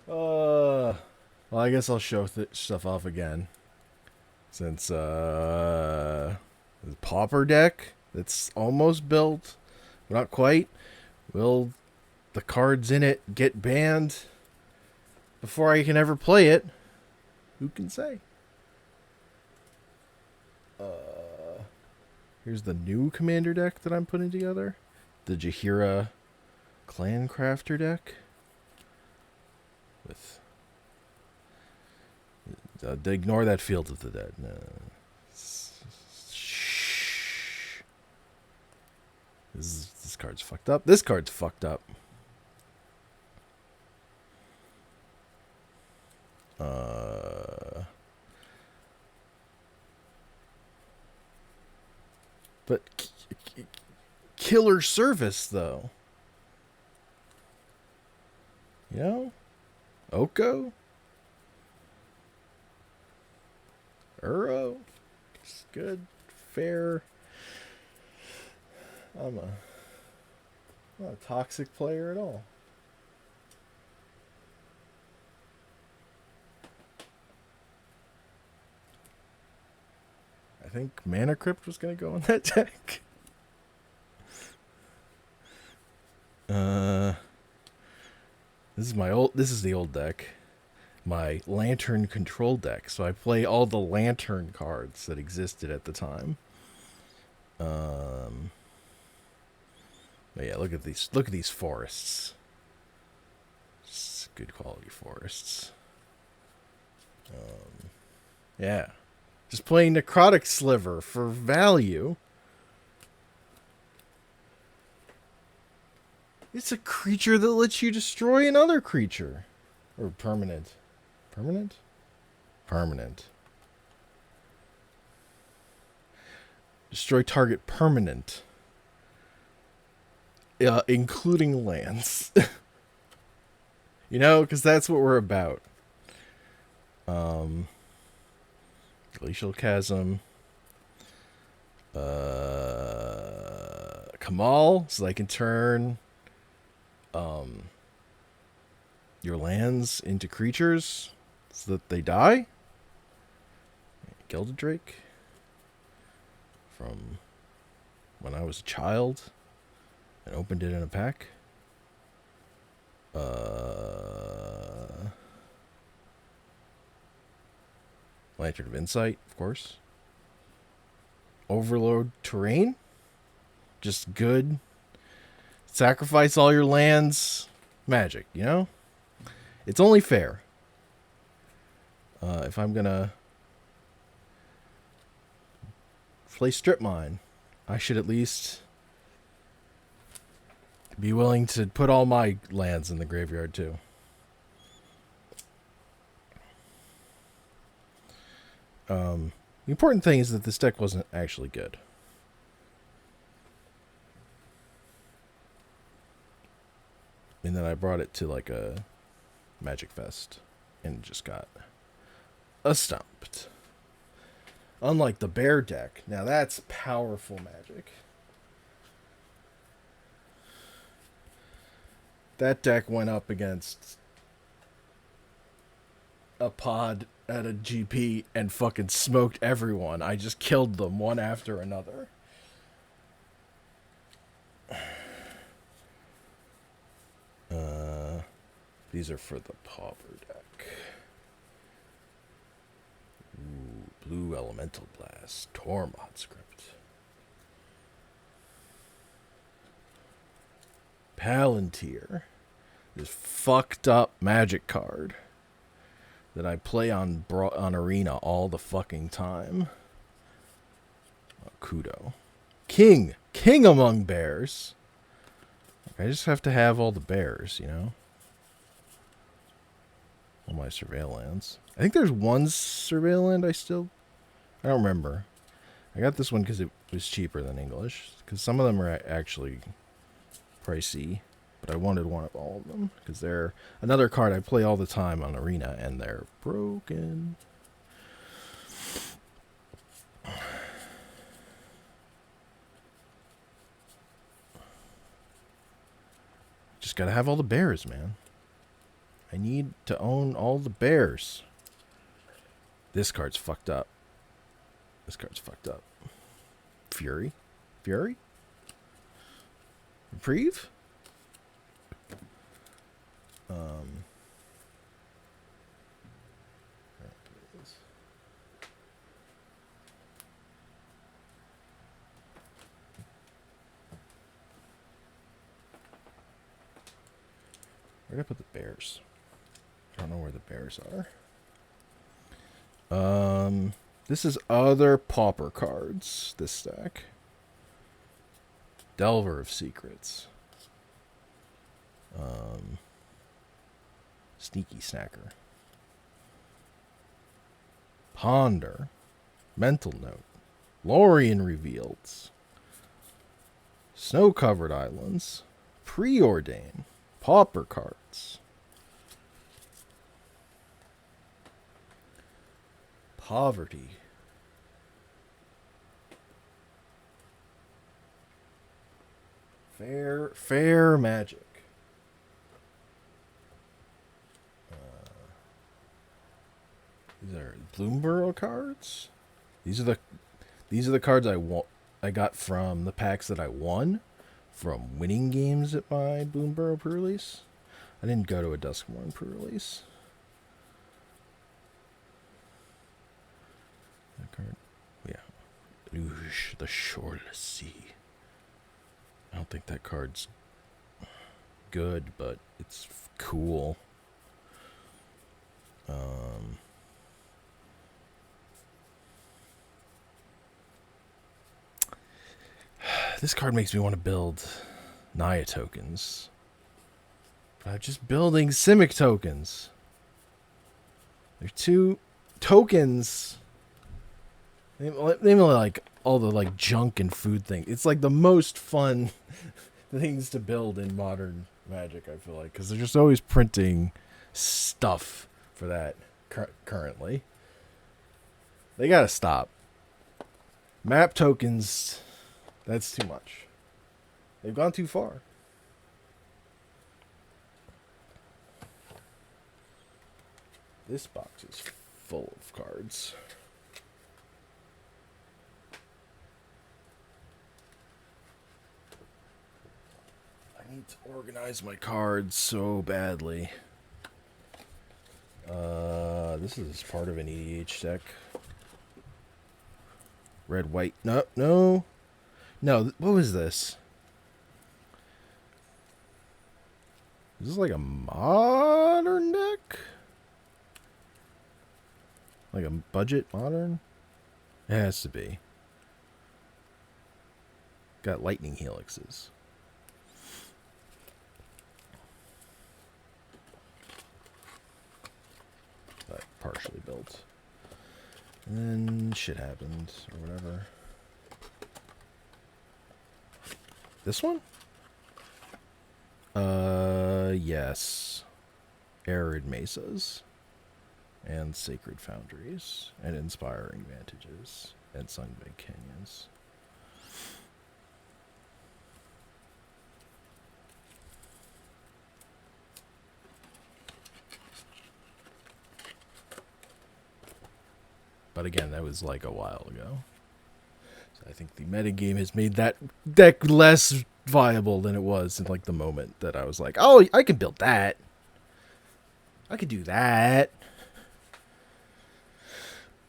Well, I guess I'll show stuff off again. Since, the Pauper deck that's almost built, but not quite. Will the cards in it get banned before I can ever play it? Who can say? Here's the new commander deck that I'm putting together. The Jaheira Clan Crafter deck. With ignore that Field of the Dead. No. Shh. This card's fucked up. This card's fucked up. But killer service though. You know, Oko, Uro, it's good, fair. I'm not a toxic player at all. I think Mana Crypt was gonna go on that deck. This is the old deck. My Lantern control deck. So I play all the Lantern cards that existed at the time. But yeah, look at these forests. Just good quality forests. Yeah. Just playing Necrotic Sliver for value. It's a creature that lets you destroy another creature. Or permanent. Permanent? Permanent. Destroy target permanent. Including lands. You know, because that's what we're about. Glacial Chasm. Kamal, so I can turn your lands into creatures so that they die. Gilded Drake. From when I was a child and opened it in a pack. Lantern of Insight, of course. Overload Terrain. Just good. Sacrifice all your lands. Magic, you know? It's only fair. If I'm gonna play Strip Mine, I should at least be willing to put all my lands in the graveyard too. The important thing is that this deck wasn't actually good. And then I brought it to like a Magic Fest and just got stumped. Unlike the bear deck. Now that's powerful Magic. That deck went up against a pod at a GP and fucking smoked everyone. I just killed them one after another. These are for the Pauper deck. Ooh, Blue Elemental Blast. Tormod Script. Palantir. This fucked up Magic card that I play on Arena all the fucking time. Oh, Kudo. King among bears. I just have to have all the bears, you know? All my surveillance. I think there's one surveillance I don't remember. I got this one because it was cheaper than English. Because some of them are actually pricey. But I wanted one of all of them. Because they're another card I play all the time on Arena. And they're broken. Just gotta have all the bears, man. I need to own all the bears. This card's fucked up. This card's fucked up. Fury? Fury? Reprieve? Where did I put the bears? I don't know where the bears are. This is other pauper cards, this stack. Delver of Secrets. Sneaky Snacker. Ponder. Mental Note. Lorien Revealed. Snow-Covered Islands. Preordain. Pauper cards. Poverty. Fair magic. These are Bloomborough cards. These are the cards I got from the packs that I won from winning games at my Bloomborough pre-release. I didn't go to a Duskmourn pre-release. That card, yeah. Luge, the Shoreless Sea. I don't think that card's good, but it's cool. This card makes me want to build Naya tokens. But I'm just building Simic tokens. They're 2 tokens. They like all the like junk and food things. It's like the most fun things to build in modern Magic, I feel like, because they're just always printing stuff for that currently. They gotta stop. Map tokens, that's too much. They've gone too far. This box is full of cards. I need to organize my cards so badly. This is part of an EDH deck. Red, white. No. What was this? Is this like a modern deck? Like a budget modern? It has to be. Got lightning helixes. But partially built. And then shit happened, or whatever. This one? Yes. Arid Mesas. And Sacred Foundries. And Inspiring Vantages. And Sunbaked Canyons. But again, that was like a while ago. So I think the metagame has made that deck less viable than it was in like the moment that I was like, oh, I can build that. I could do that.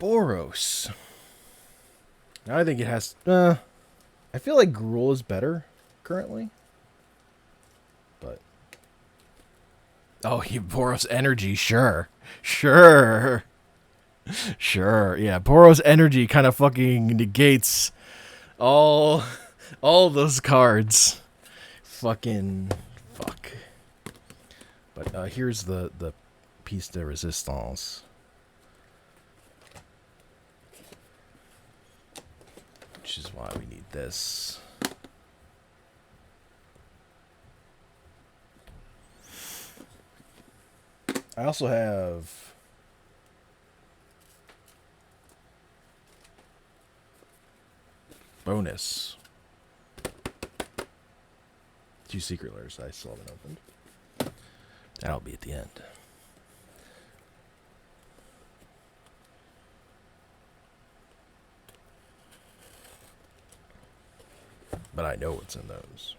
Boros. Now I think it has... I feel like Gruul is better currently. But... Oh, Boros Energy, sure. Sure, yeah. Boros Energy kind of fucking negates all those cards. Fucking fuck. But here's the piece de resistance. Which is why we need this. I also have bonus. 2 secret layers I still haven't opened. That'll be at the end. But I know what's in those.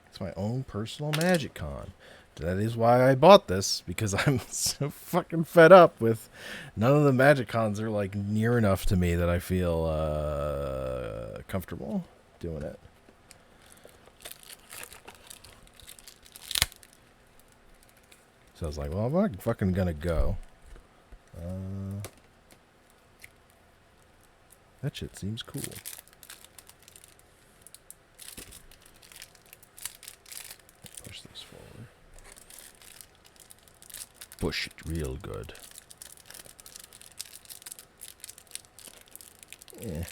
It's my own personal Magic Con. That is why I bought this, because I'm so fucking fed up with none of the Magic Cons are like near enough to me that I feel comfortable doing it. So I was like, well, I'm not fucking gonna go. That shit seems cool. Push this forward. Push it real good. Yeah.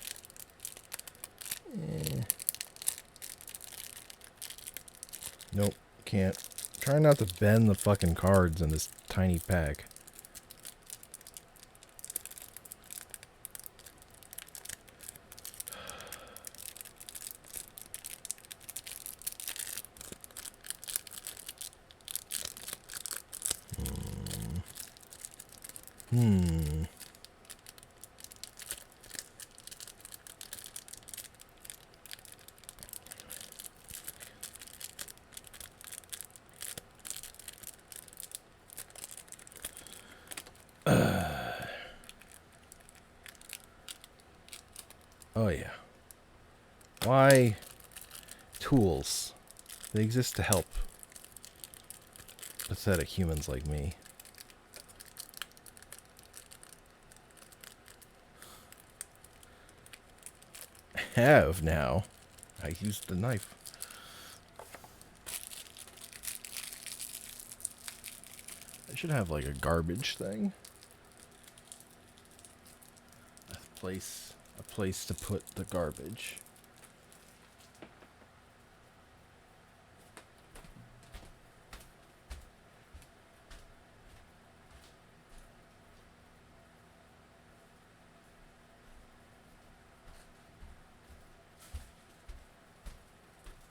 Nope, can't. Try not to bend the fucking cards in this tiny pack. Oh yeah. Why tools? They exist to help pathetic humans like me. I have now. I used the knife. I should have like a garbage thing. A place to put the garbage.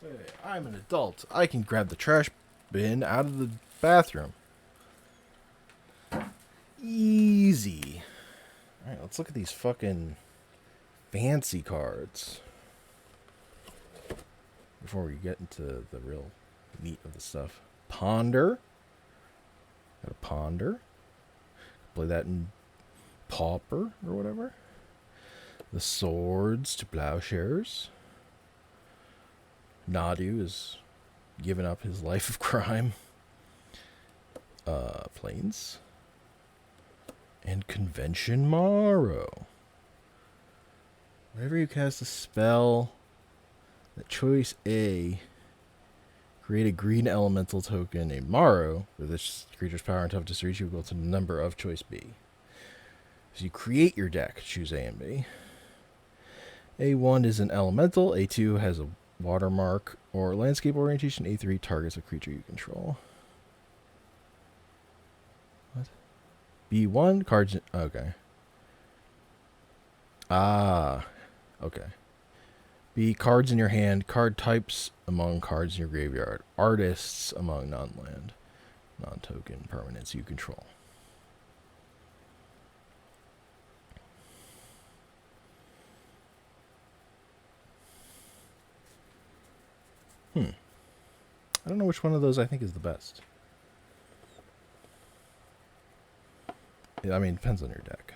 Hey, I'm an adult. I can grab the trash bin out of the bathroom. Easy. Alright, let's look at these fucking fancy cards before we get into the real meat of the stuff. Ponder. Got a Ponder. Play that in Pauper or whatever. The Swords to Plowshares. Nadu is giving up his life of crime. Planes. And Convention Morrow. Whenever you cast a spell, at choice A, create a green elemental token named Morrow with this creature's power and toughness to reach equal to the number of choice B. So you create your deck, choose A and B. A1 is an elemental, A2 has a watermark or landscape orientation, A3 targets a creature you control. What? B1 cards. Okay. Okay. B cards in your hand, card types among cards in your graveyard, artists among non-land, non-token permanents you control. I don't know which one of those I think is the best. Yeah, I mean, it depends on your deck.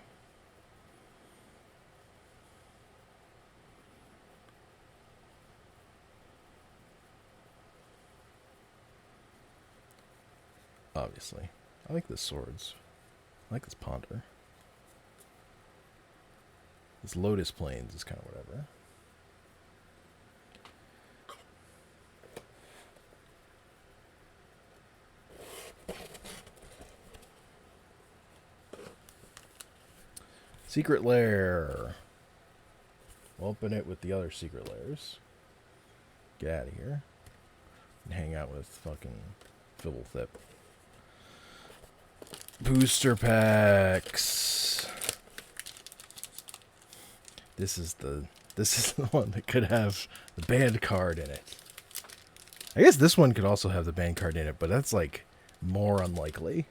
Obviously. I like the swords. I like this Ponder. This Lotus Plains is kind of whatever. Secret Lair. We'll open it with the other secret lairs. Get out of here. And hang out with fucking Fibblethip. Booster packs. This is the one that could have the banned card in it. I guess this one could also have the banned card in it, but that's like more unlikely.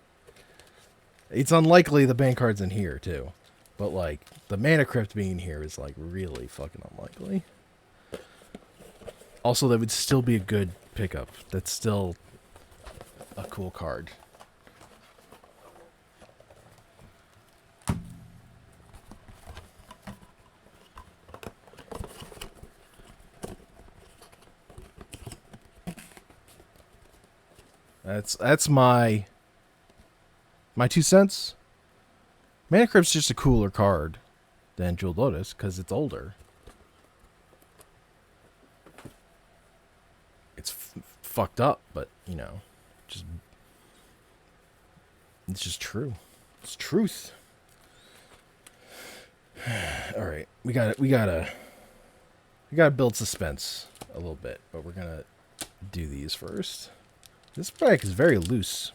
It's unlikely the banned card's in here too. But, like, the Mana Crypt being here is, like, really fucking unlikely. Also, that would still be a good pickup. That's still a cool card. That's my 2 cents. Mana Crypt's just a cooler card than Jeweled Lotus because it's older. It's fucked up, but you know, just it's just true. It's truth. All right, we gotta build suspense a little bit, but we're gonna do these first. This pack is very loose.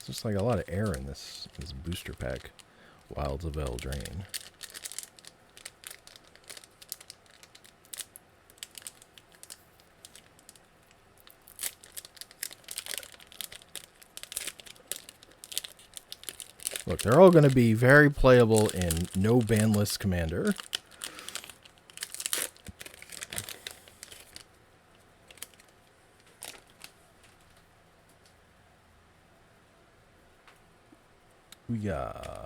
It's just like a lot of air in this booster pack. Wilds of Eldraine. Look, they're all going to be very playable in no banlist commander. We got...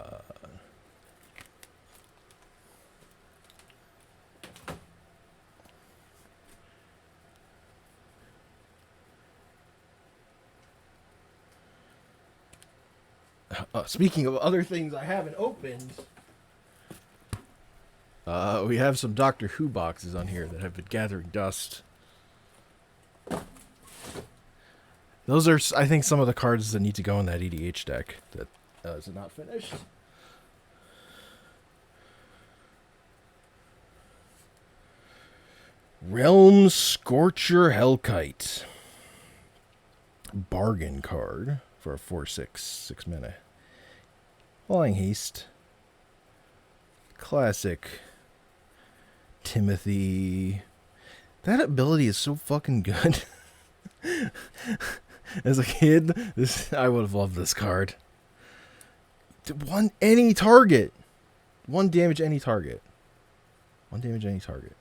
speaking of other things I haven't opened, we have some Doctor Who boxes on here that have been gathering dust. Those are, I think, some of the cards that need to go in that EDH deck that is not finished. Realm Scorcher Hellkite. Bargain card for a 4/6, 6 mana. Flying Haste. Classic Timothy. That ability is so fucking good. As a kid, I would have loved this card. Any target. 1 damage any target. 1 damage any target.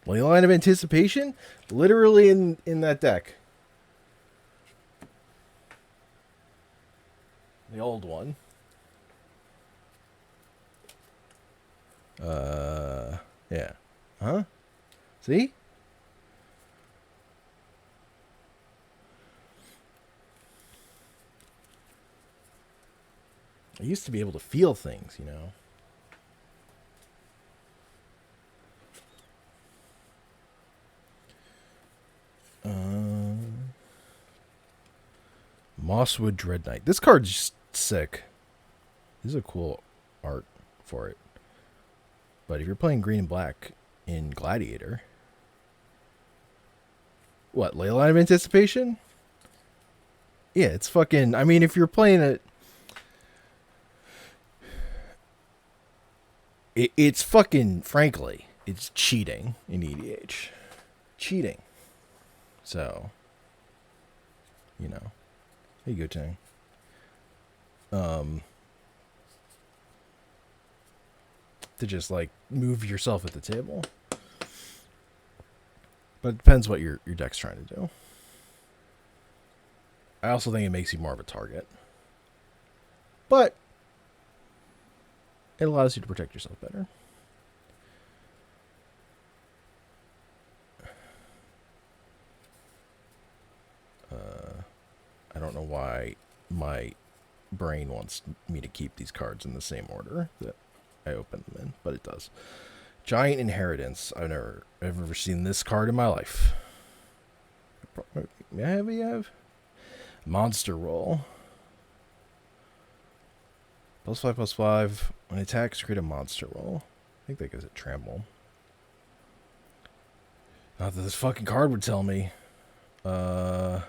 Leyline of Anticipation? Literally in that deck. The old one. Yeah. Huh? See? I used to be able to feel things, you know. Mosswood Dread Knight. This card's just sick. This is a cool art for it. But if you're playing green and black in Gladiator... What, Leyline of Anticipation? Yeah, it's fucking... I mean, if you're playing it... It's fucking... Frankly, it's cheating in EDH. Cheating. So... You know... There you go, Tang. To just, like, move yourself at the table. But it depends what your deck's trying to do. I also think it makes you more of a target. But it allows you to protect yourself better. I don't know why my brain wants me to keep these cards in the same order that I opened them in, but it does. Giant Inheritance. I've never seen this card in my life. Maybe I have. Monster Roll. +5/+5. When it attacks, create a monster roll. I think that gives it trample. Not that this fucking card would tell me. Let's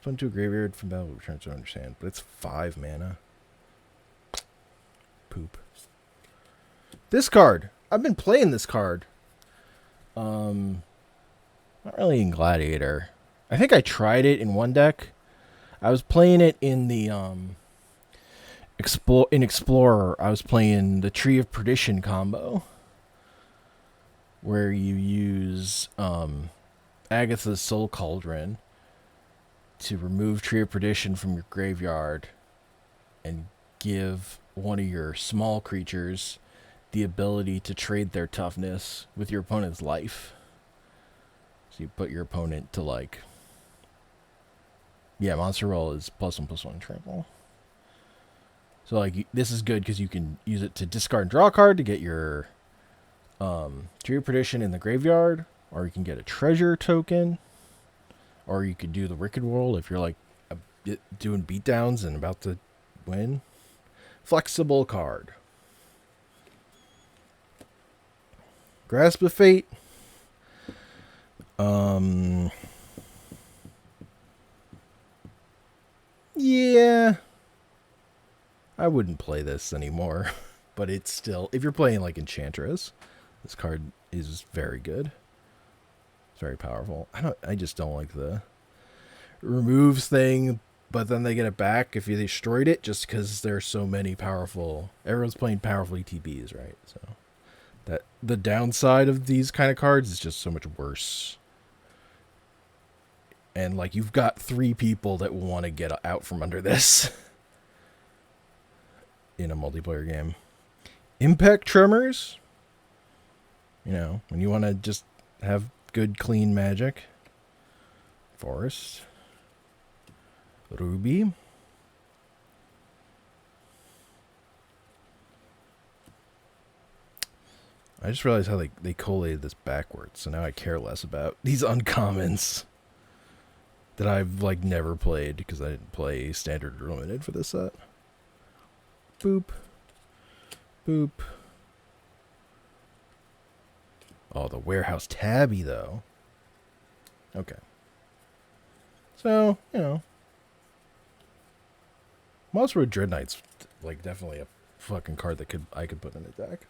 put into a graveyard from battle, return to understand. But it's 5 mana. Poop. This card. I've been playing this card. Not really in Gladiator. I think I tried it in one deck. I was playing it in the in Explorer, I was playing the Tree of Perdition combo, where you use Agatha's Soul Cauldron to remove Tree of Perdition from your graveyard and give one of your small creatures the ability to trade their toughness with your opponent's life. So you put your opponent to like... Yeah, monster roll is +1/+1 trample. So like this is good because you can use it to discard and draw a card to get your Tree of Perdition in the graveyard, or you can get a treasure token, or you could do the Wicked Roll if you're like doing beatdowns and about to win. Flexible card. Grasp of Fate. Yeah. I wouldn't play this anymore. But it's still, if you're playing like Enchantress, this card is very good. It's very powerful. I just don't like the removes thing, but then they get it back if you destroyed it, just because there's so many powerful... Everyone's playing powerful ETBs, right? So that the downside of these kind of cards is just so much worse. And like you've got 3 people that want to get out from under this in a multiplayer game. Impact Tremors. You know, when you want to just have good, clean magic. Forest. Ruby. I just realized how they collated this backwards, so now I care less about these uncommons that I've like never played because I didn't play Standard or Limited for this set. Boop. Boop. Oh, the Warehouse Tabby, though. Okay. So, you know. Moss Road Dread Knight's like definitely a fucking card that I could put in a deck.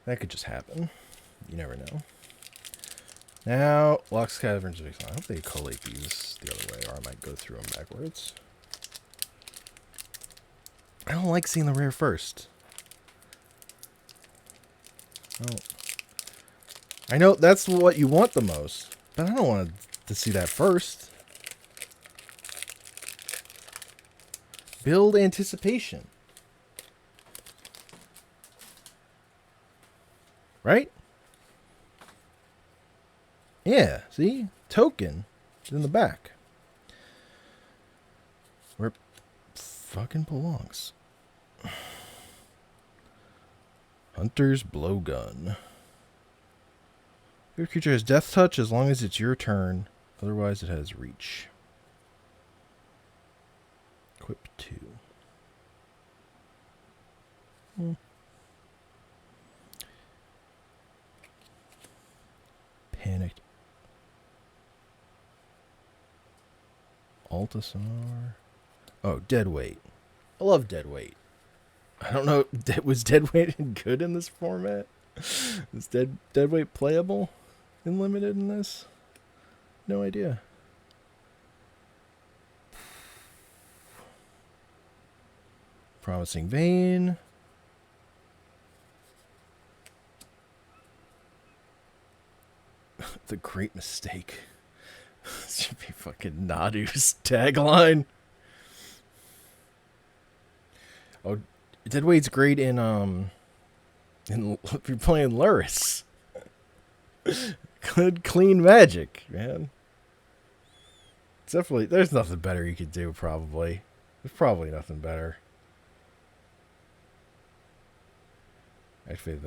That could just happen. You never know. Now, Lock's Caverns of Exile. I hope they collate these the other way, or I might go through them backwards. I don't like seeing the rare first. Oh. I know that's what you want the most, but I don't want to see that first. Build anticipation. Right? Yeah, see? Token is in the back. Where it fucking belongs. Hunter's Blowgun. Your creature has Death Touch as long as it's your turn. Otherwise, it has Reach. Equip 2. Panicked. Altasar. Oh, Deadweight. I love Deadweight. I don't know. Was Deadweight good in this format? Is Deadweight playable in Limited in this? No idea. Promising Vein. The Great Mistake. This should be fucking Nadu's tagline. Oh, Deadweight's great in if you're playing Luris. Good clean magic, man. It's definitely, there's nothing better you could do, probably. There's probably nothing better. Actually,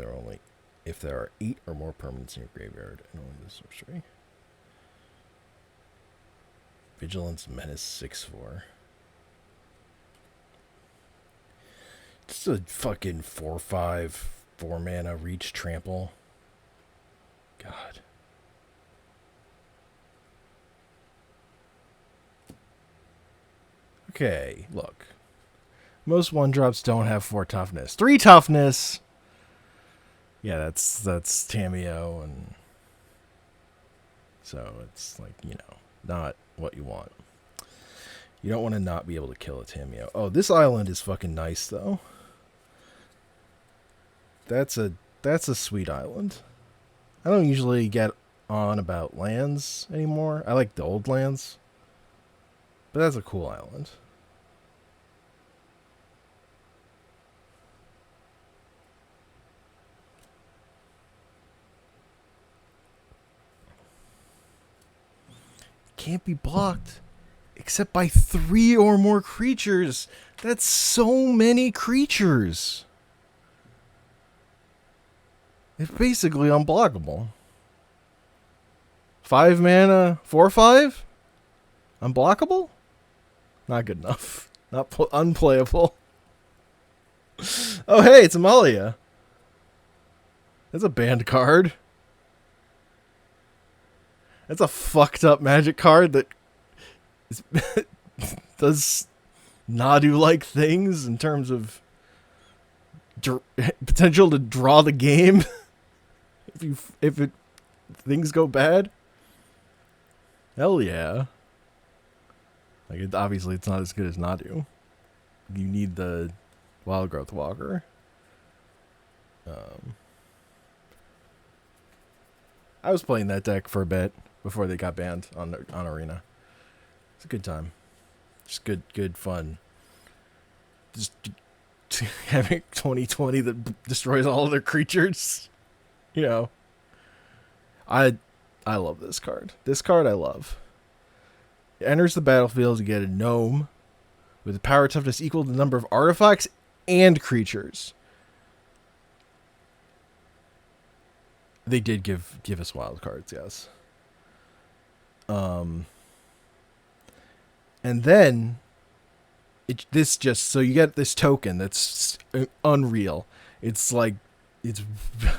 if there are 8 or more permanents in your graveyard and only the sorcery. Vigilance Menace 6/4. Just a fucking 4/5, 4 mana reach trample. God. Okay, look. Most 1-drops don't have 4 toughness. 3 toughness! Yeah, that's Tameo, and so it's like, you know, not what you want. You don't want to not be able to kill a Tameo. Oh, this island is fucking nice though. That's a sweet island. I don't usually get on about lands anymore. I like the old lands. But that's a cool island. Can't be blocked except by 3 or more creatures. That's so many creatures. It's basically unblockable. 5 mana, 4/5? Unblockable? Not good enough. Not unplayable. Oh, hey, it's Amalia. That's a banned card. That's a fucked up magic card that does Nadu-like things in terms of potential to draw the game if things go bad. Hell yeah. Like, obviously it's not as good as Nadu. You need the Wild Growth Walker. I was playing that deck for a bit before they got banned on Arena. It's a good time. Just good fun. Just having 2020 that destroys all of their creatures. You know. I love this card. This card I love. It enters the battlefield to get a gnome with a power toughness equal to the number of artifacts and creatures. They did give us wild cards, yes. And then this just so you get this token that's unreal. It's like it's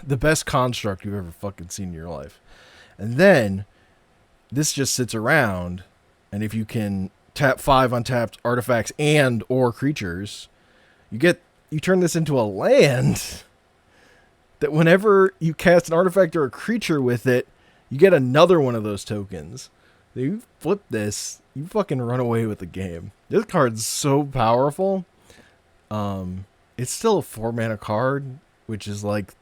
the best construct you've ever fucking seen in your life. And then this just sits around, and if you can tap 5 untapped artifacts and or creatures, you turn this into a land that whenever you cast an artifact or a creature with it, you get another one of those tokens. So you flip this, you fucking run away with the game. This card's so powerful. It's still a 4 mana card, which is like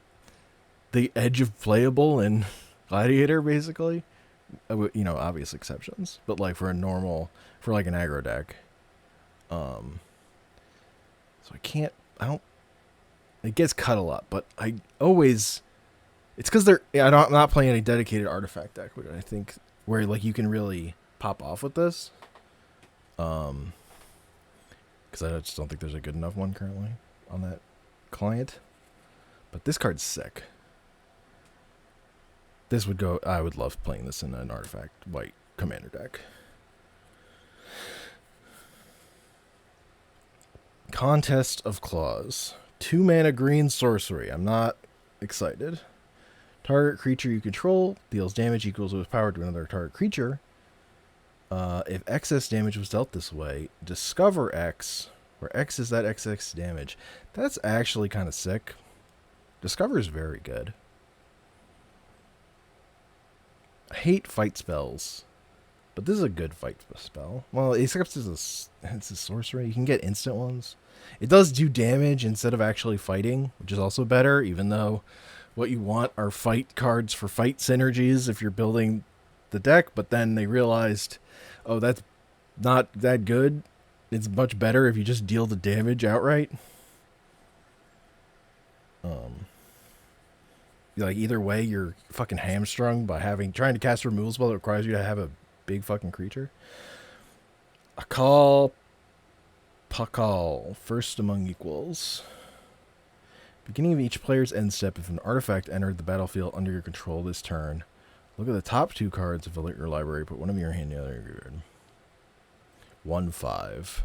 the edge of playable in Gladiator, basically. You know, obvious exceptions, but like for an aggro deck. So it gets cut a lot, but it's because I'm not playing any dedicated artifact deck, which I think where like you can really pop off with this. Because I just don't think there's a good enough one currently on that client. But this card's sick. I would love playing this in an artifact white commander deck. Contest of Claws. 2 mana green sorcery. I'm not excited. Target creature you control deals damage equals with power to another target creature. If excess damage was dealt this way, discover X, where X is that XX damage. That's actually kind of sick. Discover is very good. I hate fight spells, but this is a good fight spell. Well, except it's a sorcery. You can get instant ones. It does do damage instead of actually fighting, which is also better, even though what you want are fight cards for fight synergies if you're building the deck, but then they realized, oh, that's not that good. It's much better if you just deal the damage outright. Like either way, you're fucking hamstrung by trying to cast a removal spell that requires you to have a big fucking creature. Pakal, first among equals. Beginning of each player's end step, if an artifact entered the battlefield under your control this turn, look at the top 2 cards of your library, put one of your hand in the other grid. 1/5.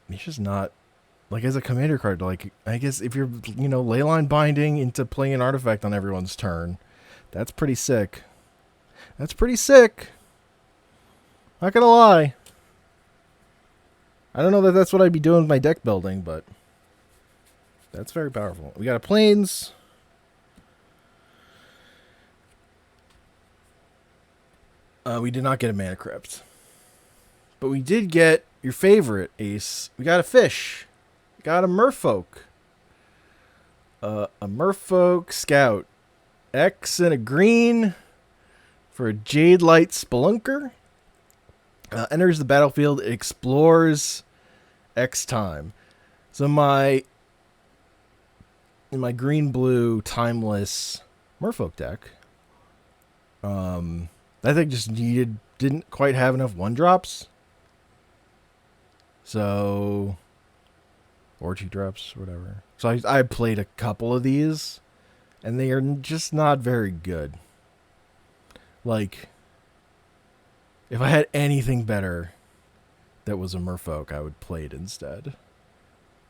It's just not like as a commander card. Like I guess if you're leyline binding into playing an artifact on everyone's turn, that's pretty sick. Not gonna lie. I don't know that that's what I'd be doing with my deck building, but That's very powerful. We got a plains. We did not get a mana crypt. But we did get your favorite, Ace. We got a fish. We got a merfolk. A merfolk scout. X and a green for a Jade Light Spelunker. Enters the battlefield, explores X time. So in my green-blue timeless merfolk deck, that thing just didn't quite have enough 1-drops. So, or 2-drops, whatever. So I played a couple of these, and they are just not very good. Like, if I had anything better that was a merfolk, I would play it instead.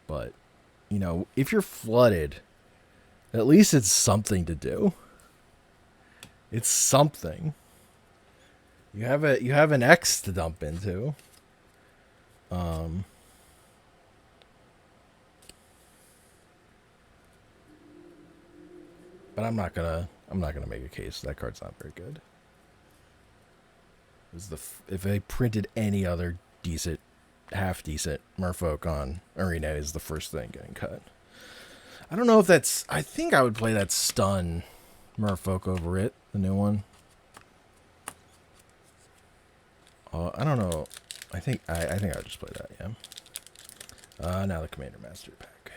But, you know, if you're flooded, at least it's something to do. It's something. You have an X to dump into. But I'm not gonna make a case. That card's not very good. If they printed any other decent, half decent merfolk on Arena, is the first thing getting cut. I don't know if that's. I think I would play that stun merfolk over it, the new one. I don't know. I think I would just play that. Yeah. Now the Commander Master pack.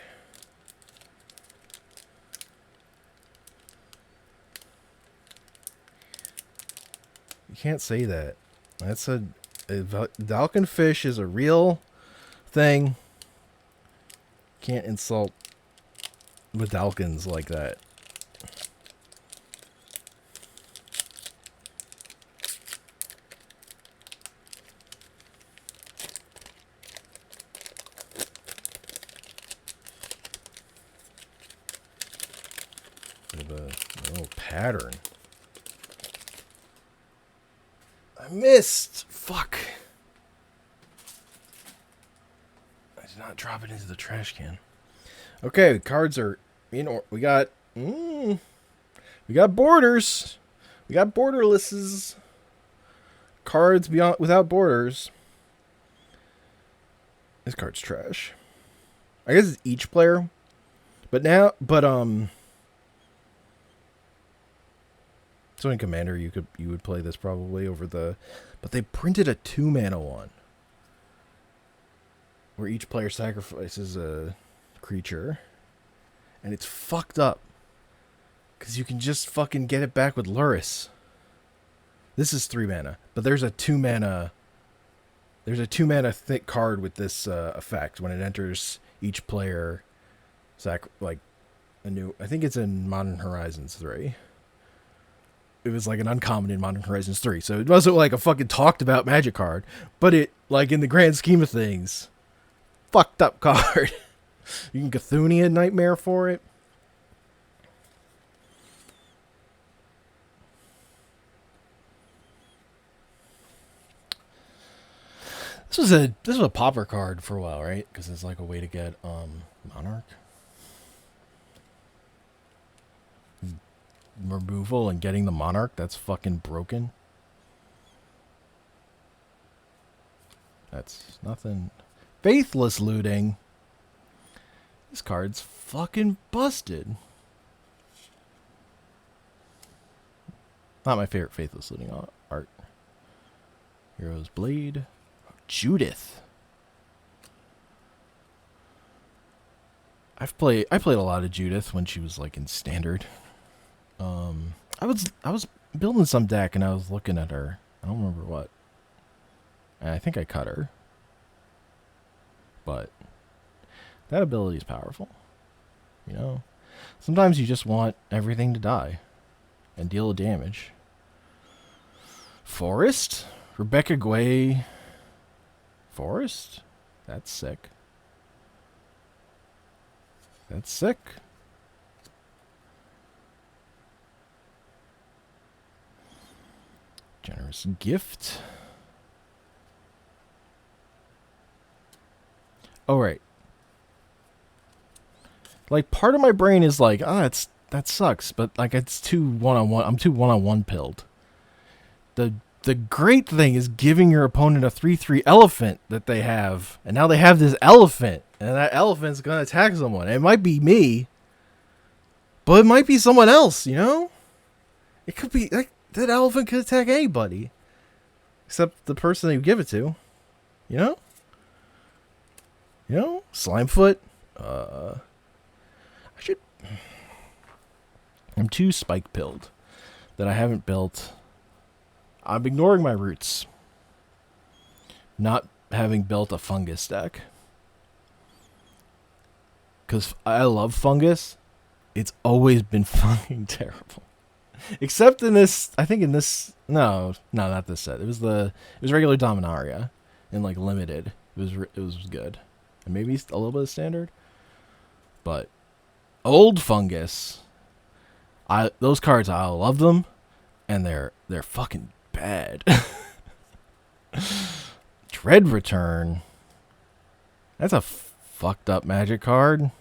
You can't say that. That's a Dalkin fish is a real thing. Can't insult with Dalkins like that. Bit of a little pattern. I missed. Fuck. I did not drop it into the trash can. Okay, cards are we got borders. We got borderlesses. Cards without borders. This card's trash. I guess it's each player. So in Commander, you would play this probably over but they printed a 2-mana one, where each player sacrifices a creature, and it's fucked up, because you can just fucking get it back with Luris. This is 3 mana, but there's a 2-mana. There's a 2-mana thick card with this effect when it enters each player. I think it's in Modern Horizons 3. It was like an uncommon in Modern Horizons 3. So it wasn't like a fucking talked about Magic card, but it, like, in the grand scheme of things, fucked up card. You can Cthulhu Nightmare for it. This was a popper card for a while, right? Because it's like a way to get Monarch removal and getting the Monarch. That's fucking broken. That's nothing. Faithless Looting. This card's fucking busted. Not my favorite Faithless Looting art. Hero's Blade. Judith. I played a lot of Judith when she was like in Standard. I was building some deck and I was looking at her. I don't remember what. And I think I cut her. But that ability is powerful. You know? Sometimes you just want everything to die and deal damage. Forest? Rebecca Guay. Forest? That's sick. That's sick. Generous Gift. Oh, right. Like, part of my brain is like, that sucks, but like it's too one-on-one. I'm too one-on-one pilled. The the great thing is giving your opponent a 3/3 elephant that they have, and now they have this elephant, and that elephant's gonna attack someone. It might be me, but it might be someone else. You know, it could be like that elephant could attack anybody, except the person you give it to. You know, Slimefoot. I should. I'm too spike pilled that I haven't built. I'm ignoring my roots. Not having built a fungus deck. Because I love fungus. It's always been fucking terrible. Except in this, I think in this, no, not this set. It was regular Dominaria. And like limited. It was good. And maybe a little bit of standard. But old fungus, those cards, I love them. And they're fucking bad. Dread Return. That's a fucked up Magic card.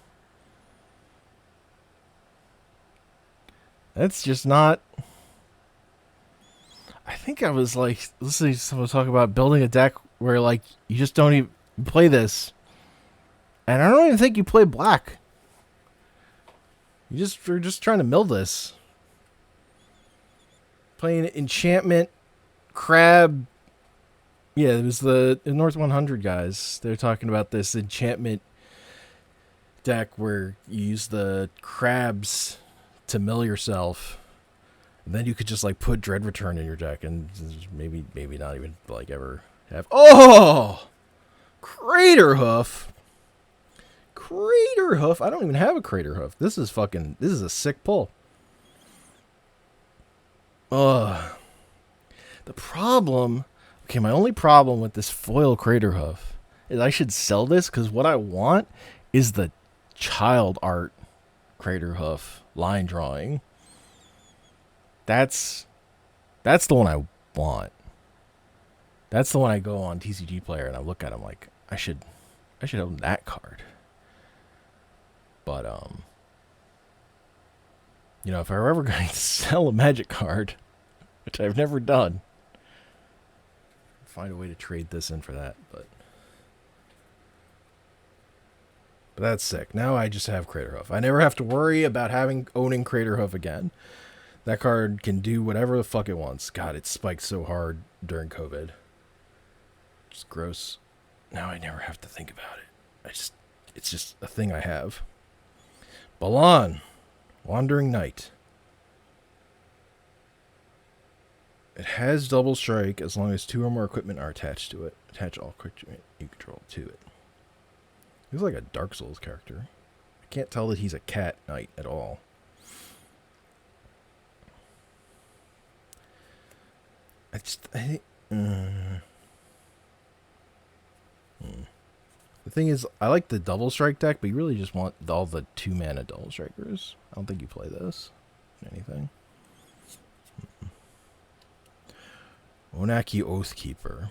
That's just not. I think I was like listening to someone talk about building a deck where like you just don't even play this, and I don't even think you play black. You're just trying to mill this. Playing enchantment, crab. Yeah, it was the North 100 guys. They're talking about this enchantment deck where you use the crabs to mill yourself, and then you could just like put Dread Return in your deck, and maybe not even like ever have. Oh, Crater Hoof. I don't even have a Crater Hoof. This is a sick pull. The problem. Okay, my only problem with this foil Crater Hoof is I should sell this because what I want is the child art Crater Hoof line drawing. That's the one I want. That's the one I go on TCG Player and I look at him like I should own that card. But if I were ever going to sell a Magic card, which I've never done, find a way to trade this in for that, but that's sick. Now I just have Crater Hoof. I never have to worry about owning Crater Hoof again. That card can do whatever the fuck it wants. God, it spiked so hard during COVID. Just gross. Now I never have to think about it. It's just a thing I have. Balan, Wandering Knight. It has double strike as long as 2 or more equipment are attached to it. Attach all equipment you control to it. He's like a Dark Souls character. I can't tell that he's a cat knight at all. The thing is, I like the double strike deck, but you really just want all the 2-mana double strikers. I don't think you play this. Anything. Onaki Oathkeeper.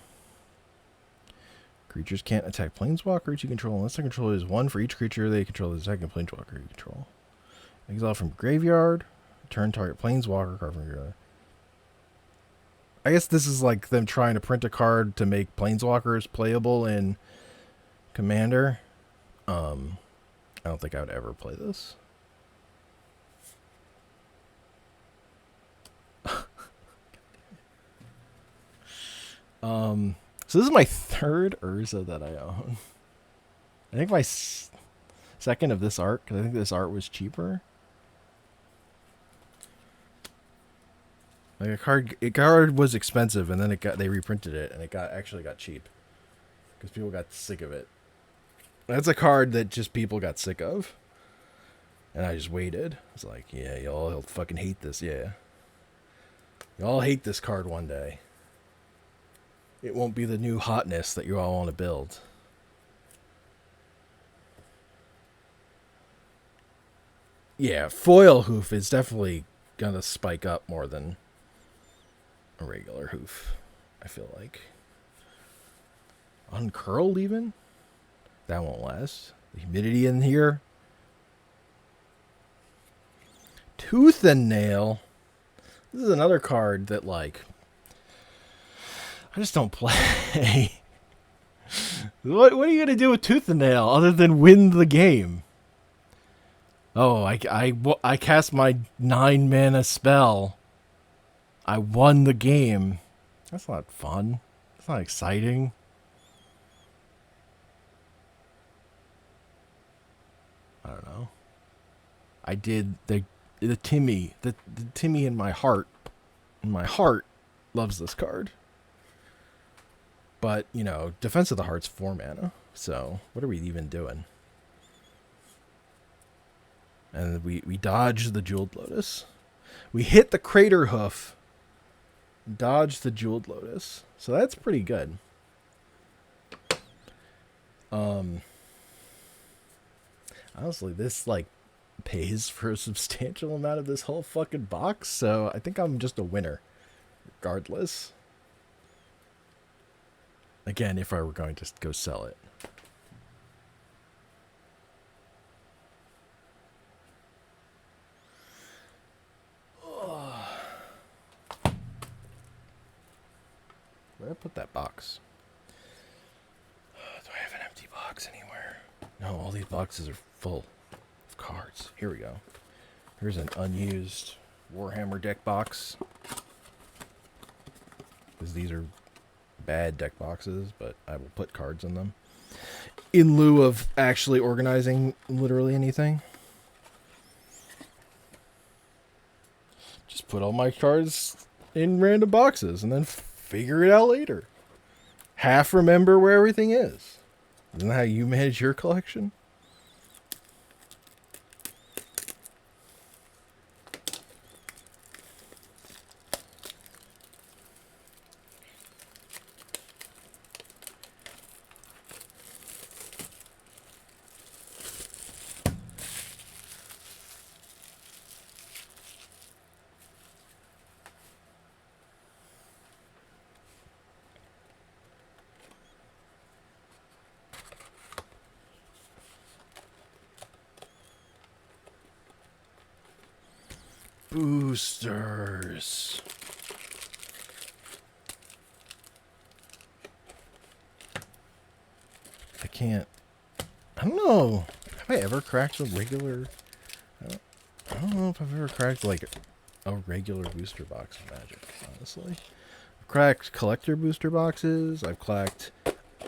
Creatures can't attack planeswalkers you control unless their controller is 1 for each creature they control the second planeswalker you control. Exile from graveyard. Turn target planeswalker card from your. I guess this is like them trying to print a card to make planeswalkers playable in Commander. I don't think I would ever play this. So this is my 3rd Urza that I own. I think my second of this art, because I think this art was cheaper. Like a card was expensive, and then they reprinted it, and it actually got cheap because people got sick of it. That's a card that just people got sick of, and I just waited. I was like, yeah, y'all fucking hate this, yeah. Y'all hate this card one day. It won't be the new hotness that you all want to build. Yeah, foil hoof is definitely gonna spike up more than a regular hoof, I feel like. Uncurled even? That won't last. The humidity in here Tooth and Nail. This is another card that, like, I just don't play. What are you going to do with Tooth and Nail other than win the game? Oh, I cast my 9 mana spell. I won the game. That's not fun. That's not exciting. I don't know. I did the Timmy in my heart. My heart loves this card. But, you know, Defense of the Heart's 4 mana. So, what are we even doing? And we dodge the Jeweled Lotus. We hit the Crater Hoof. Dodge the Jeweled Lotus. So that's pretty good. Honestly, this, like, pays for a substantial amount of this whole fucking box. So I think I'm just a winner. Regardless. Again, if I were going to go sell it. Where'd I put that box? Do I have an empty box anywhere? No, all these boxes are full of cards. Here we go. Here's an unused Warhammer deck box. Because these are bad deck boxes, but I will put cards in them. In lieu of actually organizing literally anything. Just put all my cards in random boxes and then figure it out later. Half remember where everything is. Isn't that how you manage your collection? Boosters. I can't. I don't know. Have I ever cracked a regular? I don't know if I've ever cracked like a regular booster box of Magic. Honestly, I've cracked collector booster boxes. I've cracked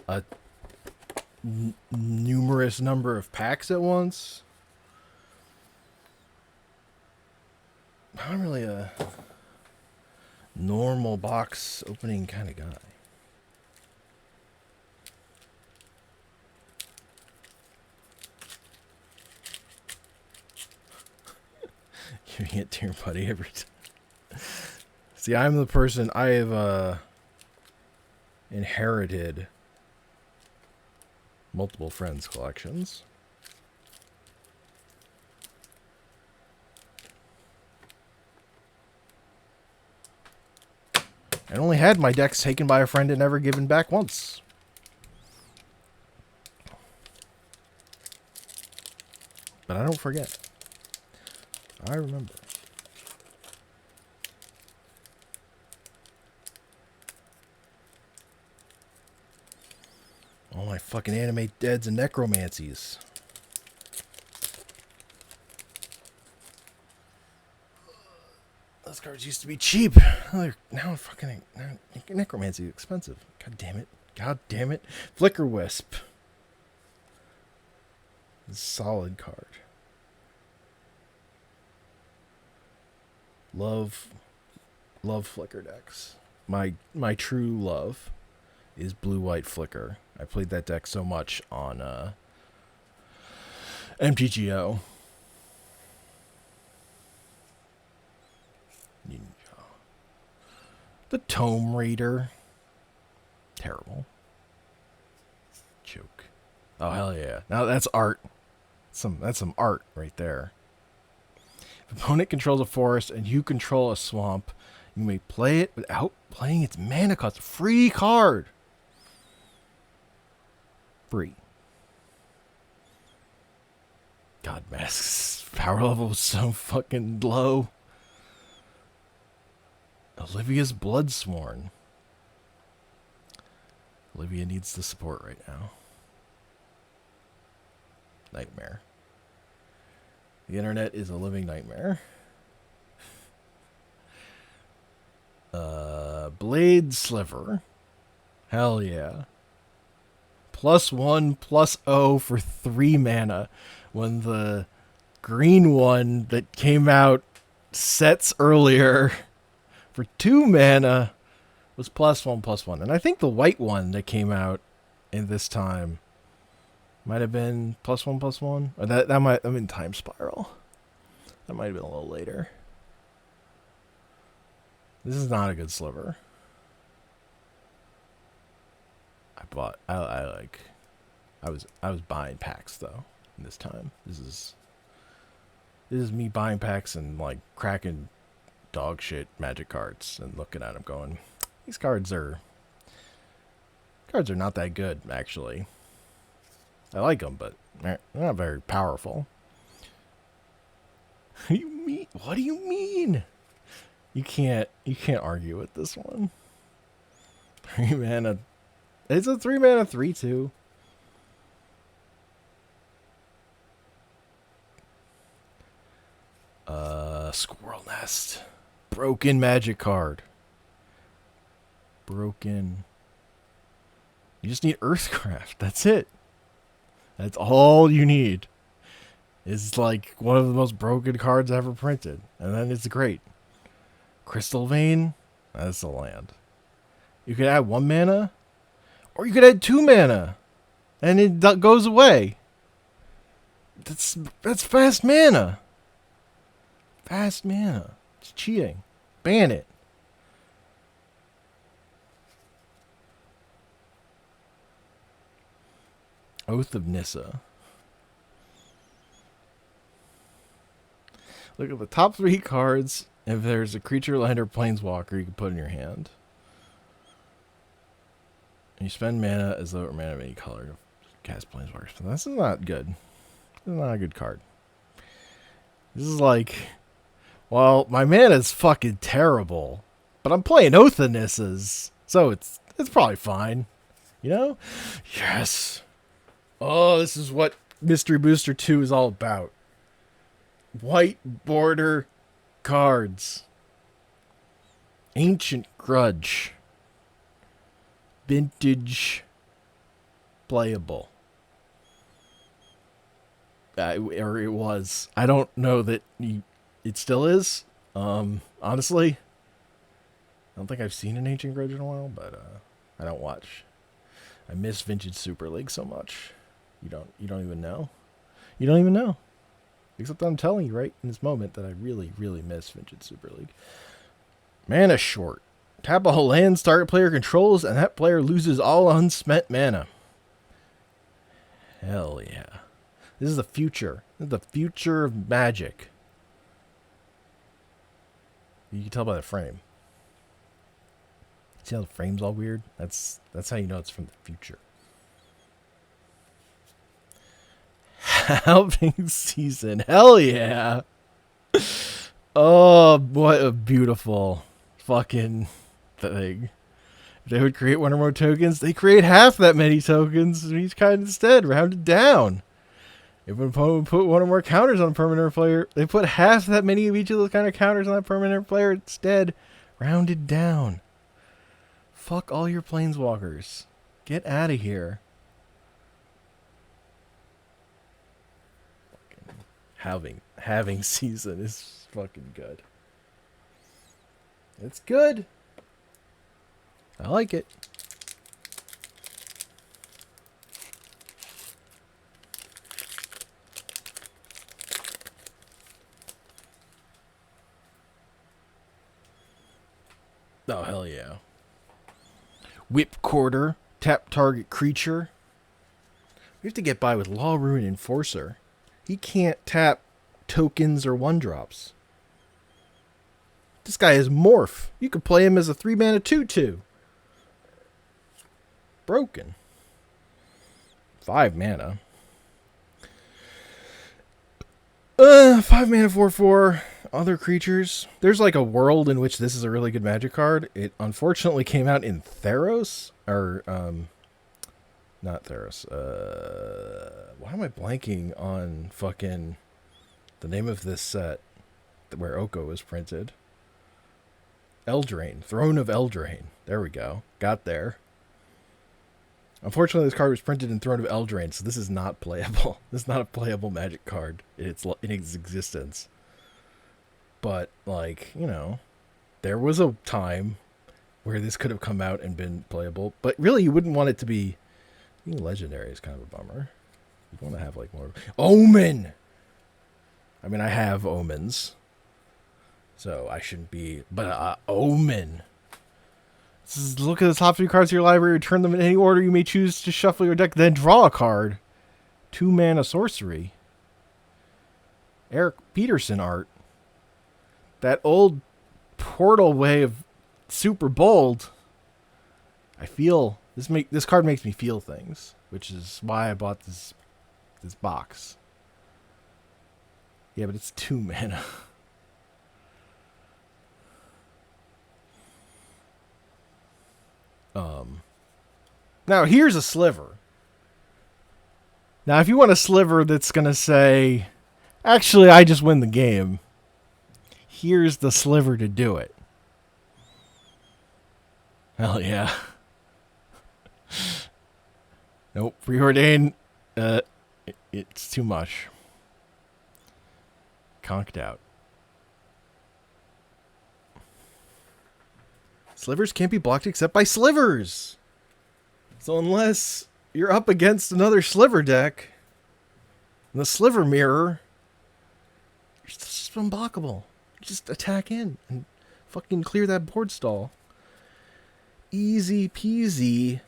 a numerous number of packs at once. I'm really a normal box opening kind of guy. Giving it to your buddy every time. See, I'm the person, I have inherited multiple friends' collections. I only had my decks taken by a friend and never given back once. But I don't forget. I remember. All my fucking animate deads and necromancies. Those cards used to be cheap. Now fucking necromancy is expensive. God damn it. God damn it. Flicker Wisp. Solid card. Love Flicker decks. My true love is blue-white Flicker. I played that deck so much on MTGO. Ninja. The Tome Reader. Terrible. Joke. Oh, hell yeah. Now that's art. That's some art right there. If opponent controls a forest and you control a swamp, you may play it without playing its mana cost. Free card. Free. God, Masks power level was so fucking low. Olivia's Bloodsworn. Olivia needs the support right now. Nightmare. The internet is a living nightmare. Blade Sliver. Hell yeah. +1/+0 for 3 mana. When the green one that came out sets earlier for 2 mana was +1/+1. And I think the white one that came out in this time might have been +1/+1. Or that might have been Time Spiral. That might have been a little later. This is not a good sliver. I was buying packs though this time. This is me buying packs and like cracking dog shit Magic cards and looking at them going, these cards are not that good actually. I like them, but they're not very powerful. What do you mean? What do you mean? You can't argue with this one. 3 mana. It's a 3 mana 3/2. Squirrel Nest. Broken Magic card. Broken. You just need Earthcraft. That's it. That's all you need. It's like one of the most broken cards ever printed. And then it's great. Crystal Vein. That's a land. You could add 1 mana. Or you could add 2 mana. And it goes away. That's fast mana. Fast mana. It's cheating. Ban it. Oath of Nissa. Look at the top 3 cards. If there's a creature, land, or planeswalker, you can put in your hand. And you spend mana as though it were mana of any color to cast planeswalkers. But this is not good. This is not a good card. This is like, well, my mana is fucking terrible, but I'm playing Oath of Nissas, so it's probably fine. You know? Yes. Oh, this is what Mystery Booster 2 is all about. White border cards. Ancient Grudge. Vintage playable. Or it was. I don't know that it still is. Honestly, I don't think I've seen an Ancient Grudge in a while, but I don't watch. I miss Vintage Super League so much. You don't even know. You don't even know. Except I'm telling you right in this moment that I really, really miss Vintage Super League. Mana short. Tap a whole land target player controls, and that player loses all unspent mana. Hell yeah. This is the future. This is the future of Magic. You can tell by the frame. See how the frame's all weird? That's how you know it's from the future. Halving Season. Hell yeah. Oh, what a beautiful fucking thing. If they would create 1 or more tokens, they create half that many tokens in each kind instead, rounded down. If an opponent would put 1 or more counters on a permanent player, they put half that many of each of those kind of counters on that permanent player instead, rounded down. Fuck all your planeswalkers. Get out of here. Having Season is fucking good. It's good. I like it. Oh, hell yeah. Whip Quarter. Tap target creature. We have to get by with Law Ruin Enforcer. He can't tap tokens or 1-drops. This guy is Morph. You could play him as a 3 mana 2/2. Broken. 5 mana. 5 mana 4/4. Other creatures. There's like a world in which this is a really good Magic card. It unfortunately came out in Theros, or not Theros. Why am I blanking on fucking the name of this set where Oko was printed? Eldraine. Throne of Eldraine. There we go. Got there. Unfortunately, this card was printed in Throne of Eldraine, so this is not playable. This is not a playable Magic card in its existence. But, like, you know, there was a time where this could have come out and been playable. But really, you wouldn't want it to be... Being legendary is kind of a bummer. You want to have, like, more... Omen! I mean, I have omens. So I shouldn't be... But, Omen... Look at the top 3 cards of your library, return them in any order you may choose to shuffle your deck, then draw a card. 2 mana sorcery. Eric Peterson art. That old Portal way of super bold. I feel this card makes me feel things, which is why I bought this box. Yeah, but it's 2 mana. Now, here's a sliver. Now, if you want a sliver that's going to say, actually, I just win the game, here's the sliver to do it. Hell yeah. Nope, preordain. It's too much. Conked out. Slivers can't be blocked except by slivers. So unless you're up against another sliver deck, and the sliver mirror, you're just unblockable. Just attack in and fucking clear that board stall. Easy peasy.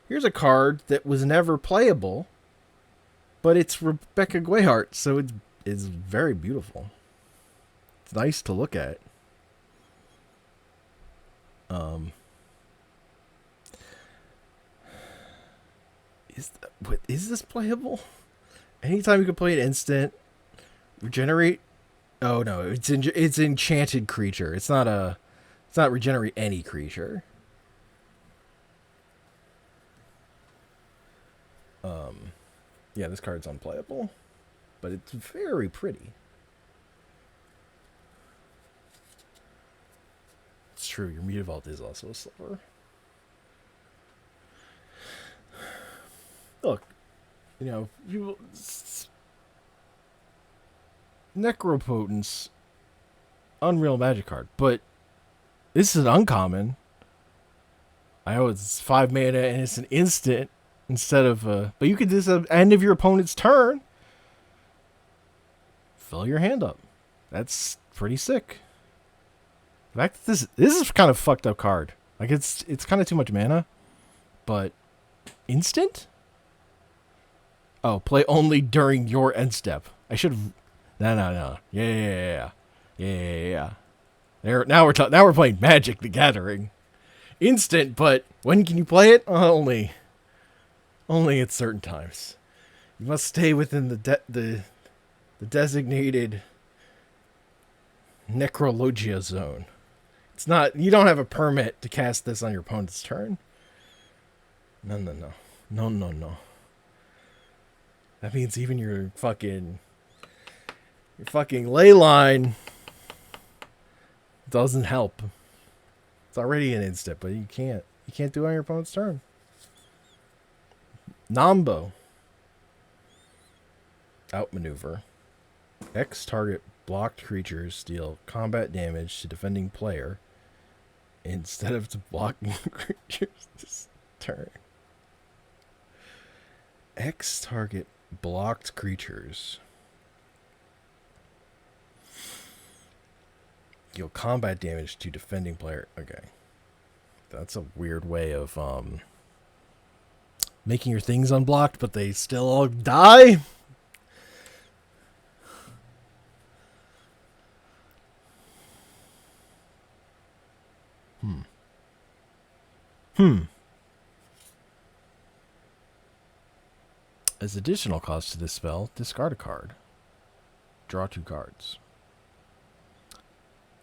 Here's a card that was never playable, but it's Rebecca Guayhart, so it's very beautiful. It's nice to look at. Is this playable? Anytime you can play an instant, regenerate. Oh no, it's enchanted creature. It's not regenerate any creature. Yeah, this card's unplayable, but it's very pretty. It's true, your Mutavault is also a sliver. Look, you know, Necropotence, Unreal Magic card, but this is an uncommon. I know it's 5 mana and it's an instant instead of but you could do this at the end of your opponent's turn. Fill your hand up. That's pretty sick. In fact, this is kind of fucked up card. Like it's kind of too much mana, but instant. Oh, play only during your end step. I should have. No. Yeah. There. Now we're playing Magic: The Gathering. Instant, but when can you play it? Only at certain times. You must stay within the designated Necrologia zone. It's not. You don't have a permit to cast this on your opponent's turn. No. That means even your fucking ley line doesn't help. It's already an instant, but you can't do it on your opponent's turn. Nambo. Outmaneuver. X target blocked creatures deal combat damage to defending player instead of to blocking creatures this turn. X target blocked creatures deal combat damage to defending player. Okay. That's a weird way of making your things unblocked, but they still all die. As additional cost to this spell, discard a card. Draw 2 cards.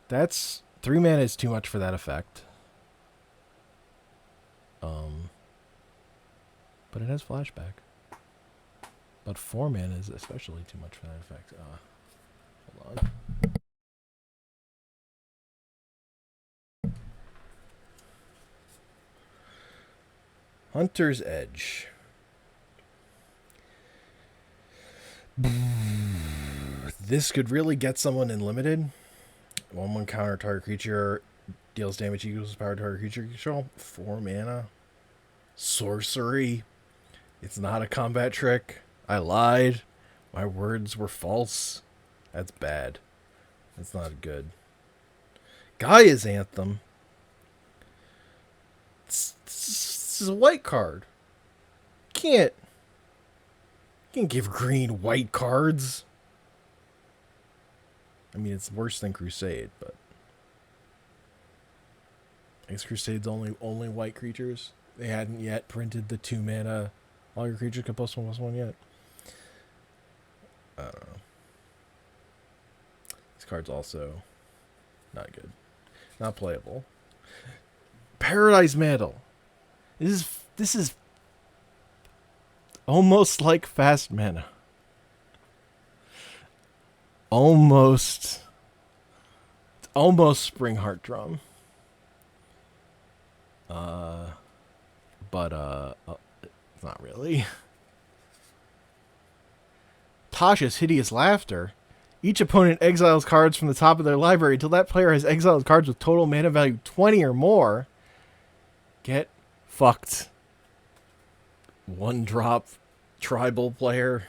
That's 3 mana is too much for that effect. But it has flashback. But 4 mana is especially too much for that effect. Hold on. Hunter's Edge. This could really get someone in limited. 1/1 counter target creature deals damage equals power to target creature control. 4 mana. Sorcery. It's not a combat trick. I lied. My words were false. That's bad. That's not good. Gaia's Anthem. This is a white card. Can't give green white cards. I mean, it's worse than Crusade, but I guess Crusade's only white creatures. They hadn't yet printed the 2 mana all your creatures can +1/+1 yet. I don't know. This card's also not good. Not playable. Paradise Mantle. This is almost like fast mana. Almost Spring Heart Drum. But not really. Tasha's Hideous Laughter. Each opponent exiles cards from the top of their library until that player has exiled cards with total mana value 20 or more. Get fucked. 1-drop tribal player.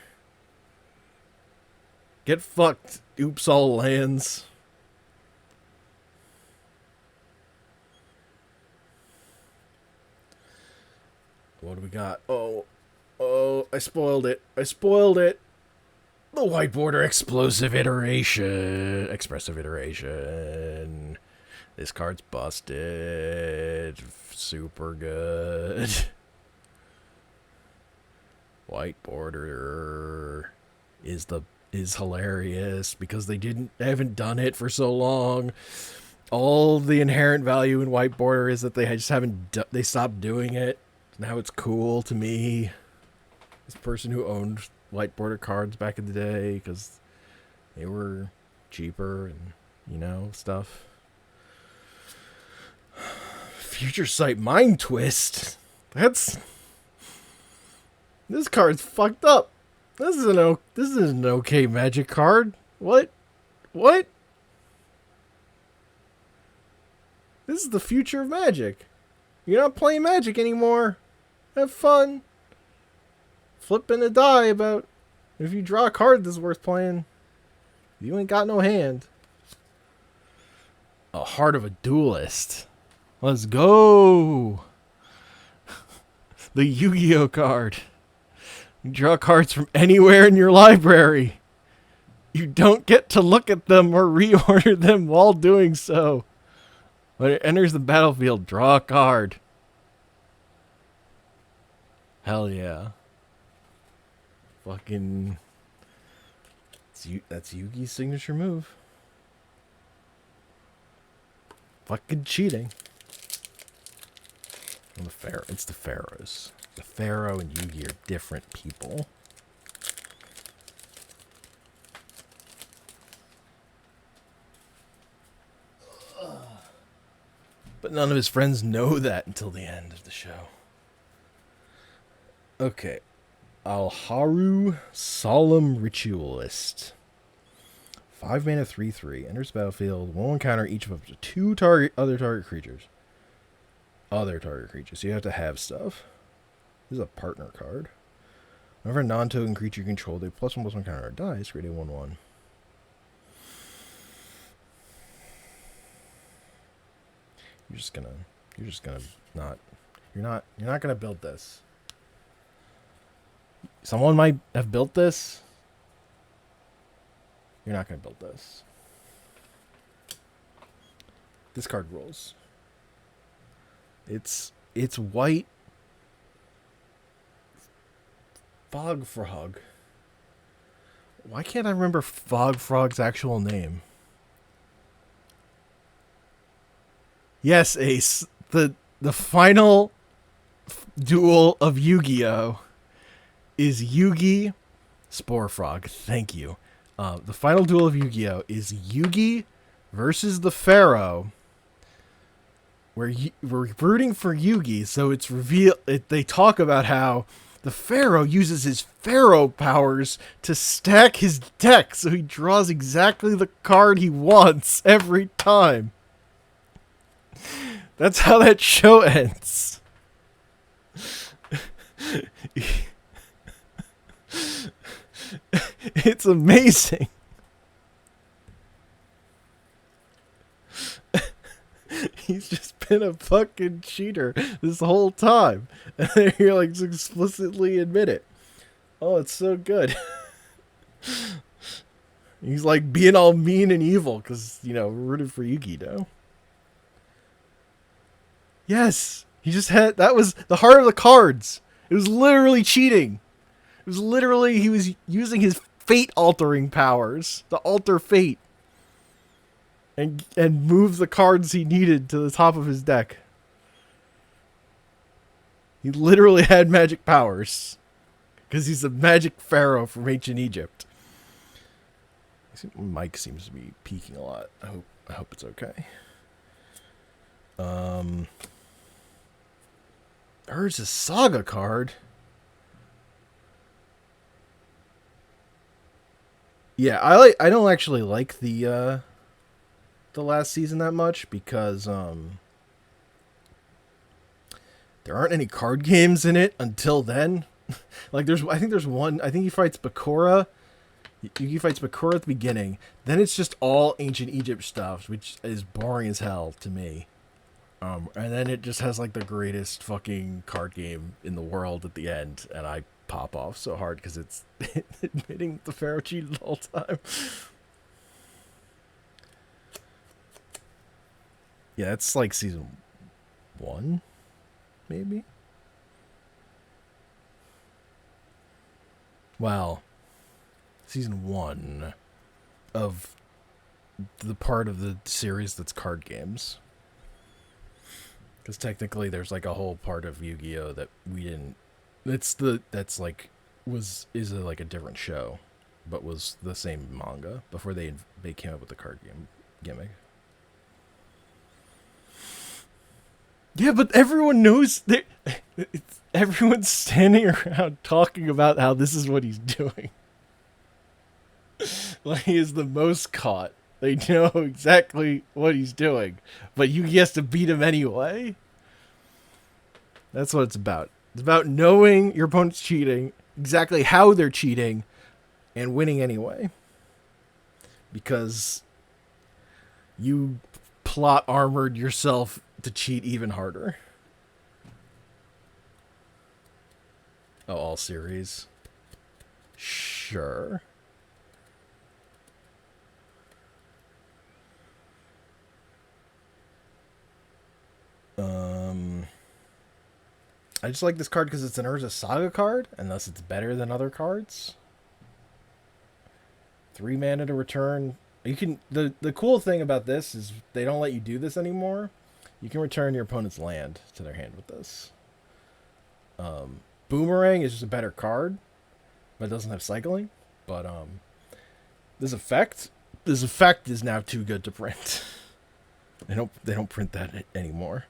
Get fucked. Oops, all lands. What do we got? Oh, I spoiled it. The white border expressive iteration. This card's busted. Super good. White border is hilarious because they haven't done it for so long. All the inherent value in white border is that they just they stopped doing it. Now it's cool to me. This person who owned white border cards back in the day because they were cheaper and, stuff. Future Sight Mind Twist. This card's fucked up. This is an okay Magic card. What? This is the future of Magic. You're not playing Magic anymore. Have fun. Flipping a die about if you draw a card that's worth playing. You ain't got no hand. A Heart of a Duelist. Let's go. The Yu-Gi-Oh card. You draw cards from anywhere in your library. You don't get to look at them or reorder them while doing so. When it enters the battlefield, draw a card. Hell yeah. Fucking... That's Yugi's signature move. Fucking cheating. It's the Pharaohs. The Pharaoh and Yugi are different people. But none of his friends know that until the end of the show. Okay. Alharu, Solemn Ritualist. 5 mana, 3/3. Enters battlefield. 1/1 counter each of up to 2 other target creatures. So you have to have stuff. This is a partner card. Whenever a non-token creature you control, they +1/+1 counter dies, create a 1/1. You're not gonna build this. Someone might have built this. You're not gonna build this. This card rolls. It's white Fog Frog Why can't I remember Fog Frog's actual name? Yes, Ace. The final duel of Yu-Gi-Oh! Is Yugi Spore Frog. Thank you. The final duel of Yu-Gi-Oh! Is Yugi versus the Pharaoh. We're rooting for Yugi, so it's revealed. They talk about how the Pharaoh uses his Pharaoh powers to stack his deck, so he draws exactly the card he wants every time. That's how that show ends. It's amazing. He's just been a fucking cheater this whole time. And you're like explicitly admit it. Oh, it's so good. He's like being all mean and evil because, rooted for Yugi now. Yes. He just had, that was the heart of the cards. It was literally cheating. It was literally, he was using his fate altering powers to alter fate. And move the cards he needed to the top of his deck. He literally had magic powers. Because he's a magic pharaoh from ancient Egypt. Mike seems to be peaking a lot. I hope it's okay. There's a saga card. Yeah, I don't actually like the last season that much because there aren't any card games in it until then. Like I think there's one. I think he fights Bakura. He fights Bakura at the beginning. Then it's just all ancient Egypt stuff, which is boring as hell to me. And then it just has like the greatest fucking card game in the world at the end, and I pop off so hard because it's admitting the Pharaoh cheated the whole time. Yeah, it's like season 1, maybe? Well, season 1 of the part of the series that's card games. Because technically there's like a whole part of Yu-Gi-Oh! That we didn't... That's like... Is like a different show, but was the same manga before they came up with the card game gimmick. Yeah, but everyone knows that everyone's standing around talking about how this is what he's doing. Like he is the most caught. They know exactly what he's doing, but Yugi has to beat him anyway. That's what it's about. It's about knowing your opponent's cheating, exactly how they're cheating, and winning anyway. Because you plot armored yourself to cheat even harder. Oh, all series? Sure. I just like this card because it's an Urza Saga card, and thus it's better than other cards. 3 mana to return. You can the cool thing about this is they don't let you do this anymore. You can return your opponent's land to their hand with this. Boomerang is just a better card, but it doesn't have cycling. But this effect is now too good to print. They don't print that anymore.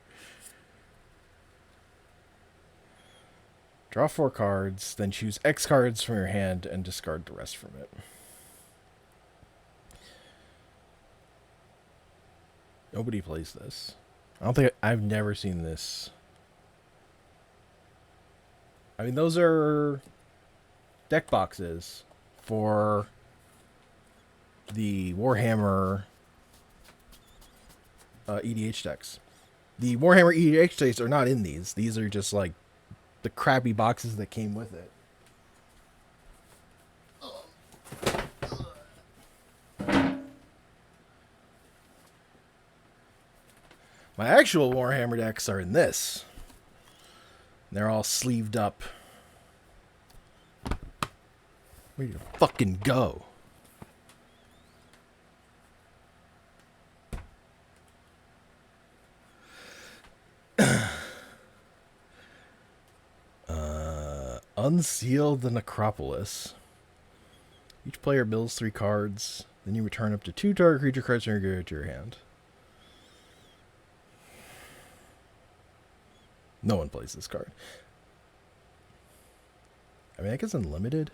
Draw 4 cards, then choose X cards from your hand and discard the rest from it. Nobody plays this. I've never seen this. I mean, those are deck boxes for the Warhammer EDH decks. The Warhammer EDH decks are not in these. These are just like the crappy boxes that came with it. My actual Warhammer decks are in this. They're all sleeved up. Ready to fucking go. Unseal the Necropolis. Each player builds 3 cards. Then you return up to 2 target creature cards from your graveyard to your hand. No one plays this card. I mean, I guess unlimited.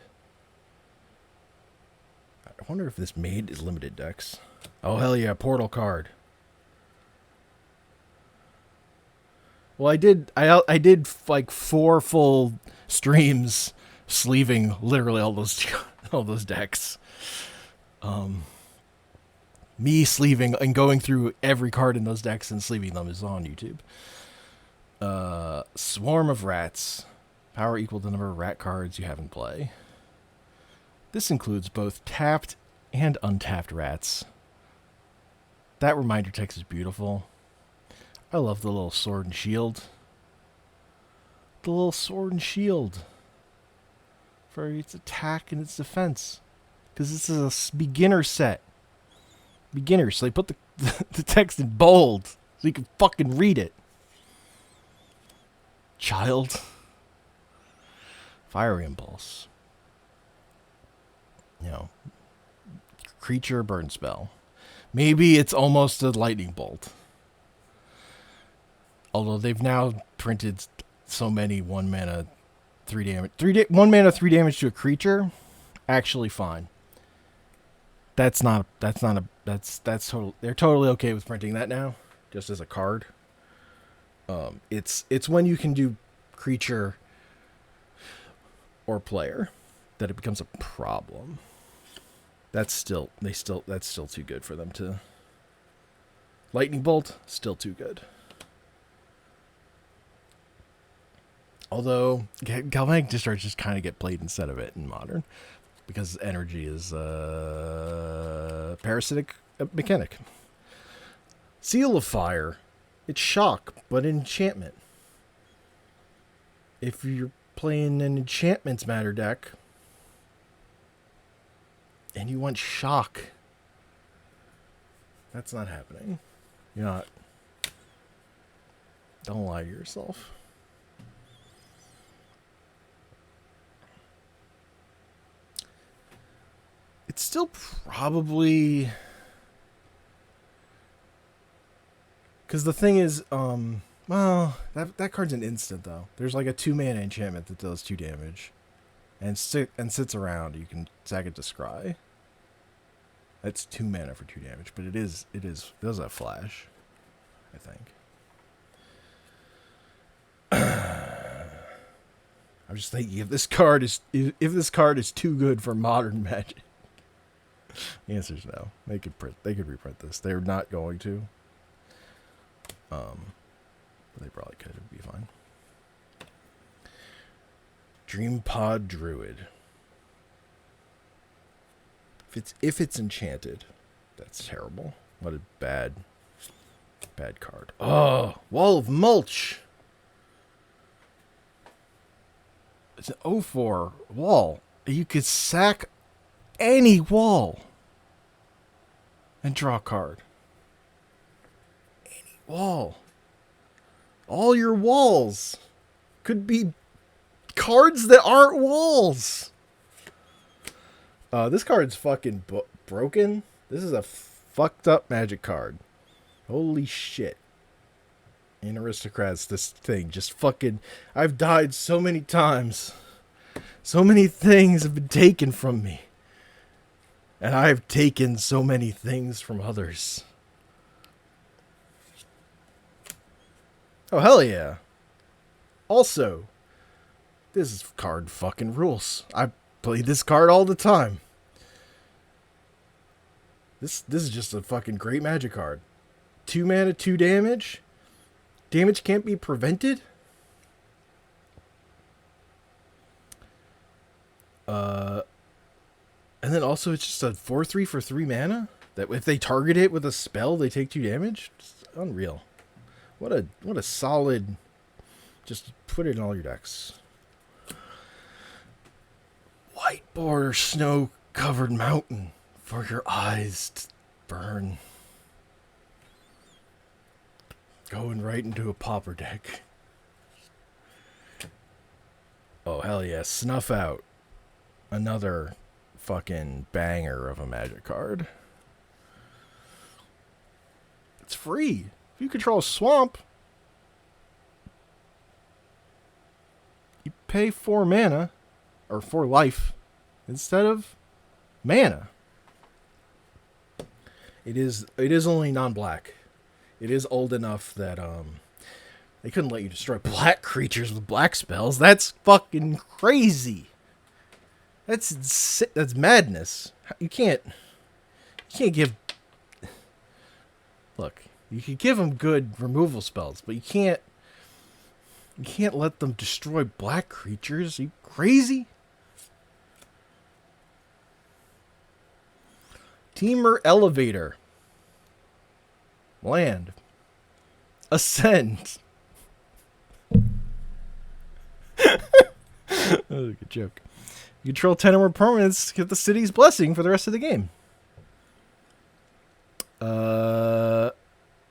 I wonder if this made is limited decks. Oh, hell yeah, portal card. Well, I did like 4 full streams sleeving literally all those decks. Me sleeving and going through every card in those decks and sleeving them is on YouTube. Swarm of Rats. Power equal to the number of rat cards you have in play. This includes both tapped and untapped rats. That reminder text is beautiful. I love the little sword and shield. The little sword and shield. For its attack and its defense. Because this is a beginner set. Beginner, so they put the text in bold. So you can fucking read it. Child. Fiery Impulse. You know. Creature burn spell. Maybe it's almost a lightning bolt. Although they've now printed so many 1 mana 3 damage. 1 mana 3 damage to a creature. Actually fine. That's total. They're totally okay with printing that now, just as a card. It's when you can do creature or player that it becomes a problem. That's still too good for them to. Lightning Bolt, still too good. Although Galvanic Discharge just kind of get played instead of it in Modern. Because energy is a parasitic mechanic. Seal of Fire. It's shock, but enchantment. If you're playing an Enchantments Matter deck and you want shock, that's not happening. You're not. Don't lie to yourself. It's still probably... Because the thing is, well, that card's an instant, though. There's like a 2-mana enchantment that does 2 damage. And sits around. You can sack it to Scry. That's 2 mana for 2 damage, but it does have flash, I think. I'm just thinking if this card is too good for Modern Magic. The answer is no. They could reprint this. They're not going to. But they probably could. It'd be fine. Dreampod Druid. If it's enchanted, that's terrible. What a bad card. Oh, Wall of Mulch. It's an 0/4 wall. You could sack any wall and draw a card. Any wall. All your walls could be cards that aren't walls. This card's fucking broken. This is a fucked up Magic card. Holy shit. In Aristocrats, this thing just fucking... I've died so many times. So many things have been taken from me. And I've taken so many things from others. Oh, hell yeah. Also, this card fucking rules. I play this card all the time. This is just a fucking great Magic card. 2 mana, 2 damage. Damage can't be prevented. And then also it's just a 4/3 for 3 mana. That if they target it with a spell, they take 2 damage. It's unreal. What a solid. Just put it in all your decks. white border snow-covered mountain for your eyes to burn. Going right into a pauper deck. Oh, hell yeah. Snuff Out. Another fucking banger of a Magic card. It's free. If you control a swamp, you pay 4 mana, or 4 life, instead of mana. It is only non-black. It is old enough that they couldn't let you destroy black creatures with black spells. That's fucking crazy. That's madness. You can't give. Look, you can give them good removal spells, but you can't let them destroy black creatures. Are you crazy? Teamer Elevator. Land. Ascend. That was a good joke. You control 10 or more permanents to get the city's blessing for the rest of the game.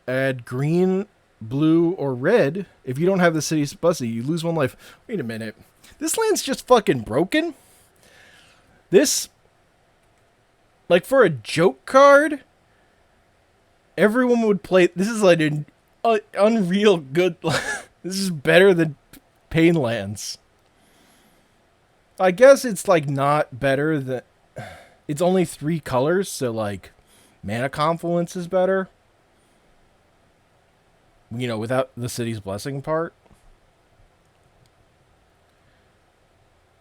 Add green, blue, or red. If you don't have the city's blessing, you lose 1 life. Wait a minute. This land's just fucking broken? This, like, for a joke card, everyone would play. This is like an unreal good. This is better than Pain Lands. I guess it's like not better than. It's only 3 colors, so like Mana Confluence is better. You know, without the city's blessing part.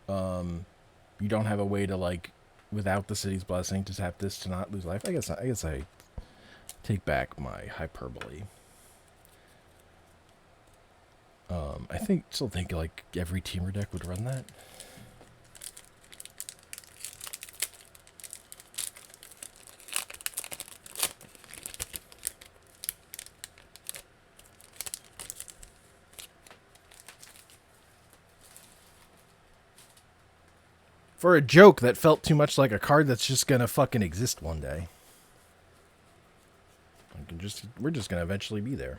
You don't have a way to, like, without the city's blessing, to tap this to not lose life. I guess I take back my hyperbole. I still think like every teamer deck would run that. For a joke that felt too much like a card that's just gonna fucking exist one day. We're just gonna eventually be there.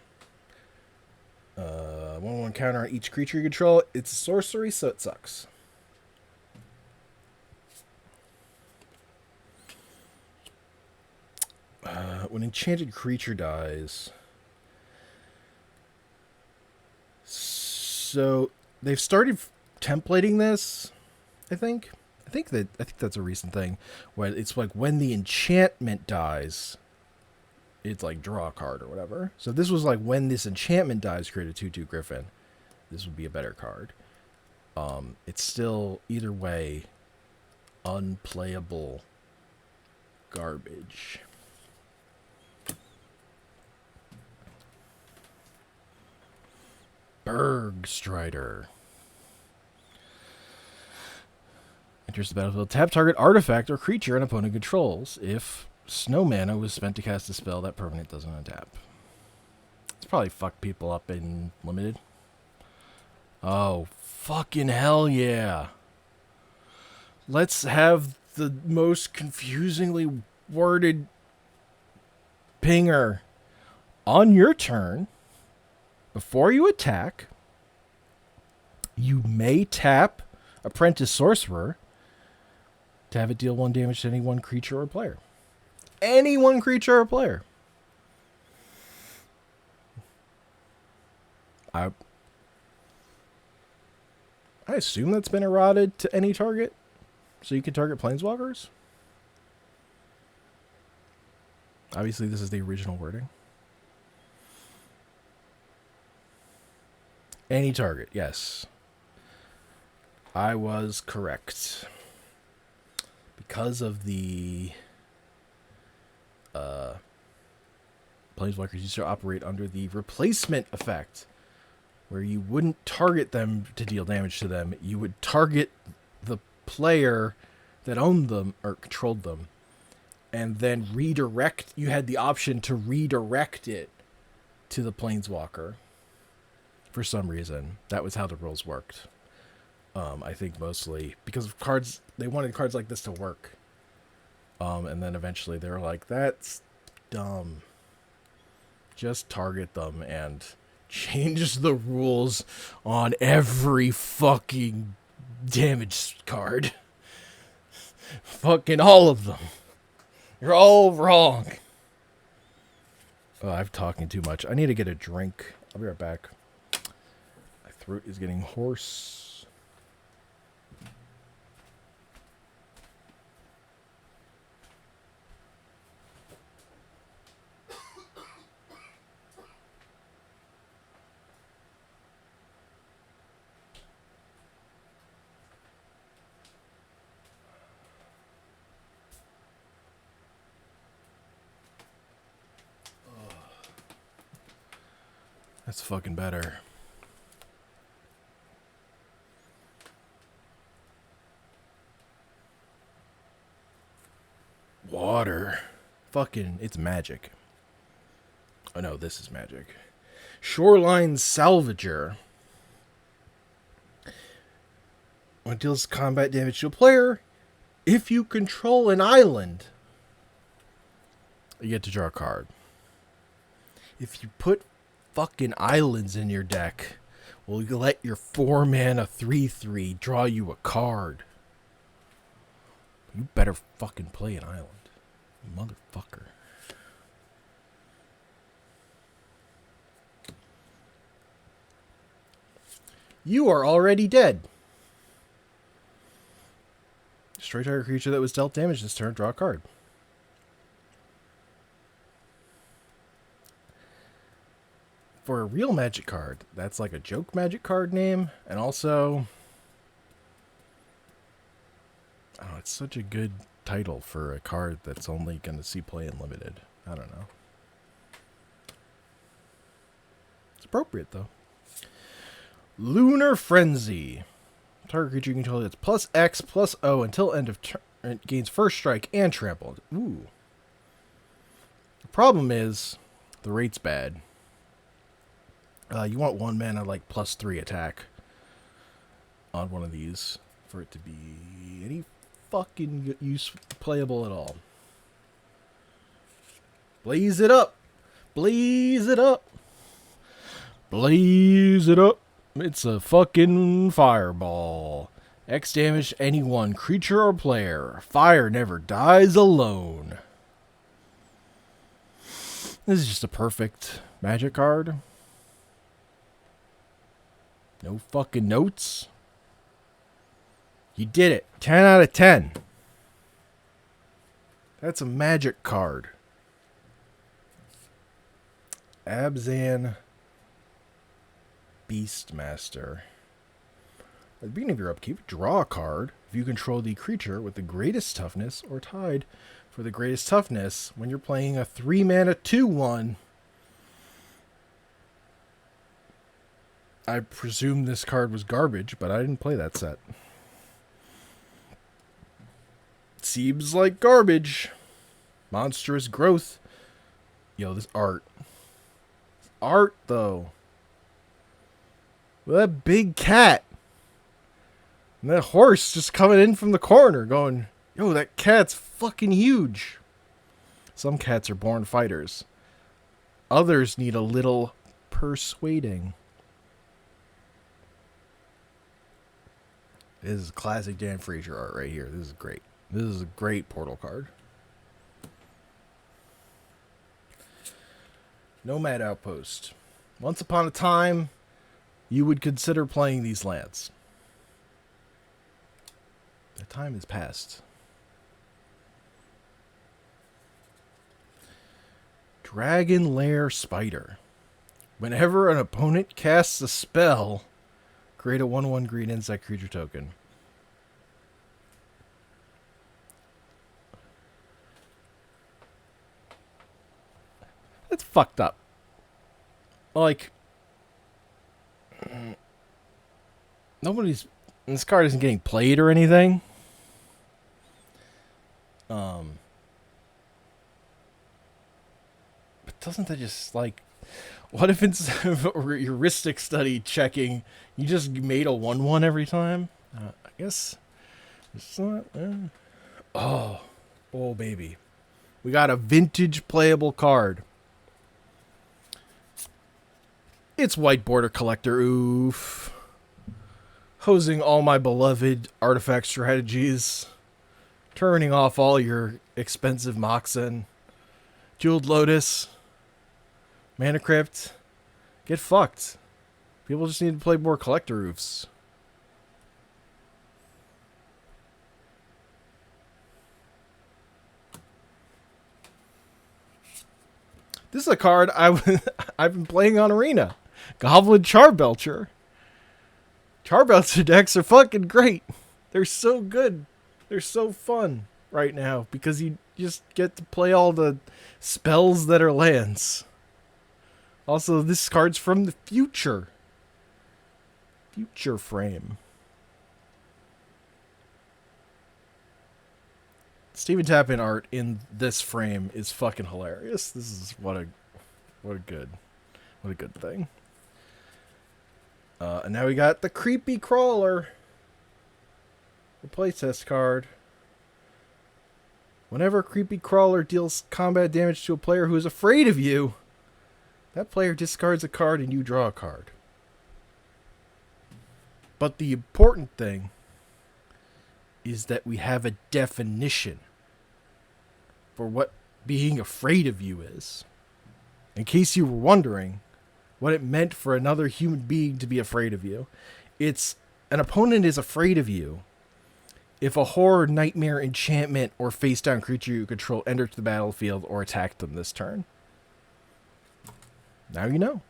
1/1 counter on each creature you control. It's a sorcery, so it sucks. When enchanted creature dies. So they've started templating this, I think. I think that's a recent thing. Where it's like when the enchantment dies, it's like draw a card or whatever. So this was like when this enchantment dies, create a 2/2 Griffin. This would be a better card. It's still either way unplayable garbage. Berg Strider. Enters the battlefield. Tap target artifact or creature an opponent controls. If snow mana was spent to cast a spell, that permanent doesn't untap. It's probably fucked people up in Limited. Oh, fucking hell yeah. Let's have the most confusingly worded pinger. On your turn, before you attack, you may tap Apprentice Sorcerer to have it deal 1 damage to any one creature or player. Any one creature or player. I assume that's been eroded to any target, so you can target Planeswalkers. Obviously, this is the original wording. Any target, yes. I was correct. Because of the Planeswalkers used to operate under the replacement effect, where you wouldn't target them to deal damage to them. You would target the player that owned them or controlled them, and then redirect. You had the option to redirect it to the Planeswalker. For some reason, that was how the rules worked. I think mostly because of cards. They wanted cards like this to work. And then eventually they were like, "That's dumb. Just target them and change the rules on every fucking damage card. Fucking all of them. You're all wrong." Oh, I'm talking too much. I need to get a drink. I'll be right back. My throat is getting hoarse. That's fucking better. Water. Fucking, it's magic. Oh no, this is magic. Shoreline Salvager. When it deals combat damage to a player, if you control an island, you get to draw a card. If you put fucking islands in your deck, well, you let your 4-mana 3/3 draw you a card. You better fucking play an island, motherfucker. You are already dead. Destroy target creature that was dealt damage this turn, draw a card. For a real magic card, that's like a joke magic card name, and also, oh, it's such a good title for a card that's only going to see play in limited. I don't know. It's appropriate, though. Lunar Frenzy. Target creature you control gets +X/+O until end of turn. It gains first strike and trampled. Ooh. The problem is, the rate's bad. You want 1 mana, like, +3 attack on one of these for it to be any fucking playable at all. Blaze it up! Blaze it up! Blaze it up! It's a fucking fireball. X damage to any one creature or player. Fire never dies alone. This is just a perfect magic card. No fucking notes. You did it. 10 out of 10. That's a magic card. Abzan Beastmaster. At the beginning of your upkeep, draw a card if you control the creature with the greatest toughness or tied for the greatest toughness when you're playing a 3-mana 2/1. I presume this card was garbage, but I didn't play that set. Seems like garbage. Monstrous growth. Yo, this art. Art, though. With that big cat. And that horse just coming in from the corner going, yo, that cat's fucking huge. Some cats are born fighters. Others need a little persuading. This is classic Dan Frazier art right here. This is great. This is a great portal card. Nomad Outpost. Once upon a time, you would consider playing these lands. The time has passed. Dragon Lair Spider. Whenever an opponent casts a spell, create a 1/1 green insect creature token. That's fucked up. Like, this card isn't getting played or anything. But doesn't that just, like, what if instead of a heuristic study checking, you just made a 1/1 every time? I guess it's not. Oh, oh, baby. We got a vintage playable card. It's White Border Collector. Oof. Hosing all my beloved artifact strategies. Turning off all your expensive Moxen. Jeweled Lotus. Mana Crypt. Get fucked. People just need to play more collector roofs. This is a card I've been playing on Arena. Goblin Charbelcher. Charbelcher decks are fucking great. They're so good. They're so fun right now because you just get to play all the spells that are lands. Also, this card's from the future. Future frame. Steven Tappan art in this frame is fucking hilarious. This is what a good thing. And now we got the Creepy Crawler. The playtest card. Whenever Creepy Crawler deals combat damage to a player who is afraid of you, that player discards a card and you draw a card. But the important thing is that we have a definition for what being afraid of you is. In case you were wondering what it meant for another human being to be afraid of you, it's an opponent is afraid of you if a horror, nightmare, enchantment, or face-down creature you control enters the battlefield or attacked them this turn. Now you know.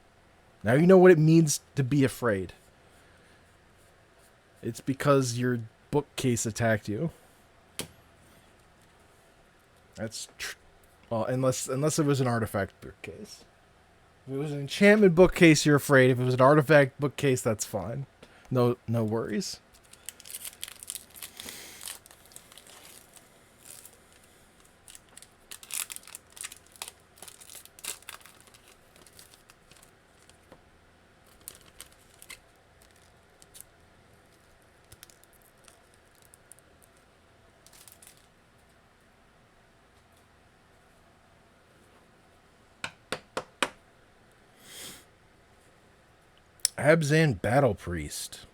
Now you know what it means to be afraid. It's because your bookcase attacked you. That's well, unless it was an artifact bookcase. If it was an enchantment bookcase, you're afraid. If it was an artifact bookcase, that's fine. No worries. Abzan Battle Priest.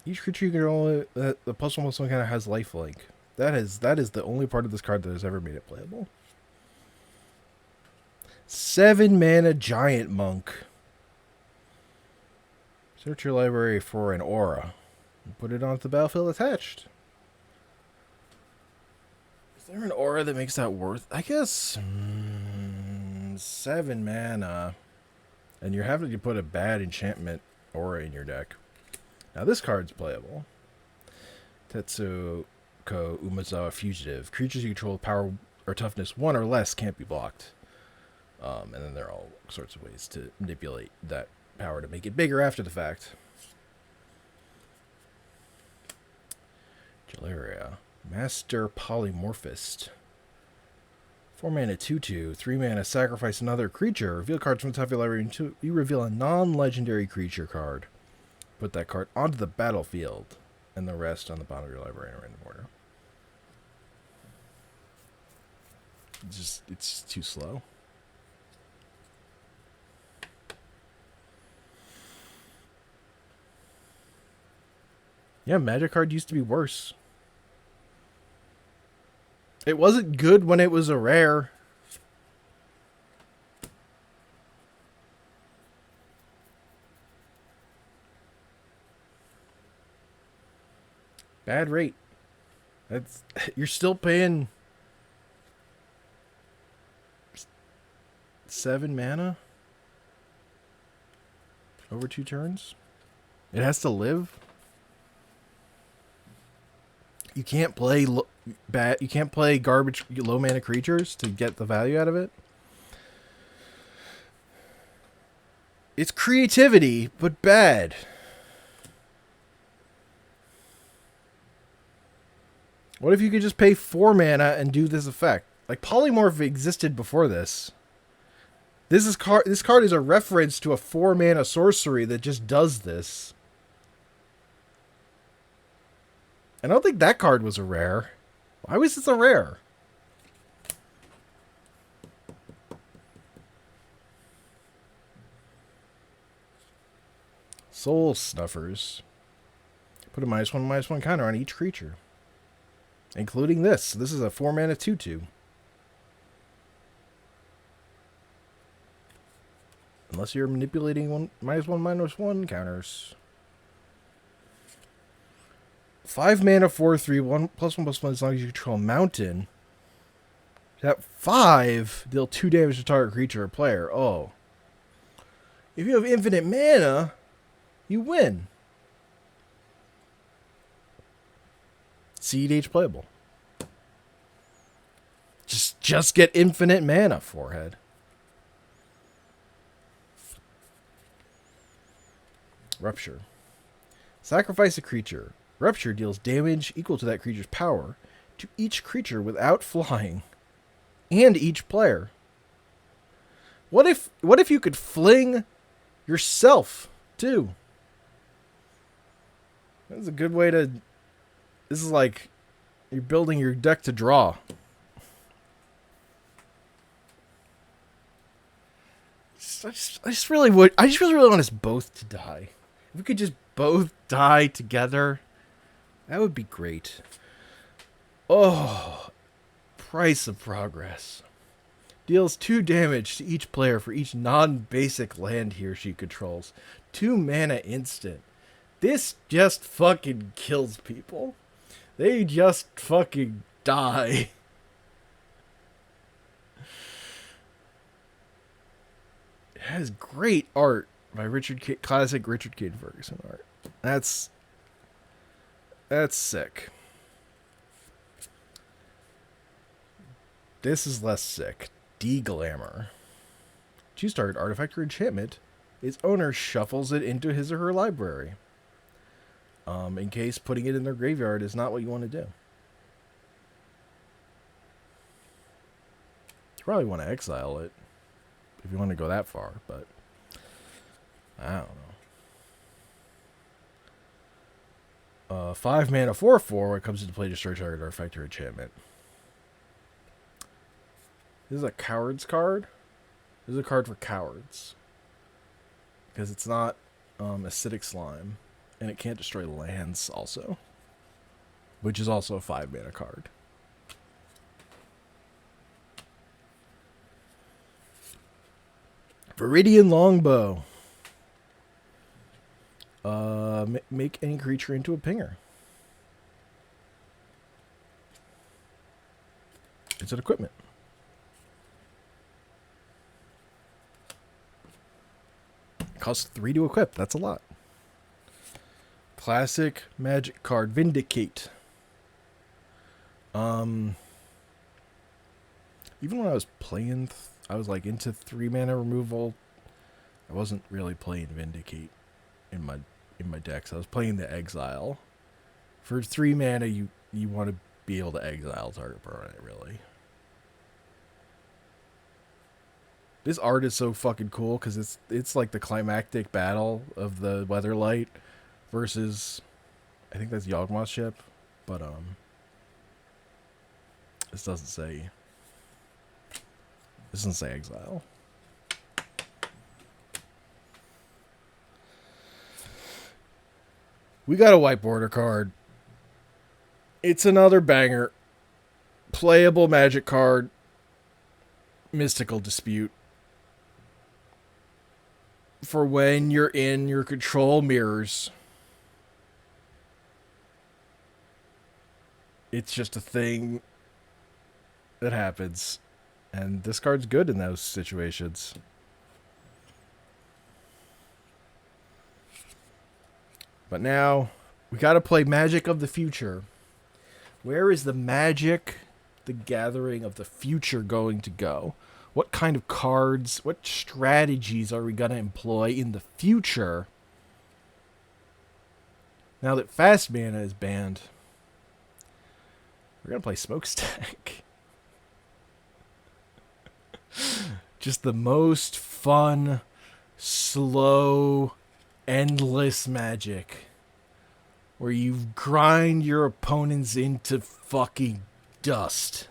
Each creature you control, the +1/+1 kind of has lifelink. That is the only part of this card that has ever made it playable. 7 mana Giant Monk. Search your library for an aura. And put it onto the battlefield attached. Is there an aura that makes that worth? I guess 7 mana. And you're having to put a bad enchantment aura in your deck. Now this card's playable. Tetsuko Umezawa Fugitive. Creatures you control with power or toughness 1 or less can't be blocked. And then there are all sorts of ways to manipulate that power to make it bigger after the fact. Gelaria. Master Polymorphist. 4 mana 2/2, 3 mana sacrifice another creature. Reveal cards from the top of your library until you reveal a non-legendary creature card. Put that card onto the battlefield, and the rest on the bottom of your library in a random order. It's just too slow. Yeah, Magic card used to be worse. It wasn't good when it was a rare. Bad rate. That's you're still paying 7 mana over 2 turns. It has to live. You can't play you can't play garbage low mana creatures to get the value out of it. It's creativity, but bad. What if you could just pay 4 mana and do this effect? Like Polymorph existed before this. This card is a reference to a 4 mana sorcery that just does this. I don't think that card was a rare. Why was this a rare? Soul Snuffers. Put a -1/-1 counter on each creature. Including this. This is a 4-mana 2/2. Unless you're manipulating -1/-1 counters. 5 mana 4/3, 1+1/+1 as long as you control a mountain. At 5, deal 2 damage to target creature or player. Oh. If you have infinite mana, you win. Seed Age playable. Just get infinite mana, forehead. Rupture. Sacrifice a creature. Rupture deals damage equal to that creature's power to each creature without flying, and each player. What if you could fling yourself too? That's a good way to. This is like you're building your deck to draw. I just really want us both to die. If we could just both die together, that would be great. Oh, Price of Progress. Deals 2 damage to each player for each non-basic land he or she controls. 2 mana instant. This just fucking kills people. They just fucking die. It has great art by classic Richard Kane Ferguson art. That's sick. This is less sick. De-Glamour. Choose target artifact or enchantment. Its owner shuffles it into his or her library. In case putting it in their graveyard is not what you want to do. You probably want to exile it if you want to go that far, but I don't know. 5 mana 4/4 when it comes into play, destroy target artifact or enchantment. This is a cowards card. This is a card for cowards. Because it's not acidic slime. And it can't destroy lands also. Which is also a 5 mana card. Viridian Longbow. Make any creature into a pinger. It's an equipment. It costs 3 to equip. That's a lot. Classic Magic card, Vindicate. Even when I was playing, I was like into 3 mana removal. I wasn't really playing Vindicate in my decks. I was playing the Exile. For 3 mana, you want to be able to exile target permanent, really. This art is so fucking cool because it's like the climactic battle of the Weatherlight versus, I think that's Yawgmoth's ship, but this doesn't say exile. We got a white border card. It's another banger. Playable Magic card. Mystical Dispute. For when you're in your control mirrors. It's just a thing that happens. And this card's good in those situations. But now, we gotta play Magic of the Future. Where is the Magic, the Gathering of the Future going to go? What kind of cards, what strategies are we gonna employ in the future? Now that fast mana is banned, we're gonna play Smokestack. Just the most fun, slow, endless Magic where you grind your opponents into fucking dust.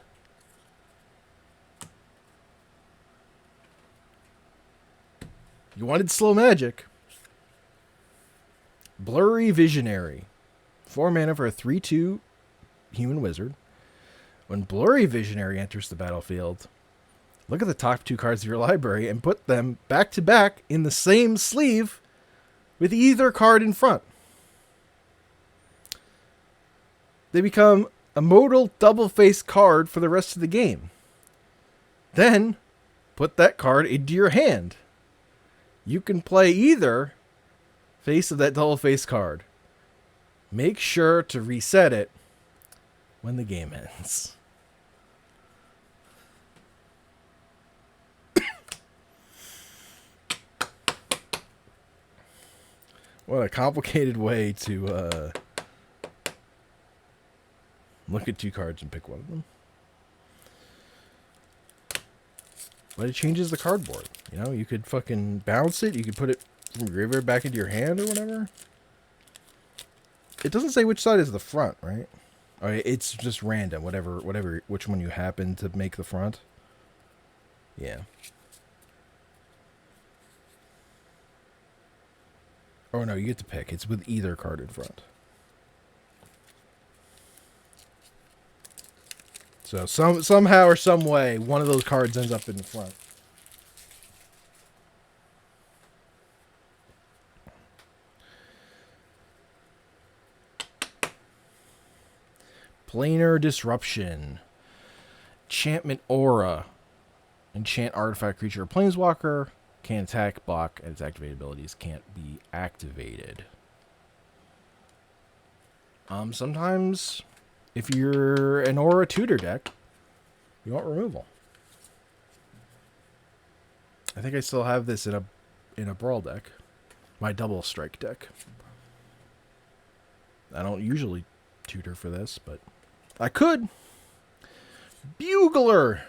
You wanted slow magic. Blurry Visionary. 4 mana for a 3/2 human wizard. When Blurry Visionary enters the battlefield, look at the top 2 cards of your library and put them back to back in the same sleeve with either card in front. They become a modal double-faced card for the rest of the game. Then, put that card into your hand. You can play either face of that double-faced card. Make sure to reset it when the game ends. What a complicated way to look at 2 cards and pick one of them. But it changes the cardboard. You know, you could fucking bounce it. You could put it from your graveyard back into your hand or whatever. It doesn't say which side is the front, right? Or it's just random, whatever, which one you happen to make the front. Yeah. Oh no, you get to pick. It's with either card in front. So somehow or some way, one of those cards ends up in the front. Planar Disruption. Enchantment Aura. Enchant artifact creature or planeswalker. Can't attack, block, and its activated abilities can't be activated. Sometimes, if you're an Aura Tutor deck, you want removal. I think I still have this in a Brawl deck. My double strike deck. I don't usually tutor for this, but I could. Bugler.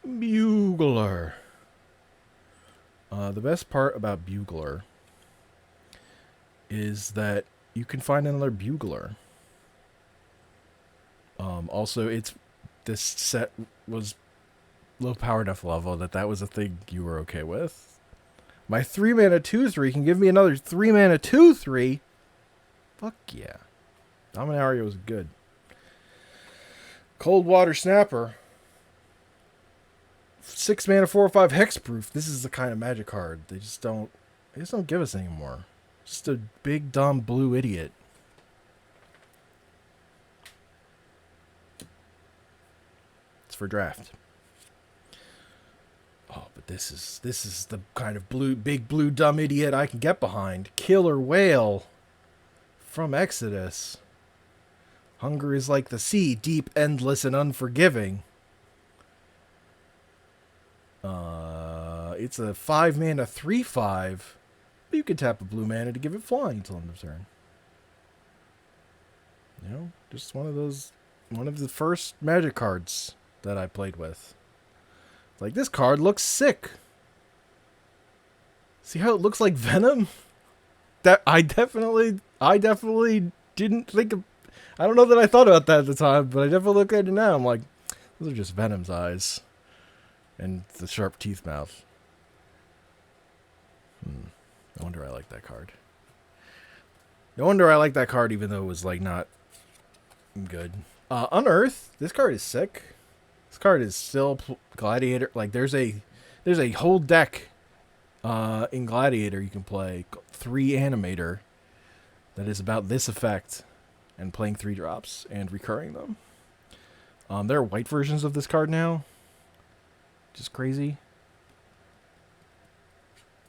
Bugler. The best part about Bugler is that you can find another Bugler. Also, this set was low power enough level that was a thing you were okay with. My 3 mana 2/3 can give me another 3 mana 2/3. Fuck yeah. Dominaria was good. Cold Water Snapper. 6 mana 4/5 hexproof. This is the kind of magic card they just don't give us anymore. Just a big dumb blue idiot. It's for draft. Oh, but this is the kind of big blue dumb idiot I can get behind. Killer Whale from Exodus. Hunger is like the sea, deep, endless, and unforgiving. It's a 5 mana 3/5. But you can tap a blue mana to give it flying until end of turn. You know, just one of the first magic cards that I played with. Like, this card looks sick. See how it looks like Venom? That I definitely didn't think of. I don't know that I thought about that at the time, but I definitely look at it now. I'm like, those are just Venom's eyes. And the sharp teeth mouth. No wonder I like that card. No wonder I like that card, even though it was, like, not good. Unearth. This card is sick. This card is still Gladiator. Like, there's a whole deck in Gladiator you can play. 3 Animator. That is about this effect. And playing 3 drops and recurring them. There are white versions of this card now. Just crazy.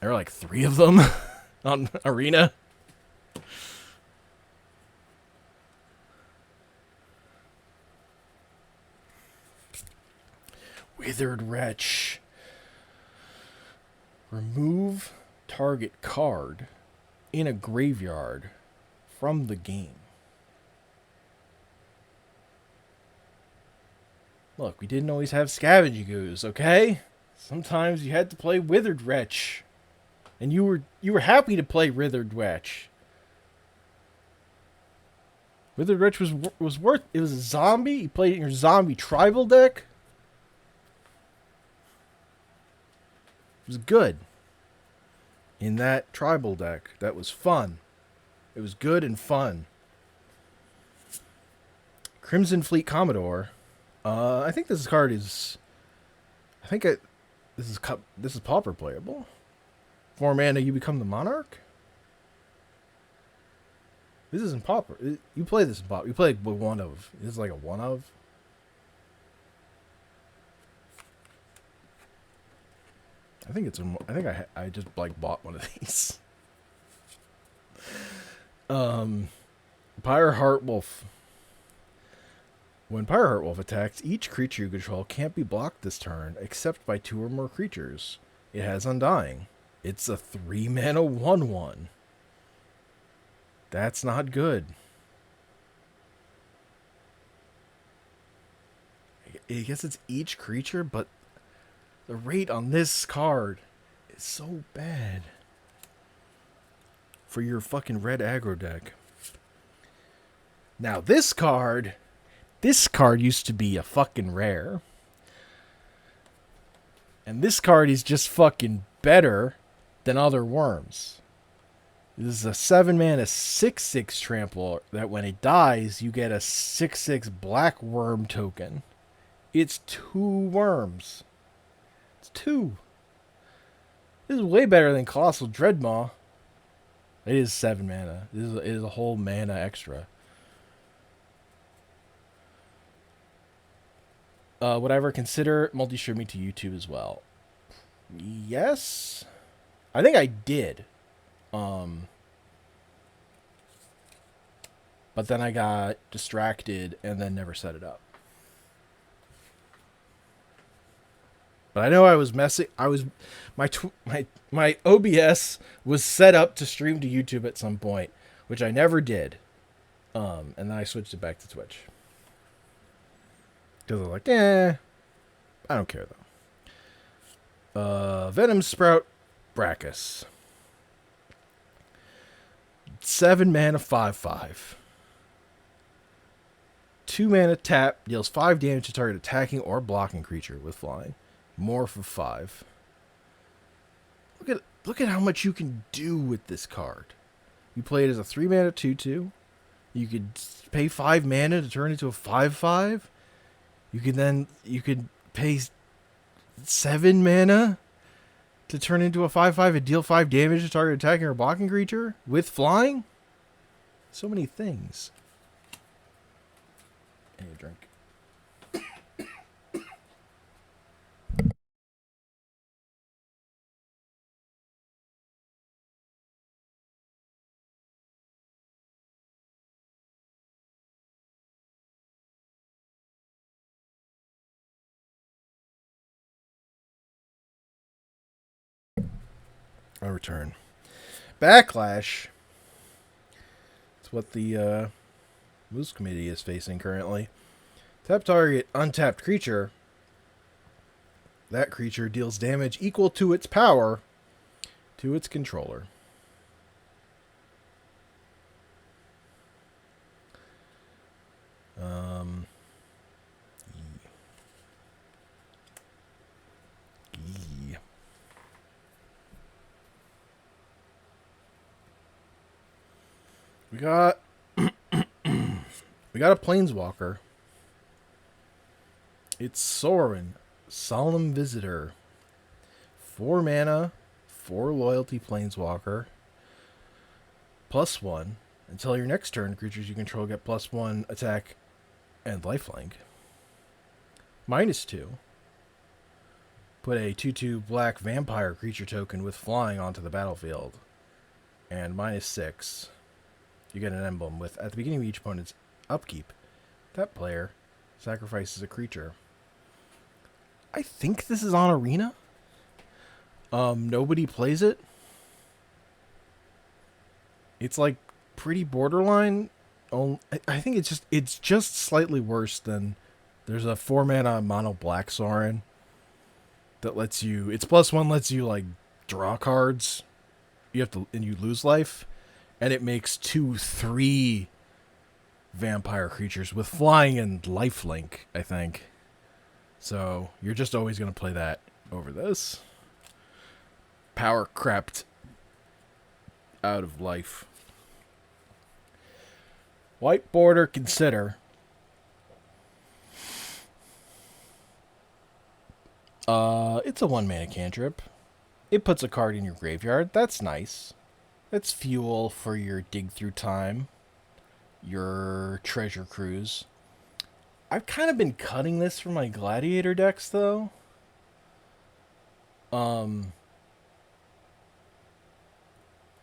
There are like 3 of them on Arena. Withered Wretch. Remove target card in a graveyard from the game. Look, we didn't always have Scavenging Ooze, okay? Sometimes you had to play Withered Wretch. And you were happy to play Withered Wretch. Withered Witch was worth. It was a zombie. You played it in your zombie tribal deck. It was good. In that tribal deck, that was fun. It was good and fun. Crimson Fleet Commodore. I think this card is. I think this is Pauper playable. 4 mana, you become the Monarch. This isn't Pauper. You play this in Pauper. You play with one of. This is like a one of. I think it's. I think I just like bought one of these. Pyre Heartwolf. When Pyre Heartwolf attacks, each creature you control can't be blocked this turn, except by 2 or more creatures. It has Undying. It's a 3 mana 1/1. That's not good. I guess it's each creature, but the rate on this card is so bad. For your fucking red aggro deck. Now this card used to be a fucking rare. And this card is just fucking better than other worms. This is a 7 mana 6/6 trample that when it dies, you get a 6/6 black worm token. It's 2 worms. It's 2. This is way better than Colossal Dreadmaw. It is 7 mana. It is a whole mana extra. Would I ever consider multi-streaming to YouTube as well? Yes. I think I did. But then I got distracted and then never set it up. But I know I was messing. My OBS was set up to stream to YouTube at some point, which I never did. And then I switched it back to Twitch. Because I was like, I don't care though. Venom Sprout Brachus. 7 mana 5/5. 2 mana tap, deals 5 damage to target attacking or blocking creature with flying. More for 5. Look at how much you can do with this card. You play it as a 3 mana 2/2. You could pay 5 mana to turn it into a 5/5. You could pay 7 mana to turn into a 5/5 and deal 5 damage to target attacking or blocking creature with flying. So many things. I need a drink. I return. Backlash. It's what the Moose Committee is facing currently. Tap target untapped creature. That creature deals damage equal to its power to its controller. We got a Planeswalker. It's Sorin, Solemn Visitor. 4 mana, 4 loyalty Planeswalker. +1. Until your next turn, creatures you control get +1 attack and lifelink. -2. Put a 2/2 black vampire creature token with flying onto the battlefield. And -6. You get an emblem with, at the beginning of each opponent's upkeep, that player sacrifices a creature. I think this is on Arena. Nobody plays it. It's like pretty borderline. I think it's just slightly worse than there's a 4 mana mono black Sorin that lets you, it's +1, lets you like draw cards. You have to, and you lose life. And it makes 2/3 vampire creatures with flying and lifelink, I think. So you're just always going to play that over this. Power crept out of life. White border, consider. It's a 1-mana cantrip. It puts a card in your graveyard. That's nice. That's fuel for your dig through time, your treasure cruise. I've kind of been cutting this for my gladiator decks, though.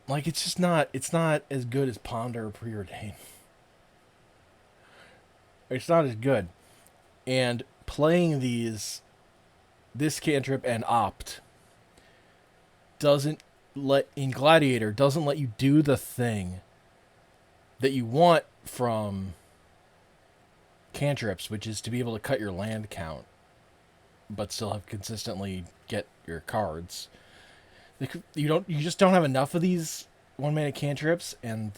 Like, it's not as good as Ponder or Preordain. It's not as good. And playing this cantrip and Opt in Gladiator doesn't let you do the thing that you want from cantrips, which is to be able to cut your land count but still have consistently get your cards. You just don't have enough of these 1-mana cantrips, and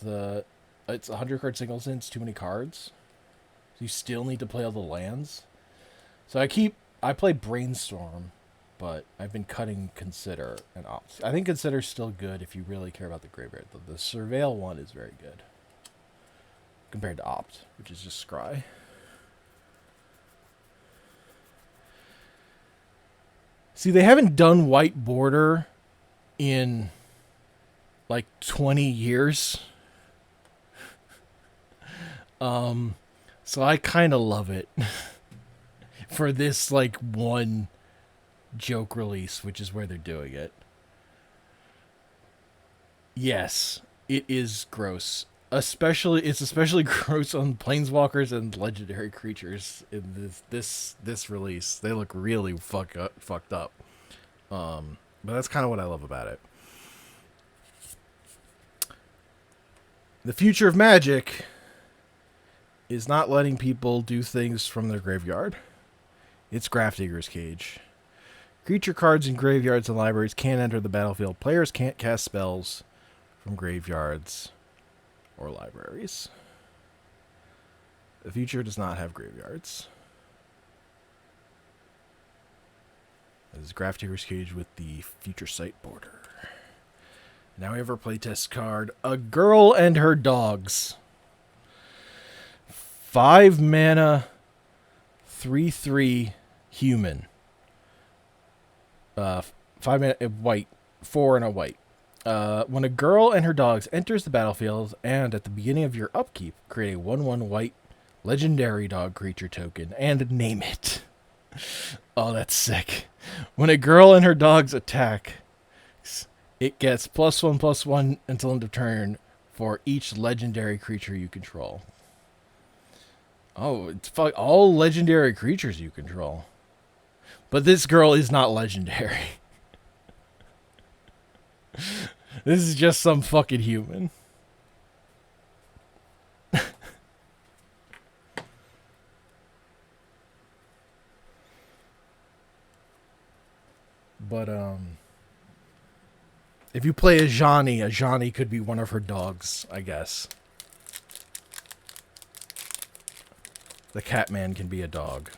it's 100 card singles in, it's too many cards. So you still need to play all the lands. So I play Brainstorm, but I've been cutting Consider and Opt. I think Consider's still good if you really care about the graveyard. The Surveil one is very good compared to Opt, which is just Scry. See, they haven't done white border in like 20 years. So I kind of love it for this like one joke release, which is where they're doing it. Yes, it is gross. It's especially gross on planeswalkers and legendary creatures in this release. They look really fucked up. But that's kind of what I love about it. The future of Magic is not letting people do things from their graveyard. It's Grafdigger's Cage. Creature cards in graveyards and libraries can't enter the battlefield. Players can't cast spells from graveyards or libraries. The future does not have graveyards. This is Grafdigger's Cage with the future sight border. Now we have our playtest card, A Girl and Her Dogs. 5 mana, 3/3 human. 5 mana white, 4 and a white. When a girl and her dogs enters the battlefield, and at the beginning of your upkeep, create a 1/1 white legendary dog creature token and name it. Oh, that's sick. When a girl and her dogs attack, it gets +1/+1 until end of turn for each legendary creature you control. Oh, it's all legendary creatures you control. But this girl is not legendary. This is just some fucking human. But, if you play a Ajani could be one of her dogs, I guess. The Catman can be a dog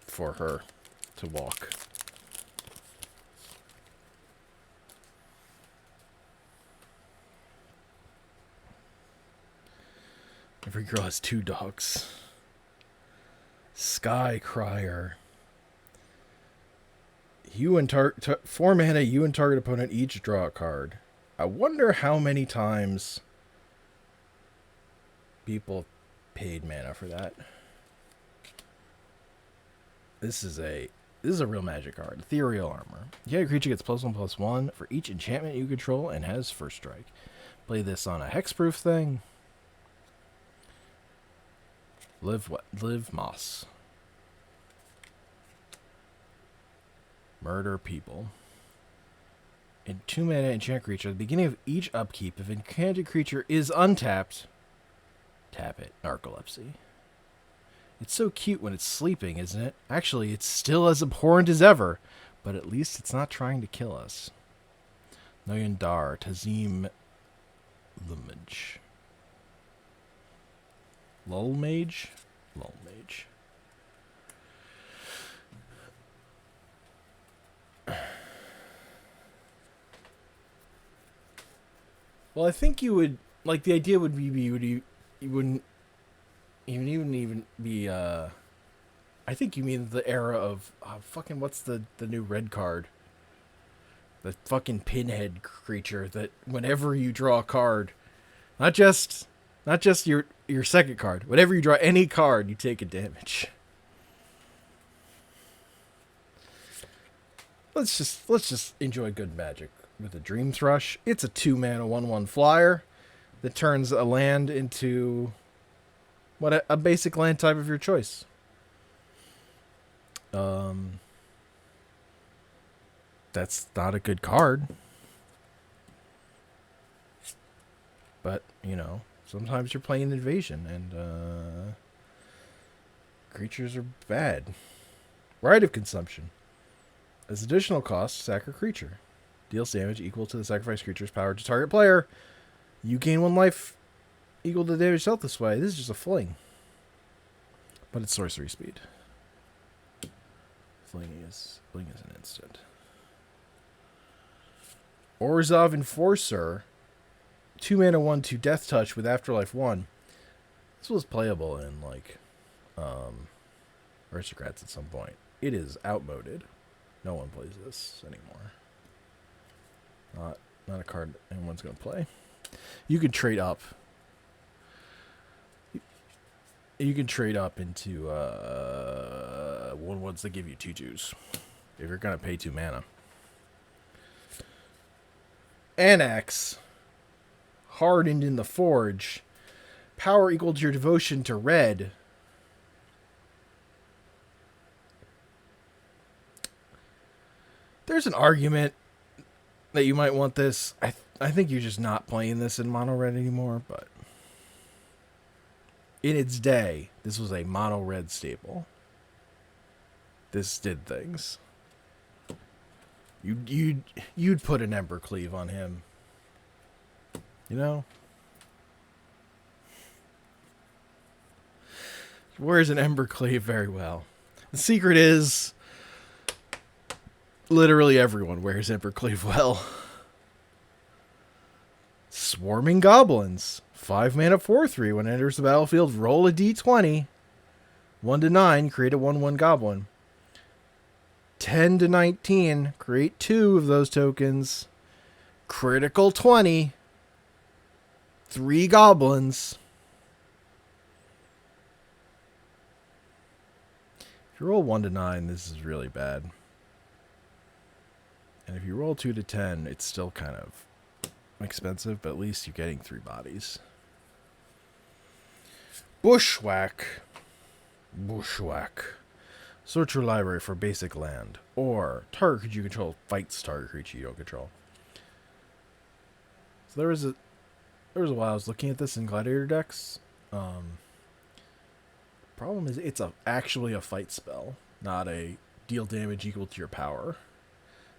for her to walk. Every girl has 2 dogs. Sky Crier. 4 mana, you and target opponent each draw a card. I wonder how many times people paid mana for that. This is a real Magic card. Ethereal Armor. Yeah, a creature gets +1/+1 for each enchantment you control and has first strike. Play this on a hexproof thing. Live Moss. Murder people. In 2 mana enchant creature, at the beginning of each upkeep, if enchanted creature is untapped, tap it. Narcolepsy. It's so cute when it's sleeping, isn't it? Actually, it's still as abhorrent as ever, but at least it's not trying to kill us. Noyan Dar, Tazim Lumage. Lull Mage? Lull Mage. Well, I think you would, like, the idea would be you wouldn't even be, I think you mean the era of, fucking, what's the new red card? The fucking pinhead creature that whenever you draw a card, not just your second card, whenever you draw any card, you take a damage. Let's just enjoy good Magic with a Dream Thrush. It's a 2-mana 1/1 flyer that turns a land into a basic land type of your choice. That's not a good card. But, sometimes you're playing Invasion and creatures are bad. Rite of Consumption. As additional cost, sack a creature. Deals damage equal to the sacrificed creature's power to target player. You gain 1 life equal to the damage dealt this way. This is just a fling. But it's sorcery speed. Fling is an instant. Orzhov Enforcer. 2-mana 1/2 Death Touch with Afterlife 1. This was playable in, Aristocrats at some point. It is outmoded. No one plays this anymore. Not a card anyone's going to play. You can trade up. You can trade up into 1/1s that give you 2/2s. If you're going to pay 2 mana. Annex. Hardened in the Forge. Power equal to your devotion to red. There's an argument that you might want this. I think you're just not playing this in mono red anymore, but in its day, this was a mono red staple. This did things. You'd put an Embercleave on him. Wears an Embercleave very well. The secret is literally everyone wears Embercleave well. Swarming Goblins. 5-mana 4/3. When it enters the battlefield, roll a d20. 1-9, create a 1/1 goblin. 10-19, create 2 of those tokens. Critical 20. 3 goblins. If you roll 1-9, this is really bad. And if you roll 2-10, it's still kind of expensive, but at least you're getting 3 bodies. Bushwhack. Search your library for basic land. Or target creature you control fights target creature you don't control. So there was a while I was looking at this in Gladiator decks. Problem is it's actually a fight spell, not a deal damage equal to your power.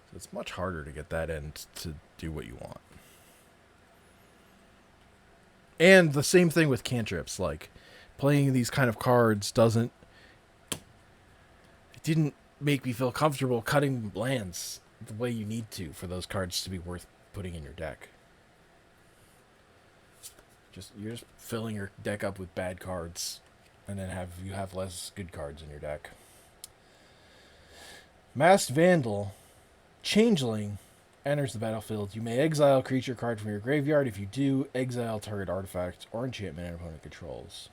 So it's much harder to get that in to do what you want. And the same thing with cantrips. Like, playing these kind of cards didn't make me feel comfortable cutting lands the way you need to for those cards to be worth putting in your deck. You're just filling your deck up with bad cards, and then you have less good cards in your deck. Masked Vandal. Changeling enters the battlefield. You may exile a creature card from your graveyard. If you do, exile target artifact or enchantment an opponent controls.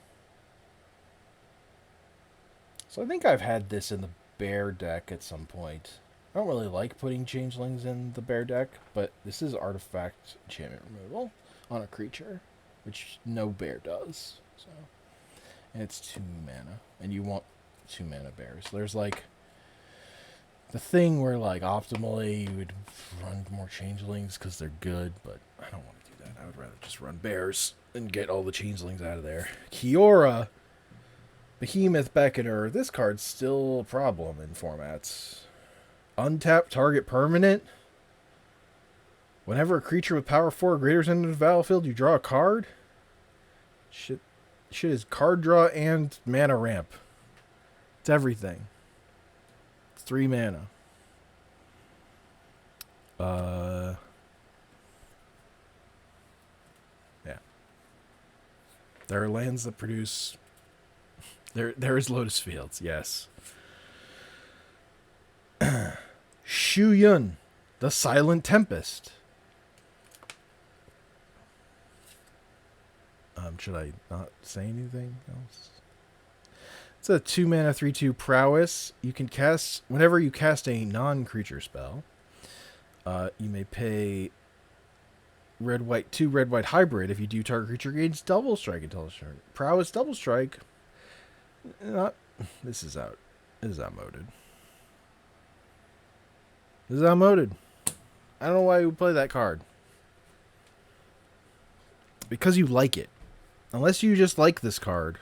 So I think I've had this in the bear deck at some point. I don't really like putting changelings in the bear deck, but this is artifact enchantment removal on a creature, which no bear does. So, and it's 2 mana, and you want 2 mana bears. There's the thing where optimally you would run more changelings because they're good, but I don't want to do that. I would rather just run bears and get all the changelings out of there. Kiora. Behemoth Beckoner. This card's still a problem in formats. Untap target permanent. Whenever a creature with power 4 or greater is entered the battlefield, you draw a card. Shit shit is card draw and mana ramp. It's everything. It's 3 mana. Yeah. There are lands that produce. There is Lotus Fields, yes. Shu Yun, the Silent Tempest. Should I not say anything else? It's a 2 mana 3/2 prowess. You can cast whenever you cast a non-creature spell. You may pay red-white 2 red-white hybrid. If you do, target creature gains double strike until it's turn. Prowess double strike. This is out. This is outmoded. This is outmoded. I don't know why you would play that card. Because you like it. Unless you just like this card.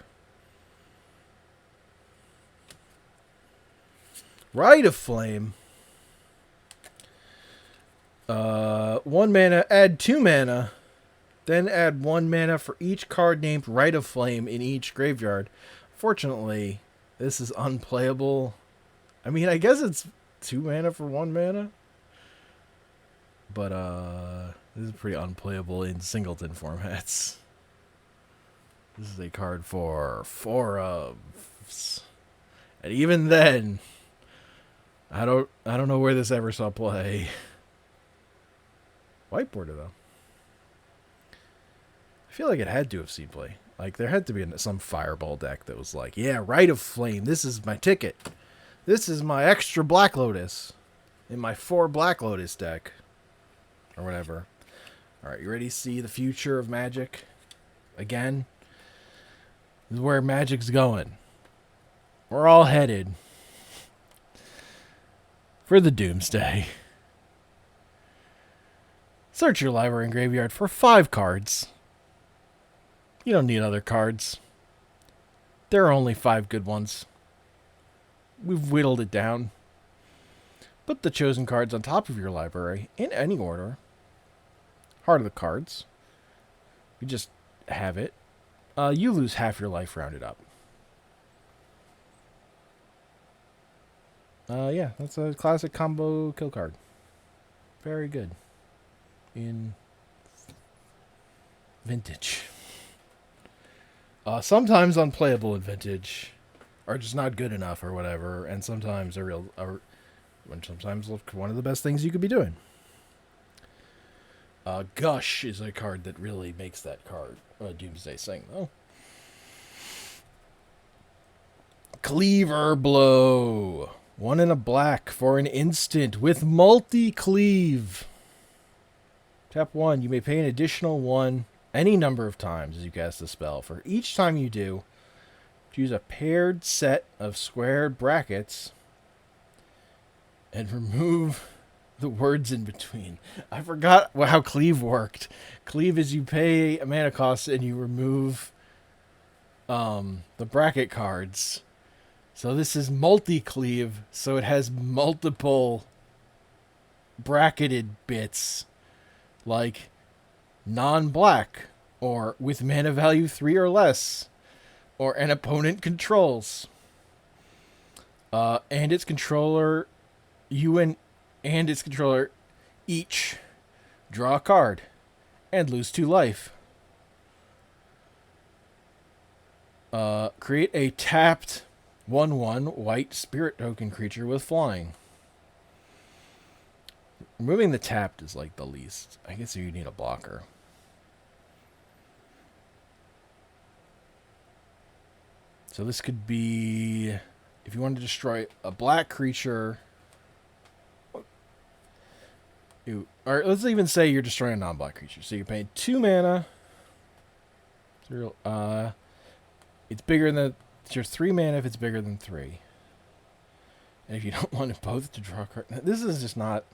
Rite of Flame. 1 mana, add 2 mana. Then add 1 mana for each card named Rite of Flame in each graveyard. Fortunately, this is unplayable. I mean, I guess it's 2 mana for 1 mana. But, this is pretty unplayable in singleton formats. This is a card for 4 ofs. And even then, I don't know where this ever saw play. Whiteboarder, though. I feel like it had to have seen play. Like, there had to be some Fireball deck that was like, yeah, Rite of Flame, this is my ticket. This is my extra Black Lotus in my 4 Black Lotus deck. Or whatever. Alright, you ready to see the future of Magic? Again? This is where Magic's going. We're all headed for the Doomsday. Search your library and graveyard for 5 cards. You don't need other cards. There are only 5 good ones. We've whittled it down. Put the chosen cards on top of your library in any order. Heart of the cards. You just have it. You lose half your life rounded up. Yeah, that's a classic combo kill card. Very good. In Vintage. Sometimes unplayable in Vintage are just not good enough or whatever, and sometimes sometimes one of the best things you could be doing. Gush is a card that really makes that card Doomsday sing, though. Cleaver Blow. 1 and a black for an instant with multi-cleave. Tap 1. You may pay an additional 1 any number of times as you cast the spell. For each time you do, choose a paired set of squared brackets and remove the words in between. I forgot how cleave worked. Cleave is you pay a mana cost and you remove the bracket cards. So this is multi-cleave, so it has multiple bracketed bits, like non-black, or with mana value 3 or less, or an opponent controls. And its controller, and its controller each draw a card and lose 2 life. Create a tapped 1/1 white spirit token creature with flying. Removing the tapped is like the least. I guess you need a blocker. So this could be, if you want to destroy a black creature. Or let's even say you're destroying a non-black creature. So you're paying 2 mana. It's bigger than, it's your 3 mana if it's bigger than 3. And if you don't want it both to draw a card, this is just not.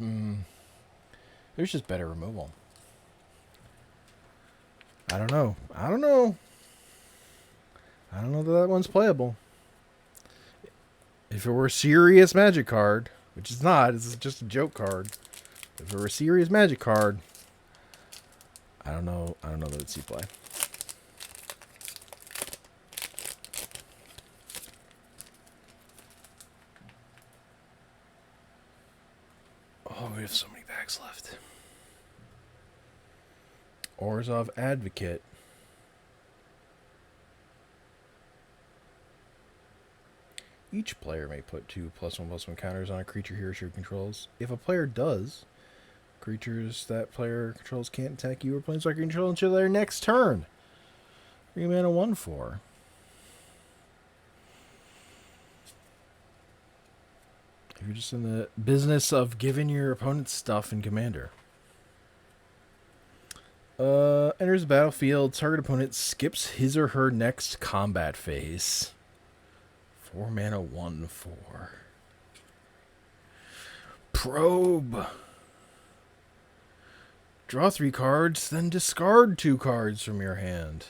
There's just better removal. I don't know that one's playable. If it were a serious Magic card, which it's not, it's just a joke card. If it were a serious Magic card, I don't know that it'd see play. Oh, we have so many packs left. Orzhov Advocate. Each player may put 2+1/+1 counters on a creature he or she controls. If a player does, creatures that player controls can't attack you or planeswalker control until their next turn. 3 mana 1/4. If you're just in the business of giving your opponent stuff in Commander. Enters the battlefield. Target opponent skips his or her next combat phase. 4 mana 1/4. Probe. Draw 3 cards, then discard 2 cards from your hand.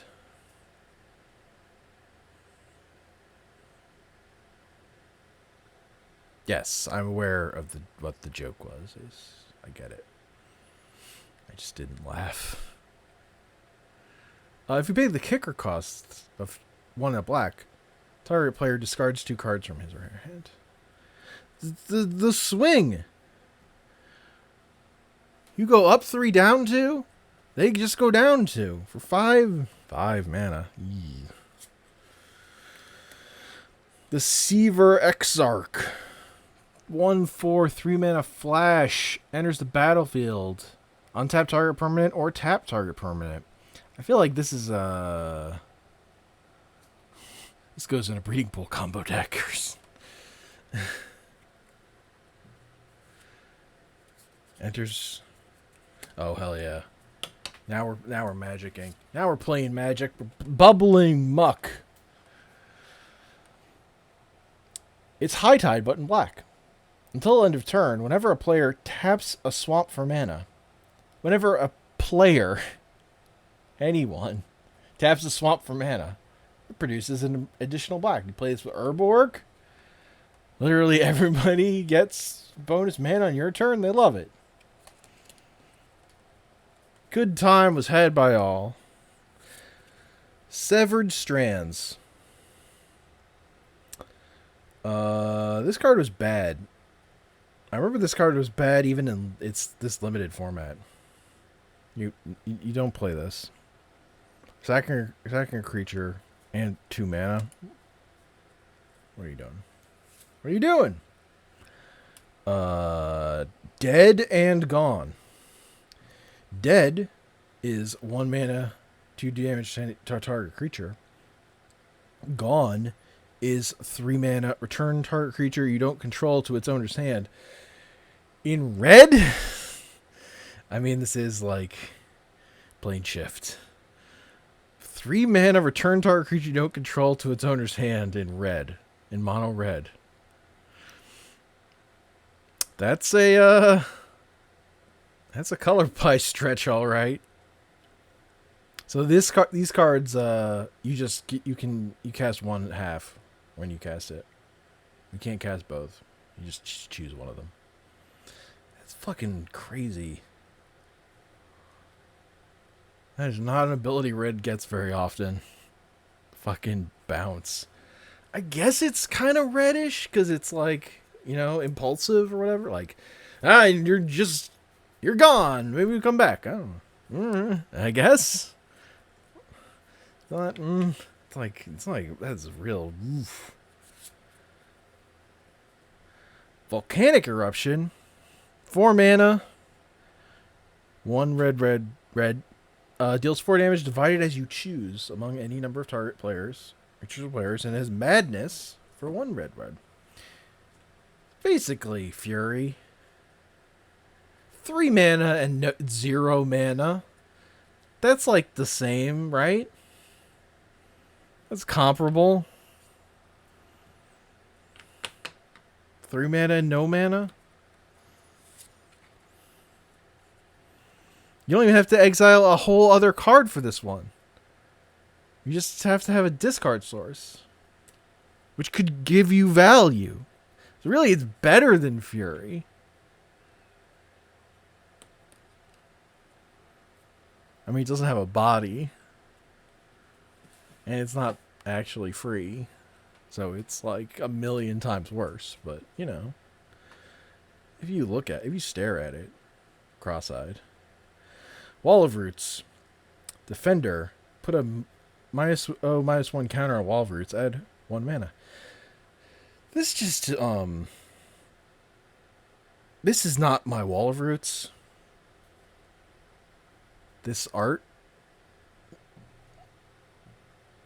Yes, I'm aware of what the joke was. I get it. I just didn't laugh. If you pay the kicker cost of 1 and a black, target player discards 2 cards from his or her hand. The swing. You go up 3, down 2. They just go down 2 for 5 mana. Yee. The Seaver Exarch. 1/4, 3 mana flash. Enters the battlefield. Untap target permanent or tap target permanent. I feel like this is this goes in a breeding pool combo deckers. Enters. Oh hell yeah! Now we're magicking. Now we're playing Magic. Bubbling Muck. It's High Tide, but in black. Until end of turn, whenever a player taps a swamp for mana, whenever a player, anyone, taps a swamp for mana, it produces an additional black. You play this with Urborg. Literally everybody gets bonus mana on your turn. They love it. Good time was had by all. Severed Strands. This card was bad. I remember this card was bad even in this limited format. You don't play this. Sacking a creature and 2 mana. What are you doing? What are you doing? Dead and Gone. Dead is 1 mana, 2 damage to target creature. Gone is 3 mana, return target creature you don't control to its owner's hand. In red? I mean, this is like Plane Shift. 3 mana, return target creature you don't control to its owner's hand in red. In mono red. That's a color pie stretch, all right. So these cards, you cast 1/2 when you cast it. You can't cast both. You just choose one of them. That's fucking crazy. That is not an ability red gets very often. Fucking bounce. I guess it's kind of reddish because it's like, impulsive or whatever. Like, you're gone. Maybe we come back. I don't know. I guess. It's like that's real. Oof. Volcanic Eruption. 4 mana. 1 red. Deals 4 damage divided as you choose among any number of target players, creatures or players, and has Madness for 1 red. Basically, Fury. 3 mana and 0 mana. That's like the same, right? That's comparable. 3 mana and no mana. You don't even have to exile a whole other card for this one. You just have to have a discard source, which could give you value. So really, it's better than Fury. I mean, it doesn't have a body. And it's not actually free. So it's like a million times worse. But, if you stare at it cross-eyed. Wall of Roots. Defender. Put a -1 counter on Wall of Roots. Add 1 mana. This just this is not my Wall of Roots. This art.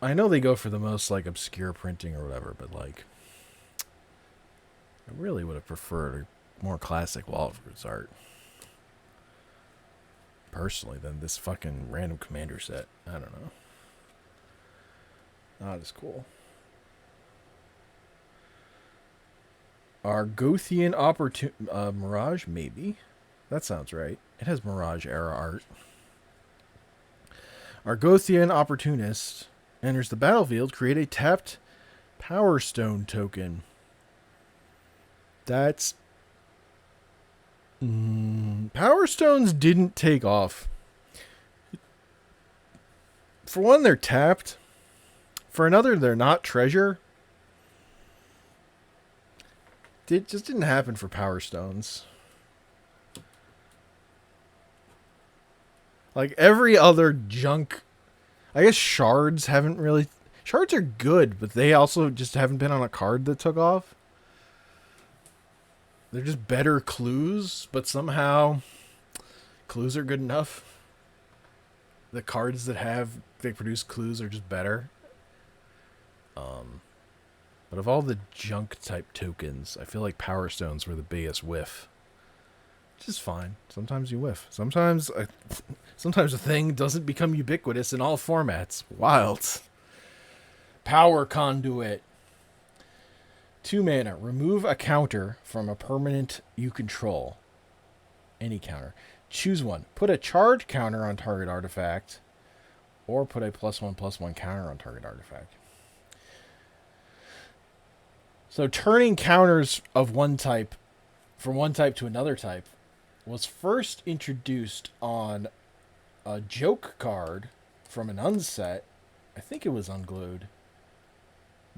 I know they go for the most like obscure printing or whatever, but like I really would have preferred a more classic Wall of Roots art. Personally, than this fucking random commander set. I don't know. Not as cool. Argothian Mirage, maybe. That sounds right. It has Mirage era art. Argothian Opportunist enters the battlefield. Create a tapped Power Stone token. That's... Power Stones didn't take off. For one, they're tapped. For another, they're not treasure. It just didn't happen for Power Stones. Like every other junk, I guess shards haven't really... Shards are good, but they also just haven't been on a card that took off. They're just better clues, but somehow clues are good enough. The cards that they produce clues are just better. But of all the junk type tokens, I feel like Power Stones were the biggest whiff. Which is fine. Sometimes you whiff. Sometimes a thing doesn't become ubiquitous in all formats. Wild. Power Conduit. 2 mana. Remove a counter from a permanent you control. Any counter. Choose one. Put a charge counter on target artifact. Or put a +1/+1 counter on target artifact. So turning counters of one type from one type to another type was first introduced on a joke card from an unset. I think it was unglued.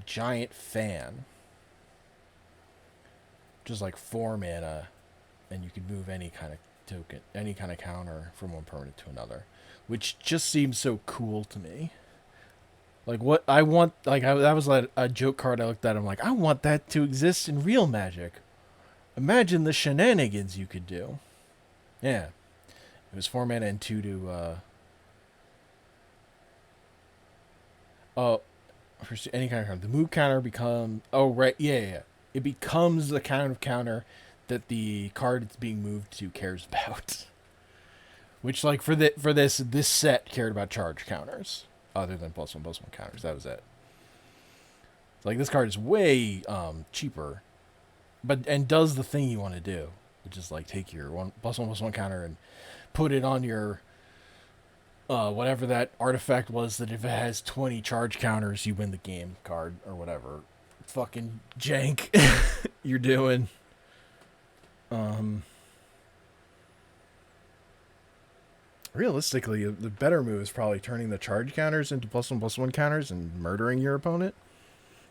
Giant Fan. Just like 4 mana, and you could move any kind of token, any kind of counter from one permanent to another, which just seems so cool to me. Like what I want, that was like a joke card I looked at. I'm like, I want that to exist in real Magic. Imagine the shenanigans you could do. Yeah, it was 4 mana and 2 to for any kind of counter. The move counter become yeah. It becomes the kind of counter that the card it's being moved to cares about. Which, like, for this set cared about charge counters, other than +1/+1 counters. That was it. Like, this card is way cheaper, and does the thing you want to do, which is like take your +1/+1 counter and put it on your whatever that artifact was. That if it has 20 charge counters, you win the game card or whatever. Fucking jank you're doing. Realistically, the better move is probably turning the charge counters into +1/+1 counters and murdering your opponent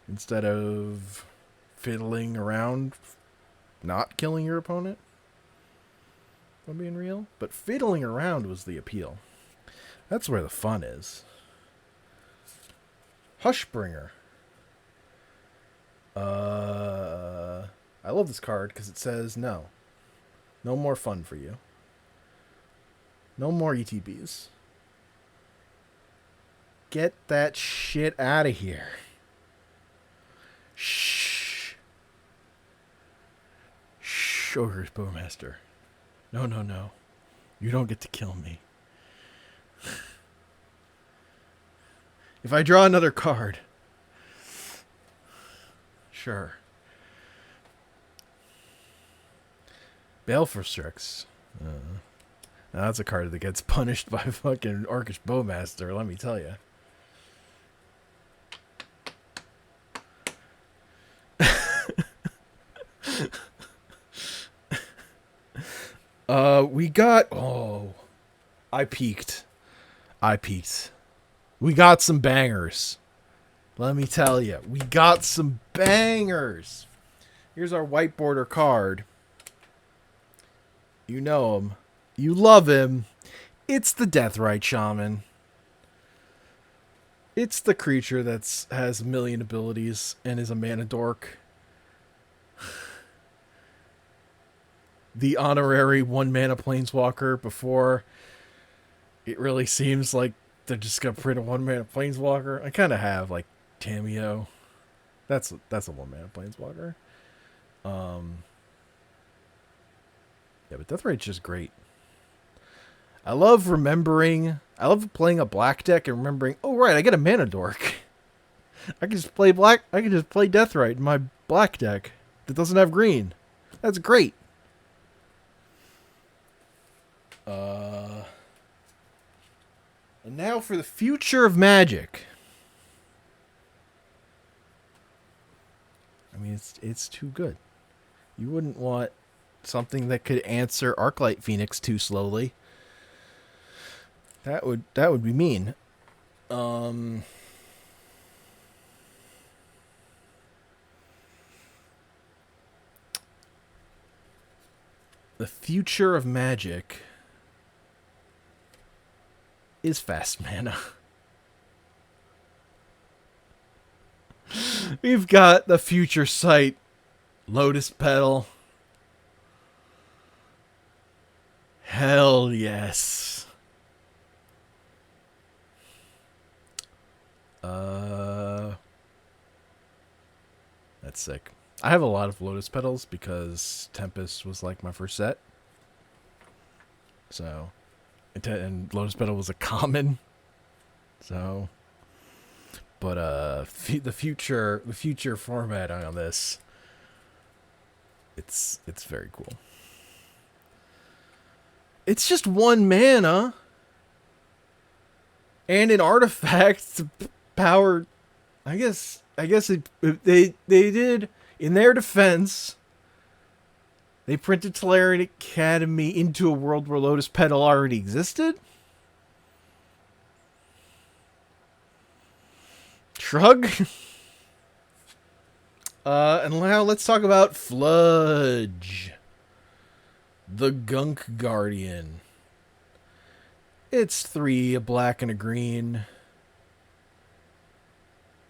instead of fiddling around not killing your opponent. If I'm being real. But fiddling around was the appeal. That's where the fun is. Hushbringer. I love this card because it says no more fun for you. No more ETBs. Get that shit out of here. Shh. Ogre's Bowmaster. No. You don't get to kill me. If I draw another card. Sure. Baleful Strix. Now that's a card that gets punished by fucking Orcish Bowmaster, let me tell you. We got... Oh. I peaked. We got some bangers. Let me tell you. We got some bangers. Here's our white border card. You know him. You love him. It's the Deathrite Shaman. It's the creature that's has a million abilities and is a mana dork. The honorary one mana planeswalker before it really seems like they're just gonna print a one mana planeswalker. I kind of have like Tameo. That's a one mana planeswalker. Yeah, but Deathrite's just great. I love remembering. I love playing a black deck and remembering. Oh right, I get a mana dork. I can just play black. I can just play Deathrite in my black deck that doesn't have green. That's great. And now for the future of Magic. I mean, it's too good. You wouldn't want something that could answer Arclight Phoenix too slowly. That would be mean. The future of Magic is fast mana. We've got the future sight, Lotus Petal. Hell yes. That's sick. I have a lot of Lotus Petals because Tempest was like my first set. So, and Lotus Petal was a common. So, but the future format on this, it's very cool. It's just one mana and an artifact to power. I guess they did, in their defense, they printed Tolarian Academy into a world where Lotus Petal already existed. Shrug. And now let's talk about Fludge, the Gunk Guardian. It's 3, a black and a green.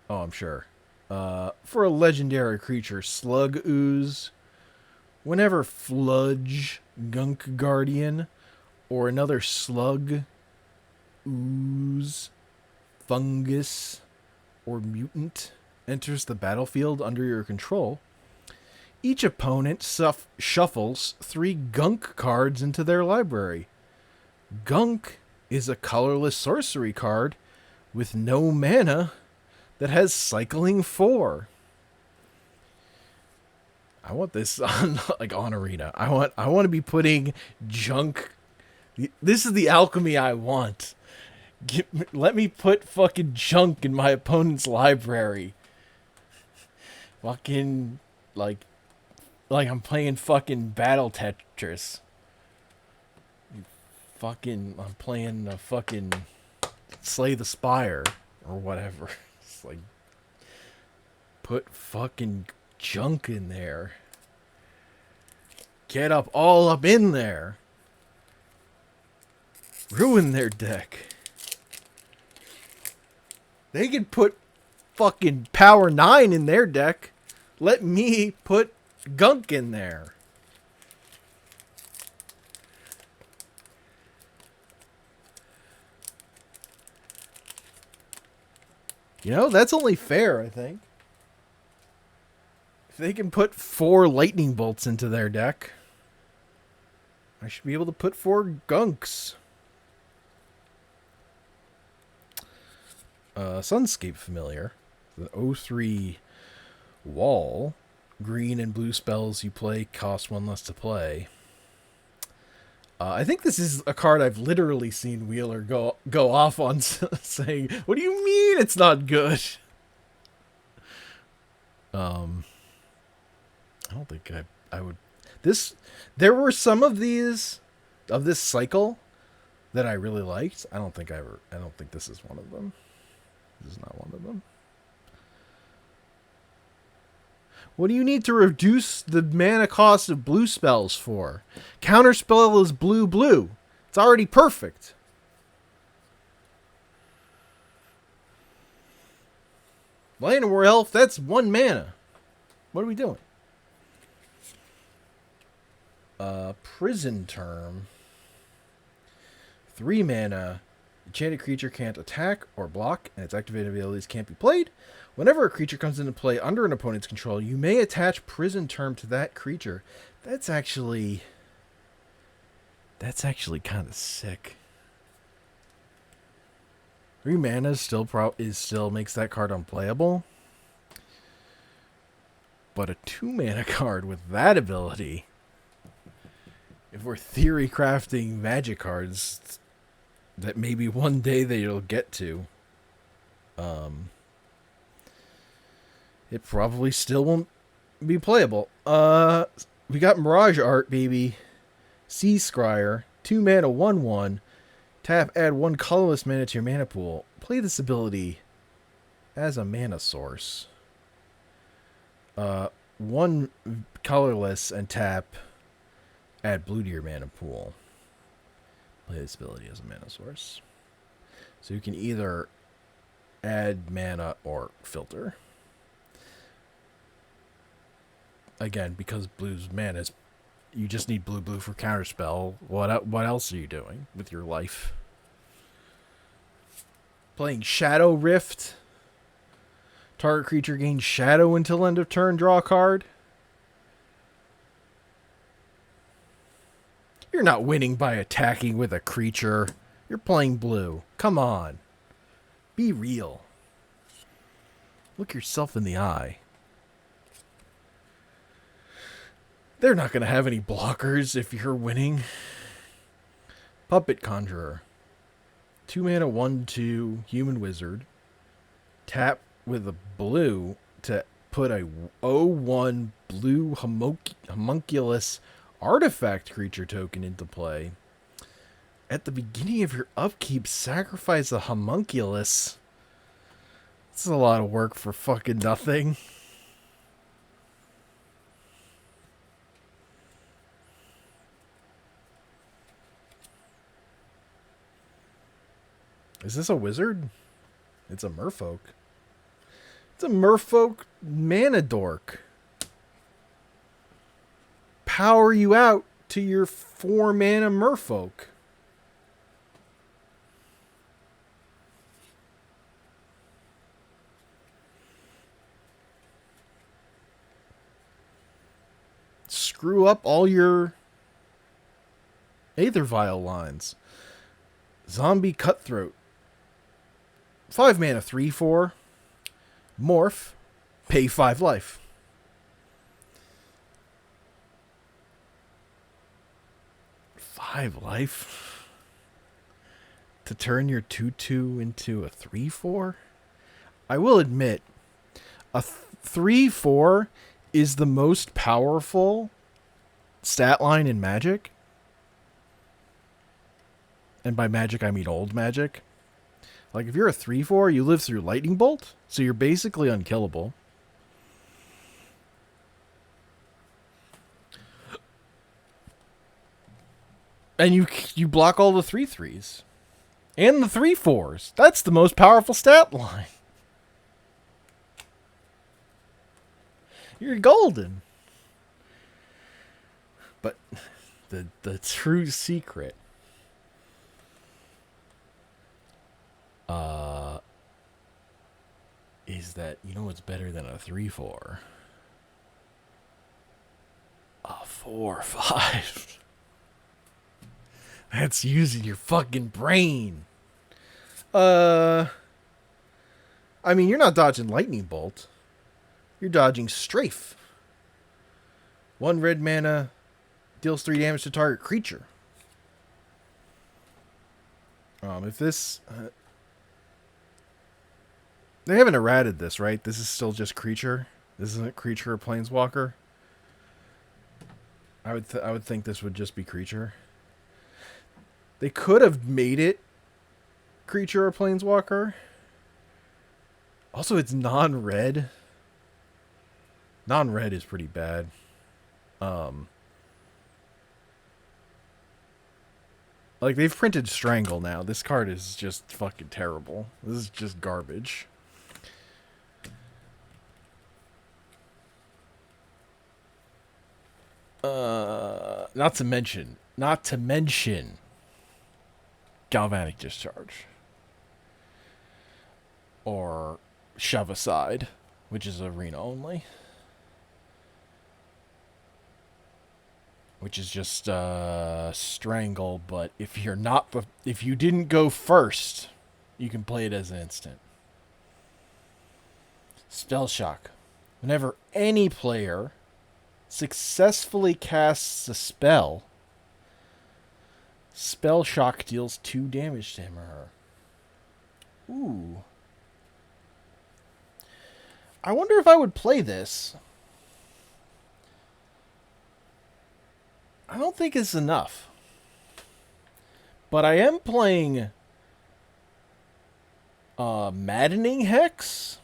Oh, I'm sure. For a legendary creature, Slug Ooze. Whenever Fludge, Gunk Guardian, or another Slug, Ooze, Fungus, or Mutant enters the battlefield under your control, each opponent shuffles 3 Gunk cards into their library. Gunk is a colorless sorcery card with no mana that has cycling 4. I want this on on Arena. I want to be putting junk. This is the alchemy I want. Let me put fucking junk in my opponent's library. Fucking like I'm playing fucking Battle Tetris. I'm playing a fucking Slay the Spire or whatever. It's like, put fucking junk in there. Get all up in there. Ruin their deck. They can put fucking Power 9 in their deck. Let me put gunk in there. You know, that's only fair, I think. If they can put 4 lightning bolts into their deck, I should be able to put 4 gunks. Sunscape Familiar. The 0/3 wall. Green and blue spells you play cost 1 less to play. I think this is a card I've literally seen Wheeler go off on saying, "What do you mean it's not good?" I don't think I would. There were some of these of this cycle that I really liked. I don't think this is one of them. This is not one of them. What do you need to reduce the mana cost of blue spells for? Counterspell is blue blue. It's already perfect. Llanowar Elf, that's 1 mana. What are we doing? Prison Term. 3 mana. Enchanted creature can't attack or block, and its activated abilities can't be played. Whenever a creature comes into play under an opponent's control, you may attach Prison Term to that creature. That's actually kind of sick. 3 mana still makes that card unplayable. But a 2 mana card with that ability, if we're theory crafting magic cards that maybe one day they'll get to, it probably still won't be playable. We got Mirage Art, baby. Sea Scryer, 2 mana, 1/1. Tap, add 1 colorless mana to your mana pool. Play this ability as a mana source. 1 colorless and tap, add blue to your mana pool. Play this ability as a mana source. So you can either add mana or filter. Again, because blue's mana is, you just need blue blue for counterspell. What else are you doing with your life? Playing Shadow Rift. Target creature gains shadow until end of turn, draw a card. You're not winning by attacking with a creature. You're playing blue. Come on. Be real. Look yourself in the eye. They're not going to have any blockers if you're winning. Puppet Conjurer. 2 mana, 1/2, human wizard. Tap with a blue to put a 0/1 blue homunculus artifact creature token into play. At the beginning of your upkeep, sacrifice a homunculus. This is a lot of work for fucking nothing. Is this a wizard? It's a merfolk. It's a merfolk mana dork. Power you out to your 4 mana merfolk. Screw up all your Aether Vial lines. Zombie Cutthroat. 5 mana, 3/4. Morph. Pay 5 life. To turn your 2/2 into a 3/4? I will admit, a 3/4 is the most powerful stat line in Magic. And by Magic, I mean old Magic. Like, if you're a 3/4, you live through Lightning Bolt, so you're basically unkillable. And you block all the 3/3s. And the 3/4s. That's the most powerful stat line. You're golden. But the true secret is that, you know what's better than a 3/4? A 4/5. That's using your fucking brain. I mean, you're not dodging Lightning Bolt. You're dodging Strafe. 1 red mana, deals 3 damage to target creature. If this... they haven't errated this, right? This is still just creature. This isn't creature or planeswalker. I would think this would just be creature. They could have made it creature or planeswalker. Also, it's non-red. Non-red is pretty bad. Um, like, they've printed Strangle now. This card is just fucking terrible. This is just garbage. Not to mention, Galvanic Discharge. Or Shove Aside, which is arena only. Which is just Strangle, but if you didn't go first, you can play it as an instant. Spell Shock. Whenever any player successfully casts a spell, Spell Shock deals 2 damage to him or her. Ooh. I wonder if I would play this. I don't think it's enough. But I am playing Maddening Hex.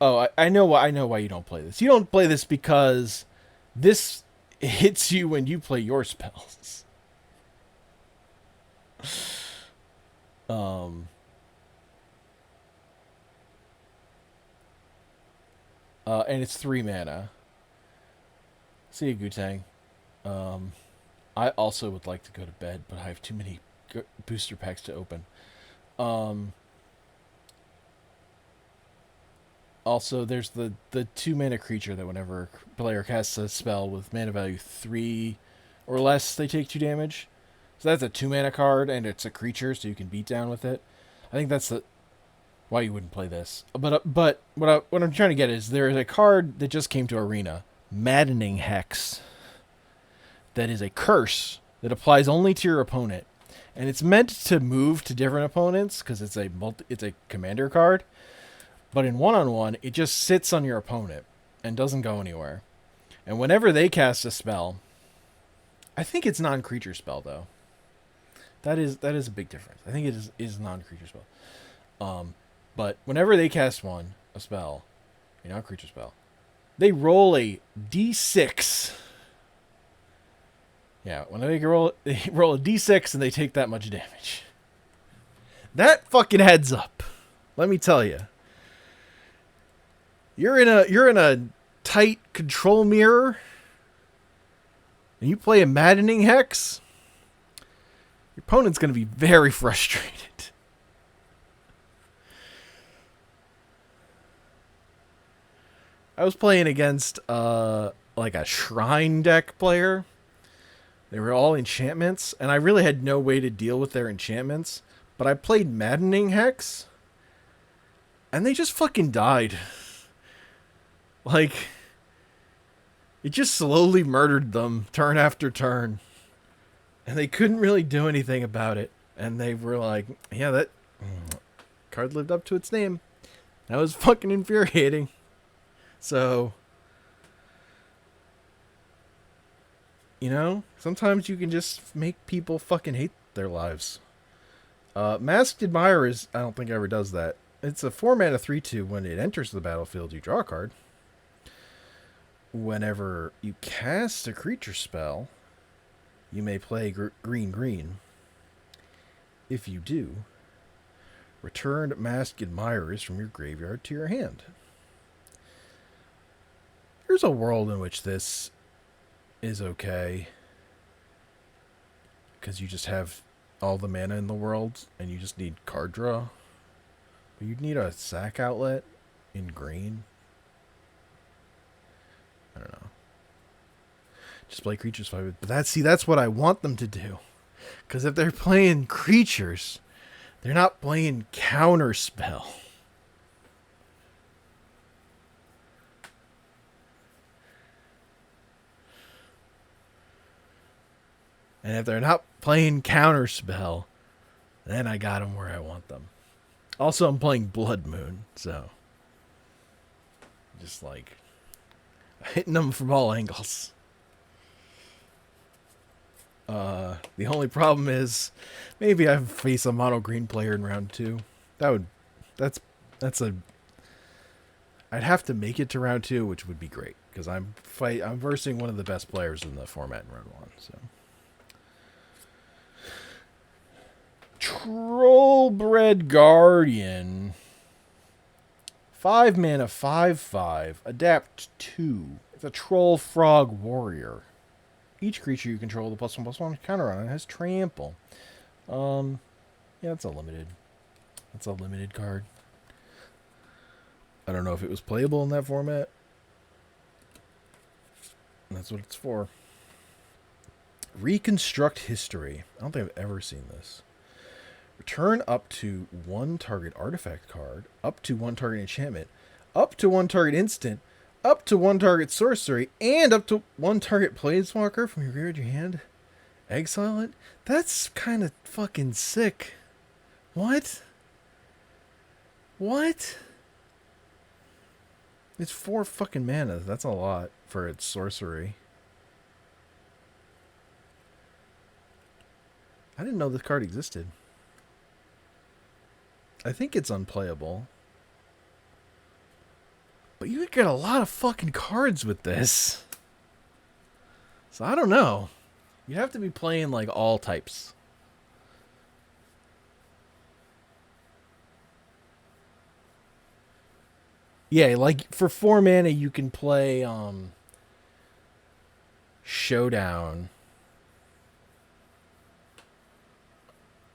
Oh, I know why you don't play this. You don't play this because this hits you when you play your spells. And it's 3 mana. See you, Gutang. I also would like to go to bed, but I have too many booster packs to open. Also, there's the 2 mana creature that whenever a player casts a spell with mana value 3 or less, they take 2 damage. So that's a 2 mana card, and it's a creature, so you can beat down with it. I think that's why you wouldn't play this. But what I'm trying to get is there is a card that just came to Arena, Maddening Hex, that is a curse that applies only to your opponent, and it's meant to move to different opponents because it's a commander card. But in 1-on-1, it just sits on your opponent and doesn't go anywhere. And whenever they cast a spell, I think it's non-creature spell though. That is a big difference. I think it is non-creature spell. But whenever they cast a spell, a non-creature spell, they roll a d6. Yeah, when they roll a d6 and they take that much damage. That fucking heads up. Let me tell you. You're in a tight control mirror, and you play a Maddening Hex, your opponent's going to be very frustrated. I was playing against like a Shrine deck player. They were all enchantments, and I really had no way to deal with their enchantments. But I played Maddening Hex, and they just fucking died. Like, it just slowly murdered them turn after turn. And they couldn't really do anything about it. And they were like, yeah, that card lived up to its name. That was fucking infuriating. So, sometimes you can just make people fucking hate their lives. Masked Admirers, I don't think ever does that. It's a 4-mana 3/2. When it enters the battlefield, you draw a card. Whenever you cast a creature spell, you may play green. If you do, return Masked Admirers from your graveyard to your hand. There's a world in which this is okay, because you just have all the mana in the world and you just need card draw. But you'd need a sack outlet in green. I don't know. Just play creatures. But that's what I want them to do. Because if they're playing creatures, they're not playing counterspell. And if they're not playing counterspell, then I got them where I want them. Also, I'm playing Blood Moon, so just like hitting them from all angles. The only problem is maybe I face a mono green player in round 2. That's a I'd have to make it to round 2, which would be great because I'm versing one of the best players in the format in round 1. So, Trollbred Guardian, 5 mana, 5/5, adapt 2. It's a troll frog warrior. Each creature you control with a +1/+1 counter on it has trample. Yeah, that's a limited. That's a limited card. I don't know if it was playable in that format. That's what it's for. Reconstruct history. I don't think I've ever seen this. Return up to 1 target artifact card, up to 1 target enchantment, up to 1 target instant, up to 1 target sorcery, and up to 1 target planeswalker from your graveyard to your hand. Exile it? That's kind of fucking sick. What? What? It's 4 fucking mana. That's a lot for its sorcery. I didn't know this card existed. I think it's unplayable. But you could get a lot of fucking cards with this. So I don't know. You have to be playing like all types. Yeah, like for 4 mana you can play Showdown.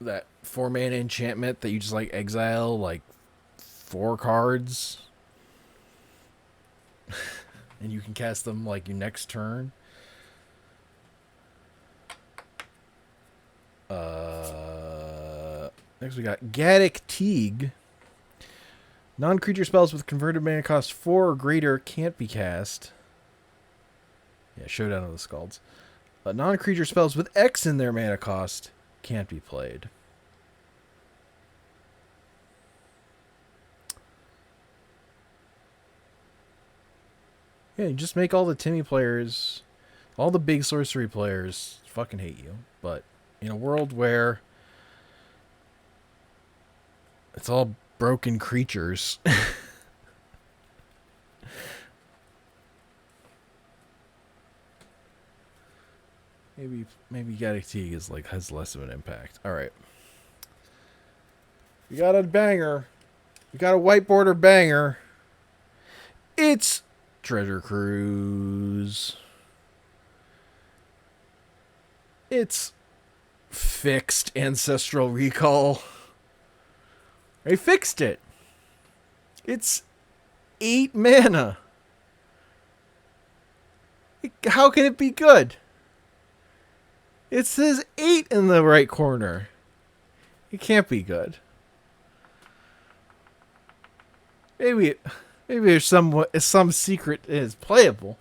That 4 mana enchantment that you just like exile like 4 cards. And you can cast them like your next turn. Next we got Gaddock Teague. Non-creature spells with converted mana cost 4 or greater can't be cast. Yeah, Showdown of the Skalds. Non-creature spells with X in their mana cost can't be played. Yeah, you just make all the Timmy players, all the big sorcery players fucking hate you. But in a world where it's all broken creatures. maybe Gaddock Teague is like has less of an impact. All right. We got a banger. We got a white border banger. It's Treasure Cruise. It's fixed Ancestral Recall. They fixed it. It's 8 mana. How can it be good? It says 8 in the right corner. It can't be good. Maybe there's some secret is playable,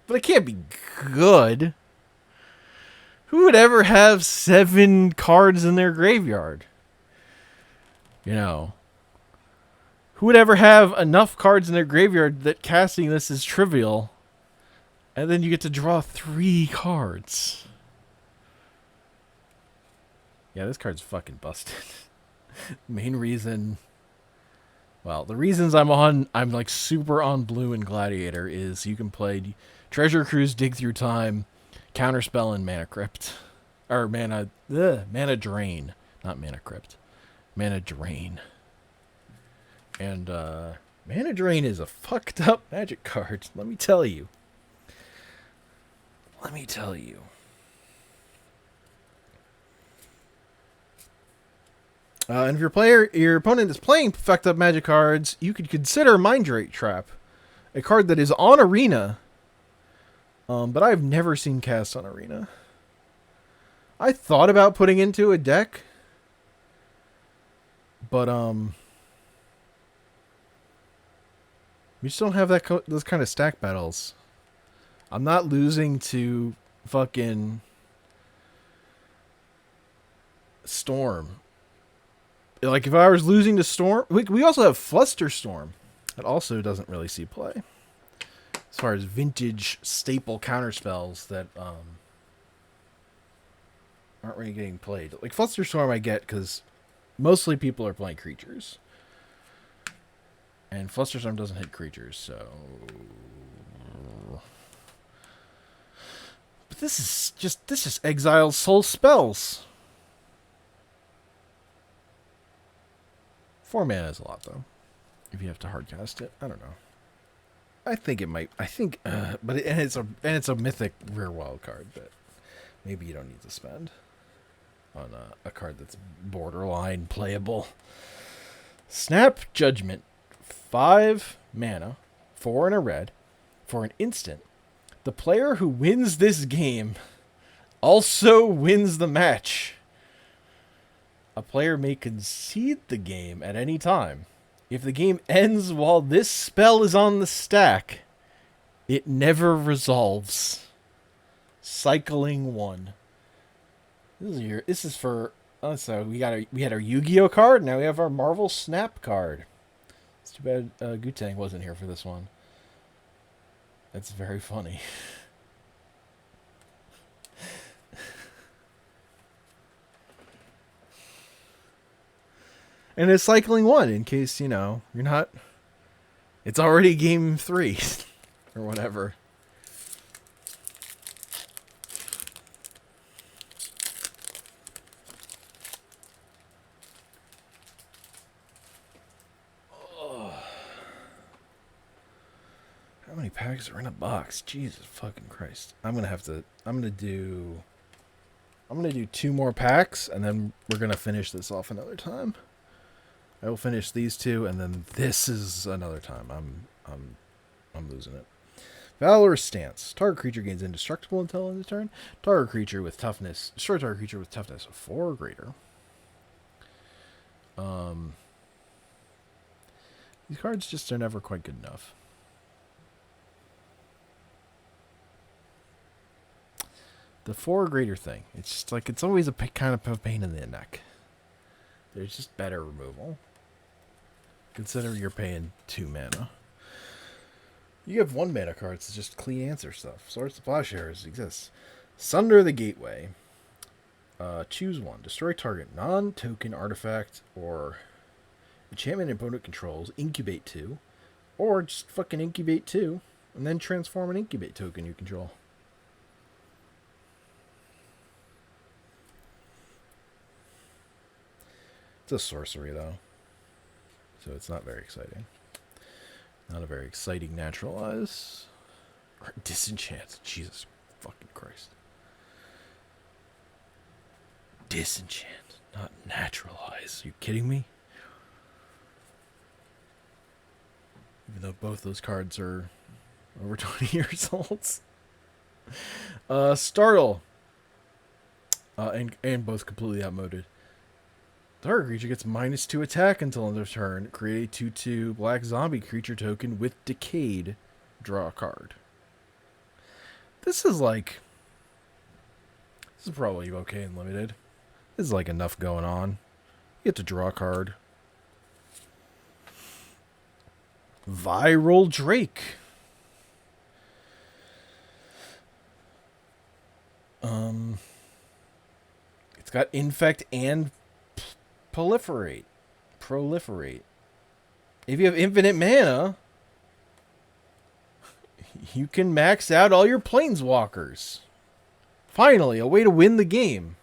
but it can't be good. Who would ever have 7 cards in their graveyard? You know, who would ever have enough cards in their graveyard that casting this is trivial, and then you get to draw 3 cards? Yeah, this card's fucking busted. Main reason, well, the reasons I'm like super on blue and Gladiator is you can play Treasure Cruise, Dig Through Time, Counterspell, and Mana Crypt. Or Mana Drain. Not Mana Crypt. Mana Drain. And Mana Drain is a fucked up Magic card, let me tell you. And if your opponent is playing fucked up Magic cards, you could consider Minddrake Trap, a card that is on Arena, but I've never seen cast on Arena. I thought about putting into a deck, but we just don't have those kind of stack battles. I'm not losing to fucking Storm. Like, if I was losing to Storm... We also have Flusterstorm. That also doesn't really see play. As far as vintage staple counterspells that aren't really getting played. Like, Flusterstorm I get because mostly people are playing creatures. And Flusterstorm doesn't hit creatures, so... But this just exiles soul spells. 4 mana is a lot, though. If you have to hardcast it. I don't know. I think it might. I think... it's a mythic rare wild card that maybe you don't need to spend on a card that's borderline playable. Snap Judgment. 5 mana, 4 and a red, for an instant. The player who wins this game also wins the match. A player may concede the game at any time. If the game ends while this spell is on the stack, it never resolves. Cycling 1. This is for... Oh, so we had our Yu-Gi-Oh card. Now we have our Marvel Snap card. It's too bad Gutang wasn't here for this one. That's very funny. And it's cycling 1 in case, you're not... It's already game 3 or whatever. How many packs are in a box? Jesus fucking Christ. I'm gonna do 2 more packs, and then we're gonna finish this off another time. I will finish these 2, and then this is another time. I'm losing it. Valorous Stance. Target creature gains indestructible until end of turn. Target creature with toughness. Destroy target creature with toughness 4 or greater. These cards just are never quite good enough. The 4 or greater thing. It's just like, it's always a kind of a pain in the neck. There's just better removal. Consider you're paying 2 mana. You have 1 mana cards to just clean answer stuff. Swords of Plowshares exists. Sunder the Gateway. Choose 1. Destroy target non-token artifact or enchantment opponent controls. Incubate 2. Or just fucking incubate 2. And then transform an incubate token you control. It's a sorcery, though. So it's not very exciting. Not a very exciting naturalize. Or disenchant. Jesus fucking Christ. Disenchant, not naturalize. Are you kidding me? Even though both those cards are over 20 years old. Startle. And both completely outmoded. Target creature gets -2 attack until end of turn. Create a 2/2 black zombie creature token with Decayed. Draw a card. This is probably okay in limited. This is like enough going on. You get to draw a card. Viral Drake. It's got Infect and Proliferate. If you have infinite mana, you can max out all your planeswalkers. Finally, a way to win the game.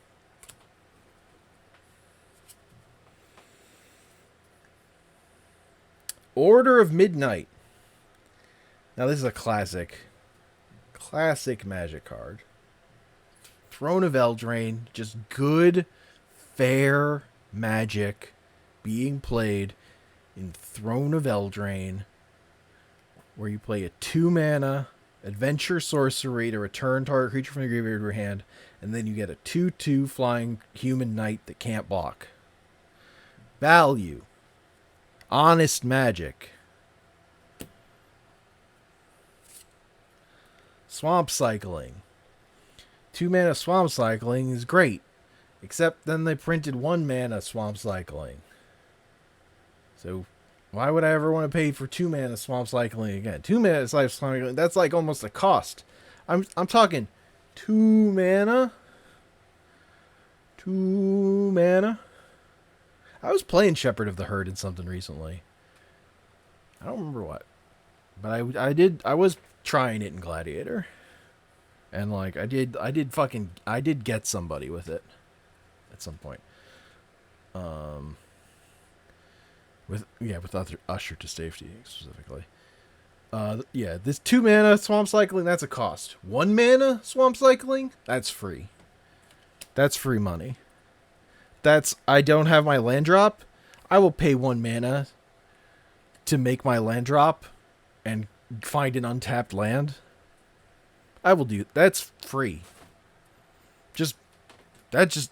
Order of Midnight. Now this is a classic Magic card. Throne of Eldraine, just good, fair Magic being played in Throne of Eldraine, where you play a 2 mana adventure sorcery to return target creature from the graveyard to your hand, and then you get a 2/2 flying human knight that can't block. Value. Honest Magic. Swamp Cycling. 2 mana Swamp Cycling is great. Except then they printed 1 mana Swamp Cycling. So why would I ever want to pay for 2 mana Swamp Cycling again? 2 mana Swamp Cycling, that's like almost a cost. I'm talking 2 mana. 2 mana. I was playing Shepherd of the Herd in something recently. I don't remember what. But I was trying it in Gladiator. And like I did get somebody with it at some point. With Usher to Safety specifically. This 2 mana swamp cycling, that's a cost. 1 mana swamp cycling, that's free. That's free money. I don't have my land drop. I will pay 1 mana to make my land drop and find an untapped land. I will do that's free. That's just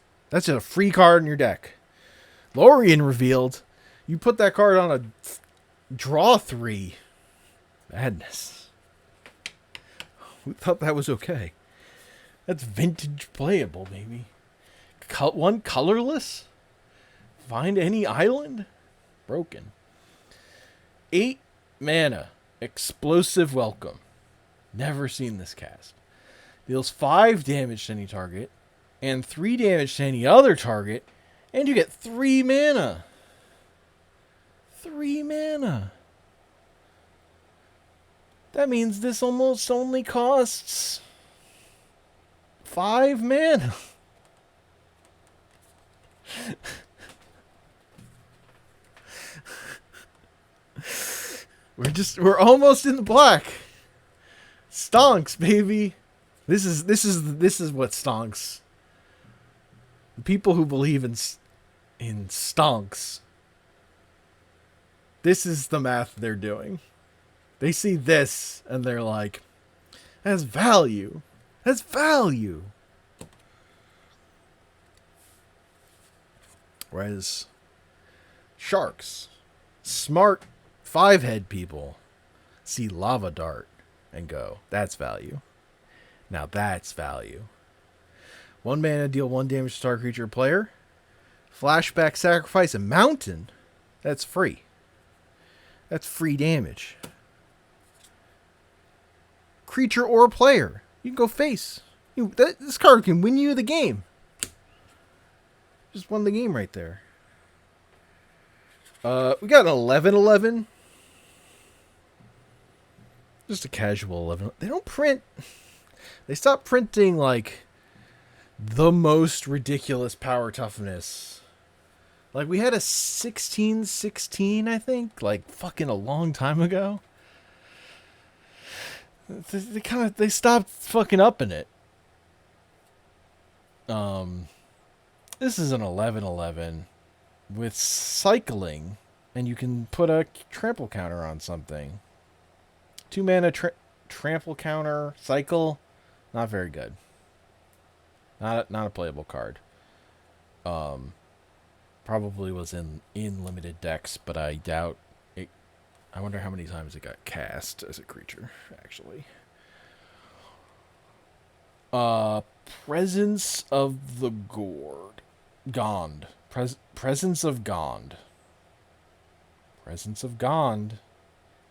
a free card in your deck. Lorien revealed. You put that card on a draw 3. Madness. Who thought that was okay? That's vintage playable, baby. One colorless? Find any island? Broken. 8 mana. Explosive Welcome. Never seen this cast. Deals 5 damage to any target and 3 damage to any other target, and you get 3 mana. 3 mana. That means this almost only costs 5 mana. We're almost in the black. Stonks, baby. This is what stonks. The people who believe in stonks. This is the math they're doing. They see this and they're like, that's value. That's value. Whereas sharks, smart 5-head people, see lava dart and go, that's value. Now that's value. 1 mana, deal 1 damage to target creature or player. Flashback, sacrifice a mountain. That's free. That's free damage. Creature or player. You can go face. This card can win you the game. Just won the game right there. We got an 11/11. Just a casual 11. They don't print. They stopped printing like the most ridiculous power toughness. Like we had a 16/16, I think, like fucking a long time ago. They stopped fucking upping it. This is an 11/11 with cycling, and you can put a trample counter on something. 2 mana trample counter cycle, not very good. Not a playable card. Probably was in limited decks, but I doubt it. I wonder how many times it got cast as a creature, actually. Presence of the Gond. Presence of Gond. Presence of Gond.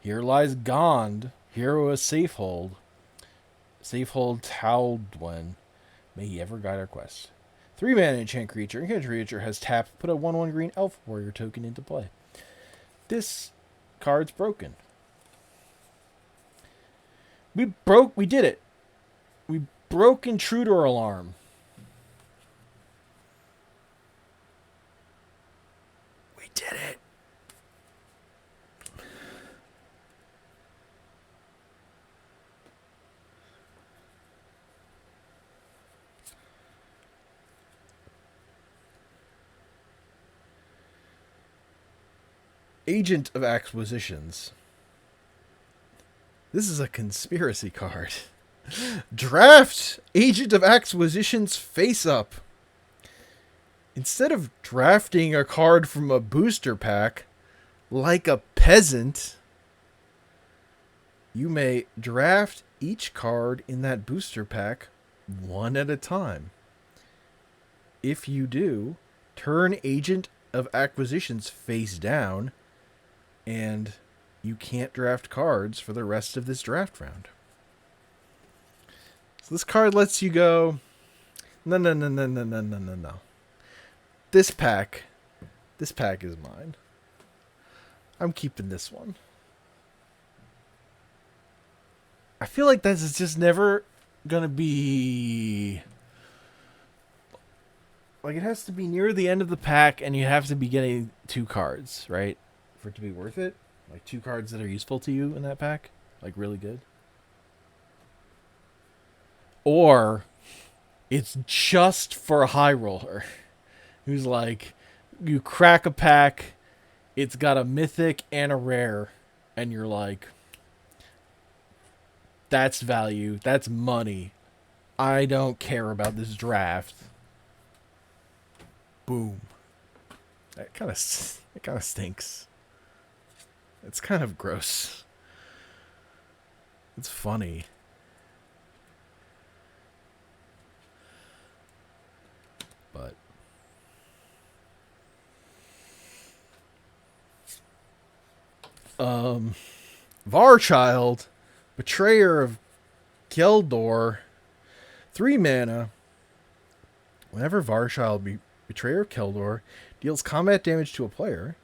Here lies Gond, hero of Safehold. Safehold Taldwin. May he ever guide our quest. 3 mana enchant creature. Enchant creature has tapped. Put a 1/1 green elf warrior token into play. This card's broken. We did it. We broke intruder alarm. We did it. Agent of Acquisitions. This is a conspiracy card. Draft Agent of Acquisitions face up. Instead of drafting a card from a booster pack like a peasant, you may draft each card in that booster pack one at a time. If you do, turn Agent of Acquisitions face down, and you can't draft cards for the rest of this draft round. So this card lets you go, no. This pack is mine. I'm keeping this one. I feel like that's just never gonna be like, it has to be near the end of the pack, and you have to be getting 2 cards, right, for it to be worth it. Like 2 cards that are useful to you in that pack, like really good. Or it's just for a high roller who's like, you crack a pack, it's got a mythic and a rare, and you're like, that's value, that's money. I don't care about this draft. Boom. It kind of stinks. It's kind of gross. It's funny. But Varchild, Betrayer of Keldor, 3 mana. Whenever Varchild, Betrayer of Keldor, deals combat damage to a player,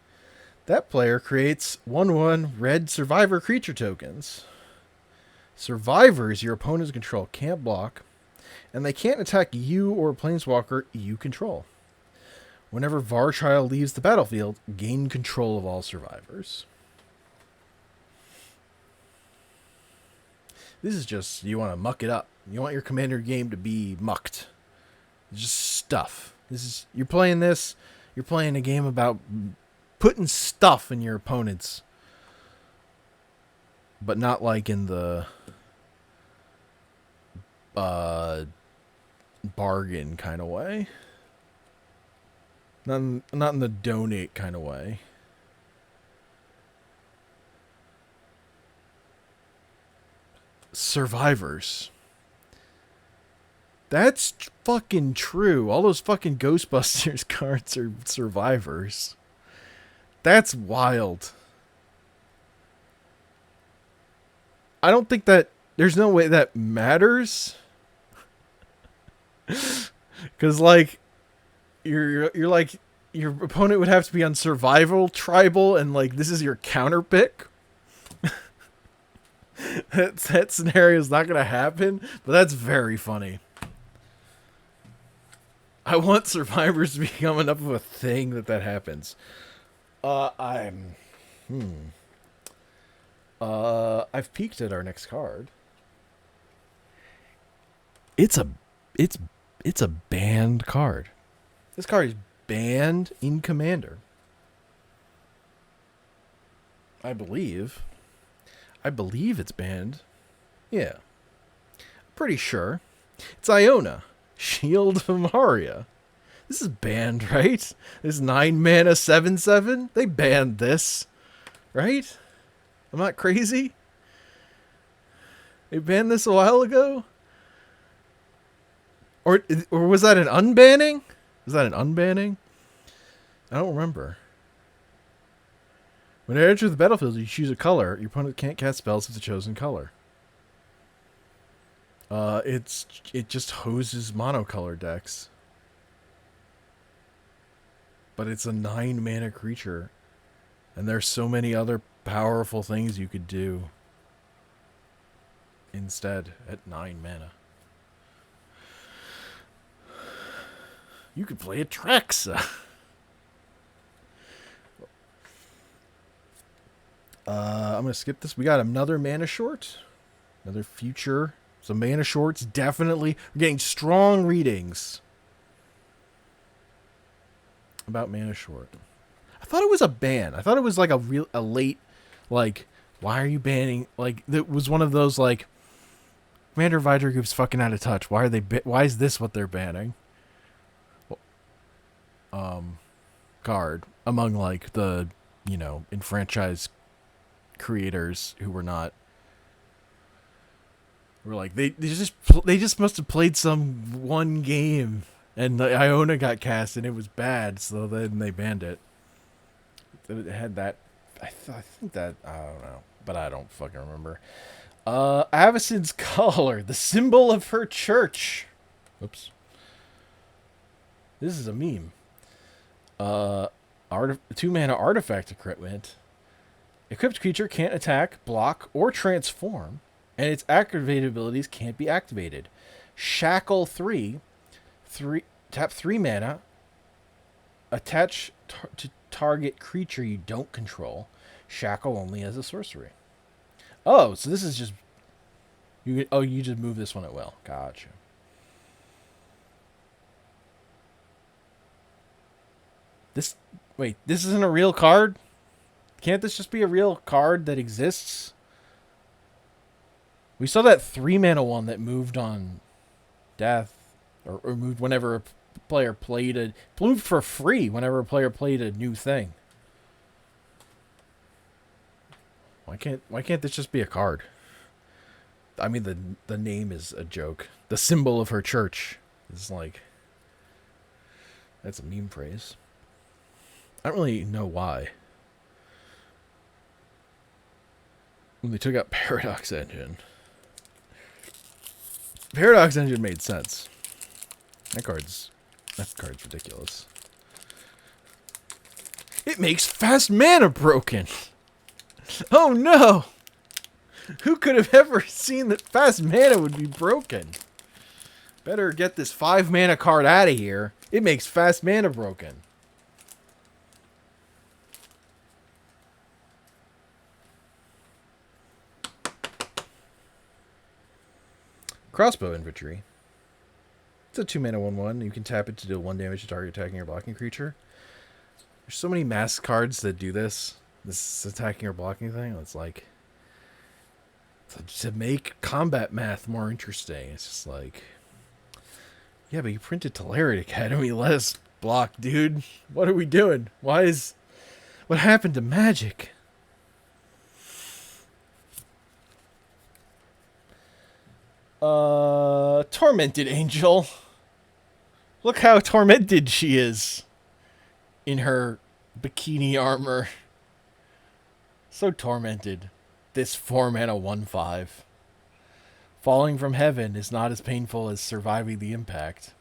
that player creates 1/1 red survivor creature tokens. Survivors your opponents control can't block, and they can't attack you or a planeswalker you control. Whenever Varchild leaves the battlefield, gain control of all survivors. This is just, you want to muck it up. You want your commander game to be mucked. It's just stuff. You're playing a game about putting stuff in your opponents, but not like in the bargain kind of way. Not in the donate kind of way. Survivors. That's fucking true. All those fucking Ghostbusters cards are survivors. That's wild. I don't think that there's no way that matters. Cuz like you're like, your opponent would have to be on survival tribal, and like this is your counter pick. That scenario is not going to happen, but that's very funny. I want survivors to become enough of a thing that happens. I've peeked at our next card. It's a banned card. This card is banned in Commander. I believe it's banned. Yeah. Pretty sure. It's Iona. Shield of Maria. This is banned, right? This 9 mana 7/7. They banned this, right? I'm not crazy. They banned this a while ago. Or was that an unbanning? Was that an unbanning? I don't remember. When it enters the battlefield, you choose a color. Your opponent can't cast spells with the chosen color. It just hoses monocolor decks. But it's a 9 mana creature. And there's so many other powerful things you could do instead at 9 mana. You could play a Traxa. I'm going to skip this. We got another mana short. Another future. So mana shorts, definitely. We're getting strong readings about mana short. I thought it was a ban. I thought it was like a late, like, why are you banning? Like, it was one of those, like, Commander Advisory Group's fucking out of touch. Why is this what they're banning? Card among, like, the, enfranchised creators who were not. We're like, they just must have played some one game, and the Iona got cast and it was bad, so then they banned it. It had that. I think that, I don't know, but I don't fucking remember. Avacyn's Collar, the symbol of her church. Oops. This is a meme. 2 mana artifact equipment. Equipped creature can't attack, block, or transform, and its activated abilities can't be activated. Shackle 3, tap 3 mana, attach to target creature you don't control. Shackle only as a sorcery. Oh, so this is just you just move this one at will. Gotcha. This isn't a real card? Can't this just be a real card that exists? We saw that 3 mana one that moved on death, or moved whenever a player moved for free whenever a player played a new thing. Why can't this just be a card? I mean, the name is a joke. The symbol of her church is like, that's a meme phrase. I don't really know why. When they took out Paradox Engine made sense. That card's ridiculous. It makes fast mana broken. Oh no! Who could have ever seen that fast mana would be broken? Better get this 5 mana card out of here. It makes fast mana broken. Crossbow Infantry. It's a 2 mana 1/1. You can tap it to deal 1 damage to target attacking or blocking creature. There's so many mask cards that do this. This attacking or blocking thing. It's like, to make combat math more interesting. It's just like, yeah, but you printed Telerate Academy. Let us block, dude. What are we doing? What happened to Magic? Tormented Angel. Look how tormented she is in her bikini armor. So tormented. This 4 mana 1/5. Falling from heaven is not as painful as surviving the impact.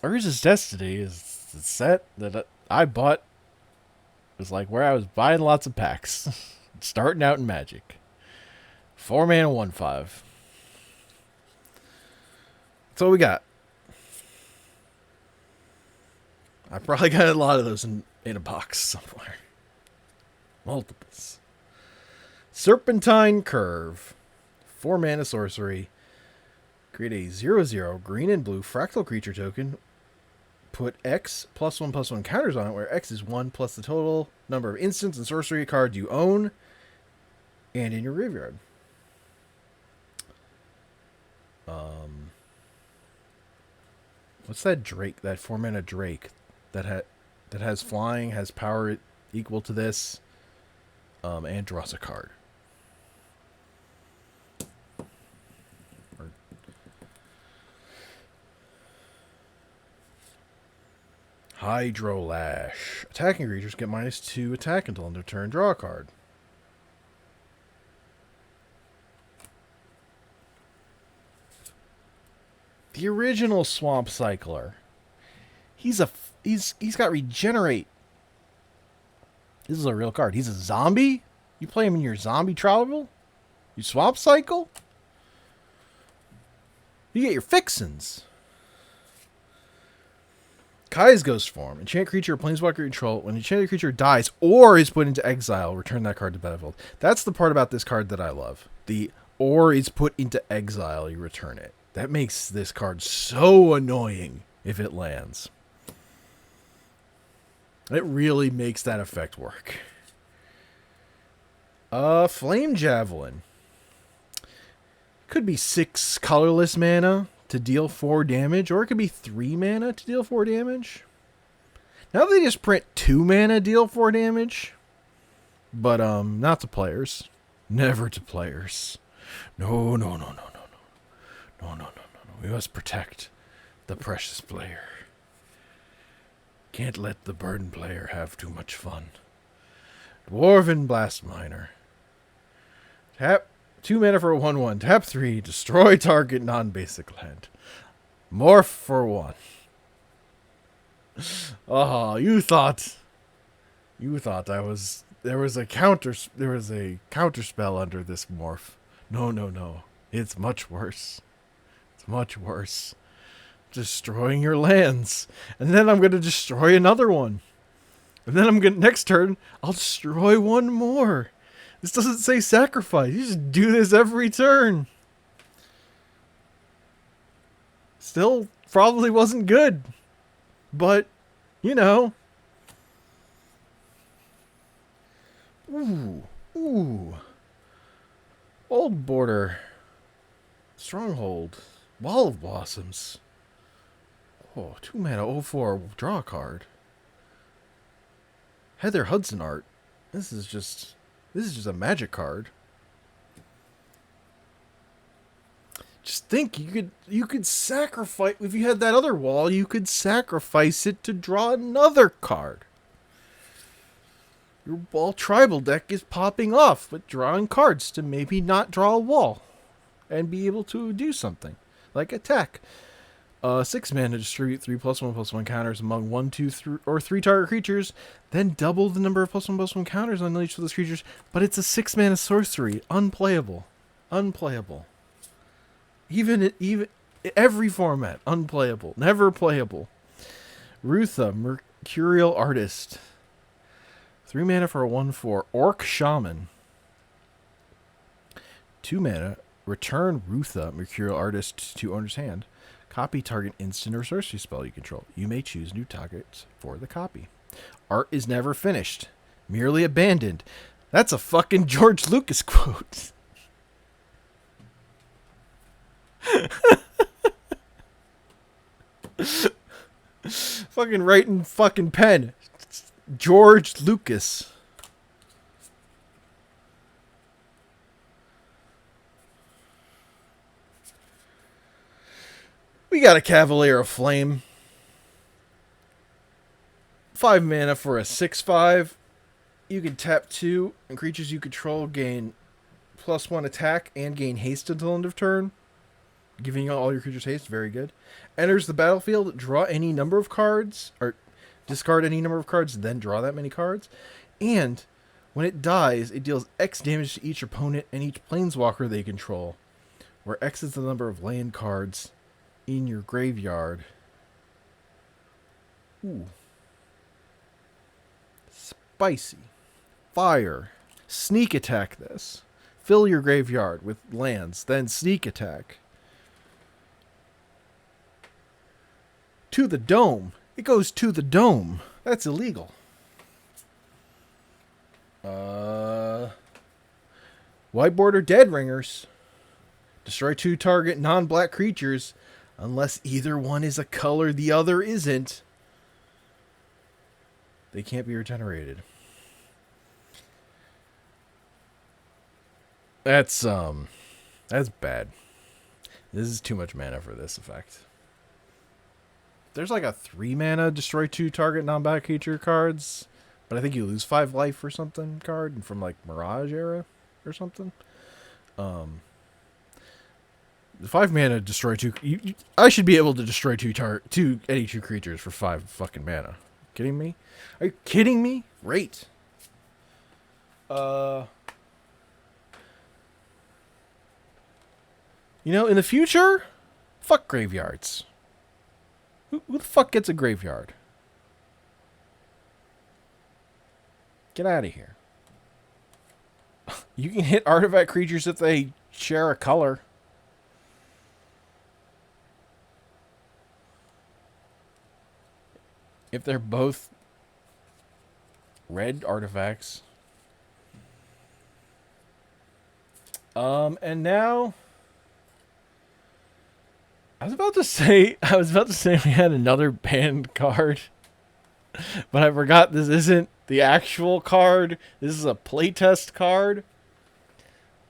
Urza's Destiny is the set that I bought. It was like where I was buying lots of packs. Starting out in Magic. 4 mana 1/5. That's all we got. I probably got a lot of those in a box somewhere. Multiples. Serpentine Curve. 4 mana sorcery. Create a 0/0 green and blue fractal creature token. Put X +1/+1 counters on it, where X is 1 plus the total number of instants and sorcery cards you own and in your graveyard. What's that Drake? That 4 mana Drake that has flying, has power equal to this, and draws a card. Hydro Lash. Attacking creatures get -2 attack until end of turn. Draw a card. The original Swamp Cycler. He's got Regenerate. This is a real card. He's a zombie? You play him in your zombie tribal? You Swamp Cycle? You get your fixins. Kai's Ghost Form. Enchant creature or planeswalker control. When an enchanted creature dies or is put into exile, return that card to battlefield. That's the part about this card that I love. The or is put into exile, you return it. That makes this card so annoying if it lands. It really makes that effect work. Flame Javelin. Could be 6 colorless mana to deal 4 damage, or it could be 3 mana to deal 4 damage. Now they just print 2 mana, deal 4 damage. But, not to players. Never to players. No. No. We must protect the precious player. Can't let the burn player have too much fun. Dwarven Blast Miner. Tap 2 mana for a 1/1. Tap 3. Destroy target non-basic land. Morph for 1. Oh, you thought there was a counter spell under this morph. No. It's much worse. It's much worse. Destroying your lands. And then I'm going to destroy another one. And then next turn, I'll destroy one more. This doesn't say sacrifice. You just do this every turn. Still probably wasn't good. But, you know. Ooh. Old Border. Stronghold. Wall of Blossoms. Oh, 2 mana, 0/4, draw a card. Heather Hudson art. This is just a magic card. Just think, you could sacrifice, if you had that other wall, you could sacrifice it to draw another card. Your wall tribal deck is popping off, but drawing cards to maybe not draw a wall and be able to do something like attack. 6 mana to distribute 3+1/+1 counters among 1, 2, 3, or 3 target creatures, then double the number of +1/+1 counters on each of those creatures. But it's a 6 mana sorcery, unplayable. Even every format, unplayable, never playable. Rutha, Mercurial Artist. 3 mana for a 1/4 Orc Shaman. 2 mana, return Rutha, Mercurial Artist to owner's hand. Copy target instant or sorcery spell you control. You may choose new targets for the copy. Art is never finished, merely abandoned. That's a fucking George Lucas quote. Fucking writing fucking pen. George Lucas. We got a Cavalier of Flame. 5 mana for a 6/5. You can tap 2, and creatures you control gain +1 attack and gain haste until end of turn. Giving all your creatures haste, very good. Enters the battlefield, draw any number of cards, or discard any number of cards, then draw that many cards. And when it dies, it deals X damage to each opponent and each planeswalker they control, where X is the number of land cards in your graveyard. Ooh. Spicy. Fire. Sneak attack this. Fill your graveyard with lands, then sneak attack. To the dome. It goes to the dome. That's illegal. White Border Dead Ringers. Destroy 2 target non-black creatures unless either one is a color the other isn't. They can't be regenerated. That's bad. This is too much mana for this effect. There's like a 3 mana destroy 2 target non-black creature cards, but I think you lose 5 life or something card from like Mirage era or something. The 5 mana destroy 2. I should be able to destroy any 2 creatures for 5 fucking mana. Kidding me? Are you kidding me? Great. You know, in the future, fuck graveyards. Who the fuck gets a graveyard? Get out of here. You can hit artifact creatures if they share a color. If they're both red artifacts. And now I was about to say we had another banned card, but I forgot this isn't the actual card. This is a playtest card.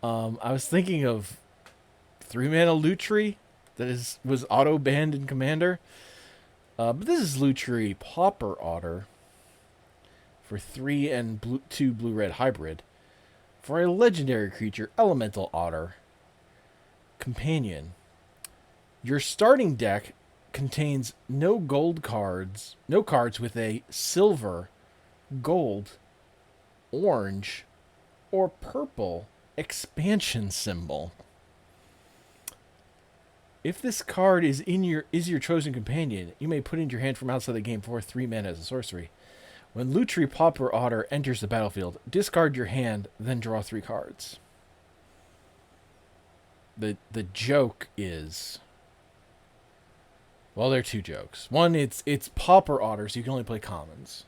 I was thinking of 3 mana Lutri that was auto banned in Commander. But this is Lutri Pauper Otter for 3 and 2 blue-red hybrid. For a legendary creature, Elemental Otter. Companion. Your starting deck contains no cards with a silver, gold, orange, or purple expansion symbol. If this card is your chosen companion, you may put it into your hand from outside the game for 3 mana as a sorcery. When Lutri, Pauper, Otter enters the battlefield, discard your hand, then draw 3 cards. The joke is, well, there are 2 jokes. One, it's Pauper Otter, so you can only play commons.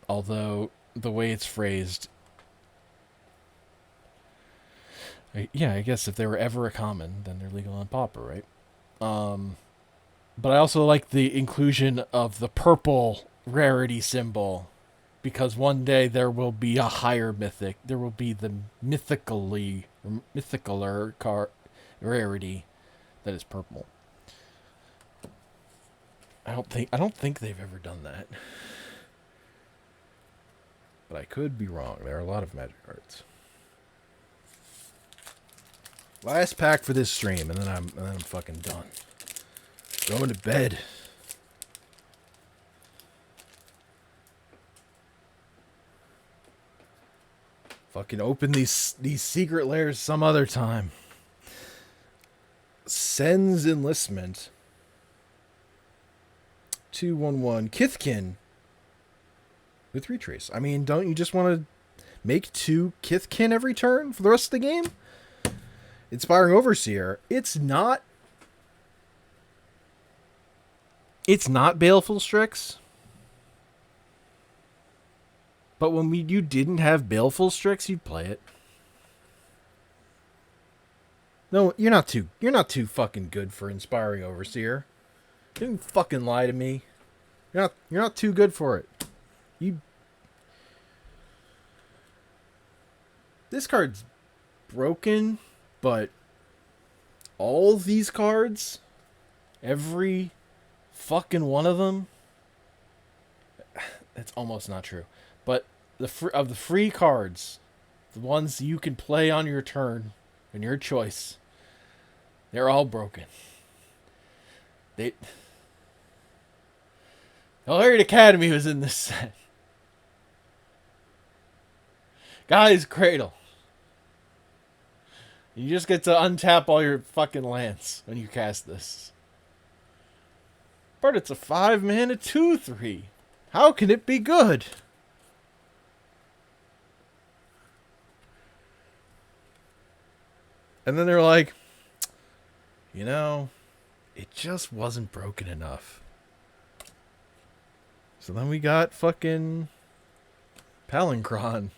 Although the way it's phrased, I guess if they were ever a common, then they're legal on Pauper, right? But I also like the inclusion of the purple rarity symbol, because one day there will be a higher mythic. There will be the mythicaler rarity that is purple. I don't think they've ever done that. But I could be wrong. There are a lot of Magic cards. Last pack for this stream, and then I'm fucking done. Going to bed. Fucking open these secret layers some other time. Sen's Enlistment. 2/1/1 Kithkin with Retrace. I mean, don't you just want to make 2 Kithkin every turn for the rest of the game? Inspiring Overseer. It's not Baleful Strix. But when you didn't have Baleful Strix, you'd play it. No, you're not too fucking good for Inspiring Overseer. Don't fucking lie to me. You're not too good for it. This card's broken, but all these cards, every fucking one of them, it's almost not true. But of the free cards, the ones you can play on your turn and your choice, they're all broken. Hilarious Academy was in this set. Guy's Cradle. You just get to untap all your fucking lands when you cast this. But it's a 5 mana 2/3. How can it be good? And then they're like, it just wasn't broken enough. So then we got fucking Palinchron.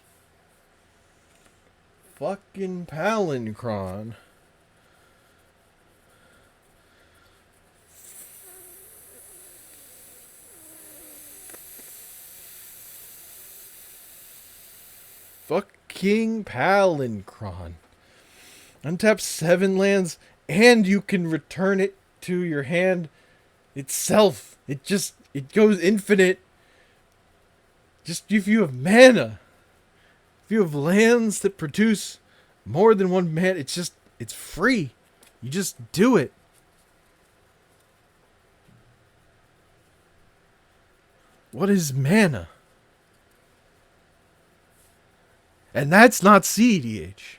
Fucking Palinchron. Fucking Palinchron. Untap 7 lands, and you can return it to your hand itself. It goes infinite. Just if you have mana. If you have lands that produce more than 1 mana, it's free. You just do it. What is mana? And that's not CEDH.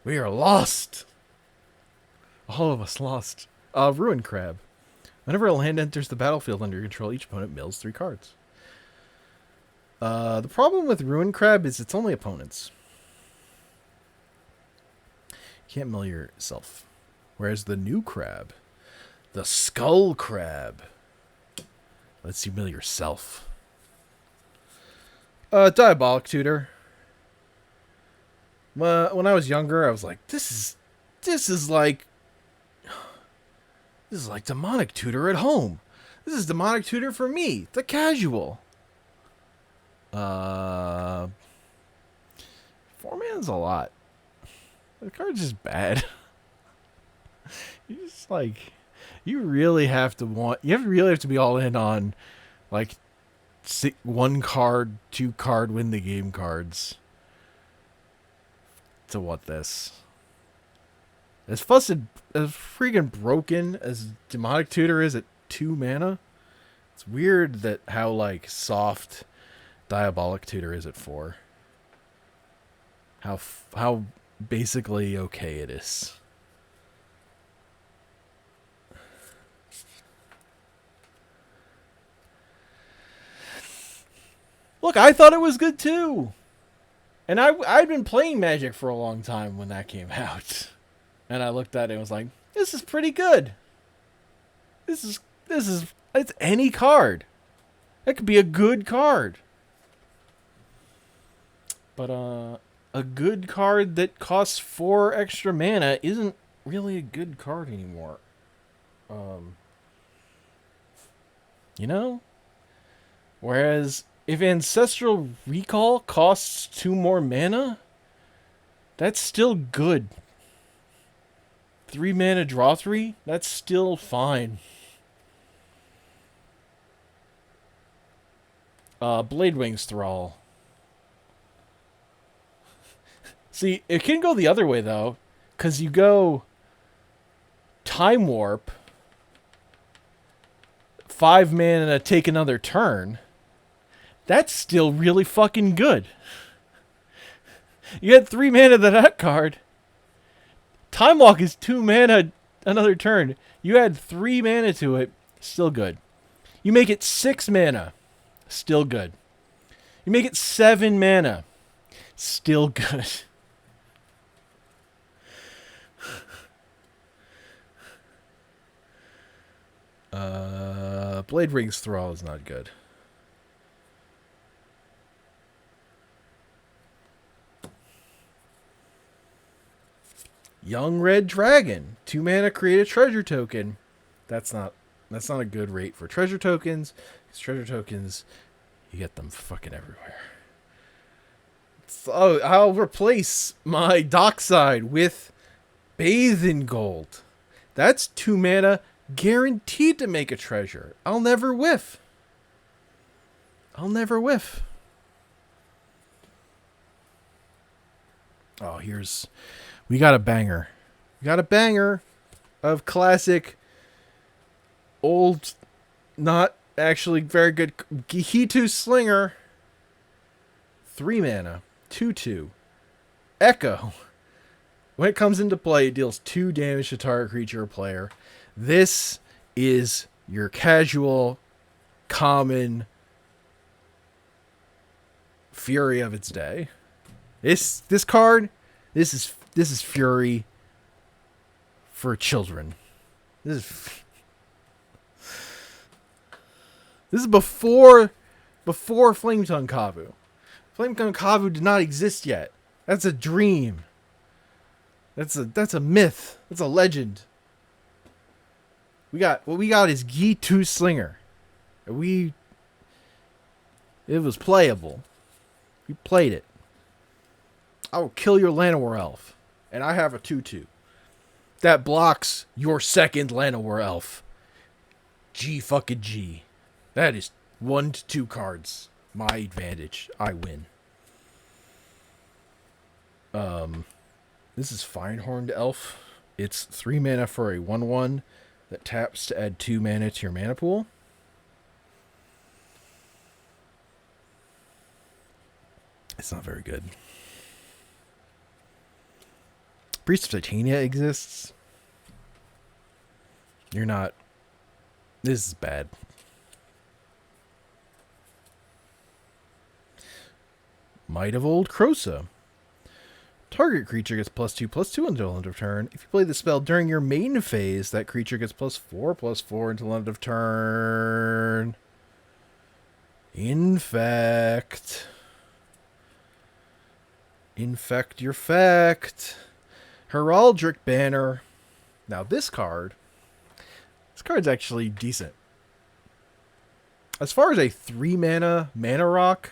We are lost. All of us lost. Ruin Crab. Whenever a land enters the battlefield under your control, each opponent mills 3 cards. The problem with Ruin Crab is it's only opponents. You can't mill yourself. Whereas the new crab, the Skull Crab, lets you mill yourself. Diabolic Tutor. When I was younger, I was like, this is like Demonic Tutor at home. This is Demonic Tutor for me, the casual. 4 man's a lot. The card's just bad. You really have to be all in on like 1 card, 2 card win the game cards to want this. As freaking broken as Demonic Tutor is at 2 mana, It's weird that how like soft Diabolic Tutor is at 4. How basically okay it is. Look, I thought it was good too. And I'd been playing Magic for a long time when that came out. And I looked at it and was like, this is pretty good. It's any card. That could be a good card. But a good card that costs 4 extra mana isn't really a good card anymore. You know? Whereas if Ancestral Recall costs 2 more mana, that's still good. 3 mana draw 3, that's still fine. Blade Wings Thrall. See, it can go the other way though, because you go Time Warp, 5 mana take another turn. That's still really fucking good. You had 3 mana to that card. Time Walk is 2 mana another turn. You add 3 mana to it, still good. You make it 6 mana, still good. You make it 7 mana, still good. Blade Rings Thrall is not good. Young Red Dragon, 2 mana, create a treasure token. That's not a good rate for treasure tokens. Because treasure tokens, you get them fucking everywhere. So I'll replace my Dockside with Bathe in Gold. That's 2 mana, guaranteed to make a treasure. I'll never whiff. Oh, we got a banger. We got a banger of classic, old, not actually very good Gihitu Slinger. 3 mana, 2/2. Echo. When it comes into play, it deals 2 damage to target creature or player. This is your casual, common Fury of its day. This card, this is Fury for children. This is before Flametongue Kavu. Flametongue Kavu did not exist yet. That's a dream. That's a myth. That's a legend. What we got is G2 Slinger. It was playable. We played it. I will kill your Llanowar Elf. And I have a 2/2. That blocks your second Llanowar Elf. G fucking G. That is 1 to 2 cards. My advantage. I win. This is Finehorned Elf. It's 3 mana for a 1/1 that taps to add 2 mana to your mana pool. It's not very good. Priest of Titania exists. You're not. This is bad. Might of Old Krosa. Target creature gets +2/+2 until end of turn. If you play the spell during your main phase, that creature gets +4/+4 until end of turn. Infect your fact. Heraldric Banner. Now this card's actually decent. As far as a 3 mana rock,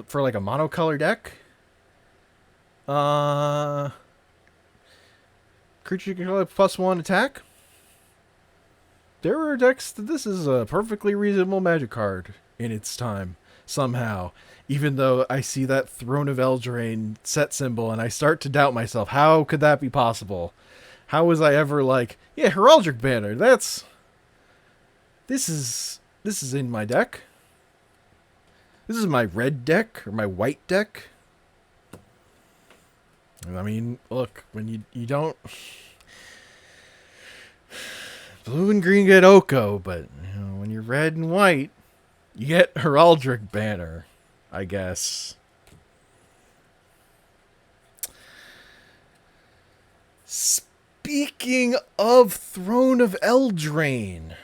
for like a monocolor deck, creature can have +1 attack. There are decks that this is a perfectly reasonable Magic card in its time, somehow. Even though I see that Throne of Eldraine set symbol and I start to doubt myself. How could that be possible? How was I ever like, yeah, Heraldic Banner, this is in my deck. This is my red deck or my white deck. I mean, look, when you don't blue and green get Oko, but when you're red and white, you get Heraldic Banner, I guess. Speaking of Throne of Eldraine,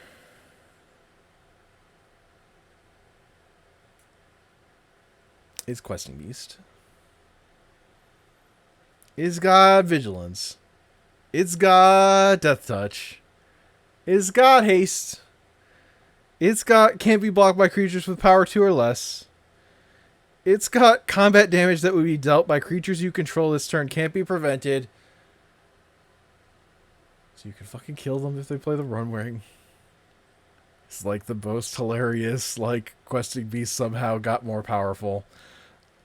is Questing Beast. It's got Vigilance. It's got Death Touch. It's got Haste. It's got can't be blocked by creatures with power 2 or less. It's got combat damage that would be dealt by creatures you control this turn can't be prevented. So you can fucking kill them if they play the Runwing. It's like the most hilarious, like, Questing Beast somehow got more powerful.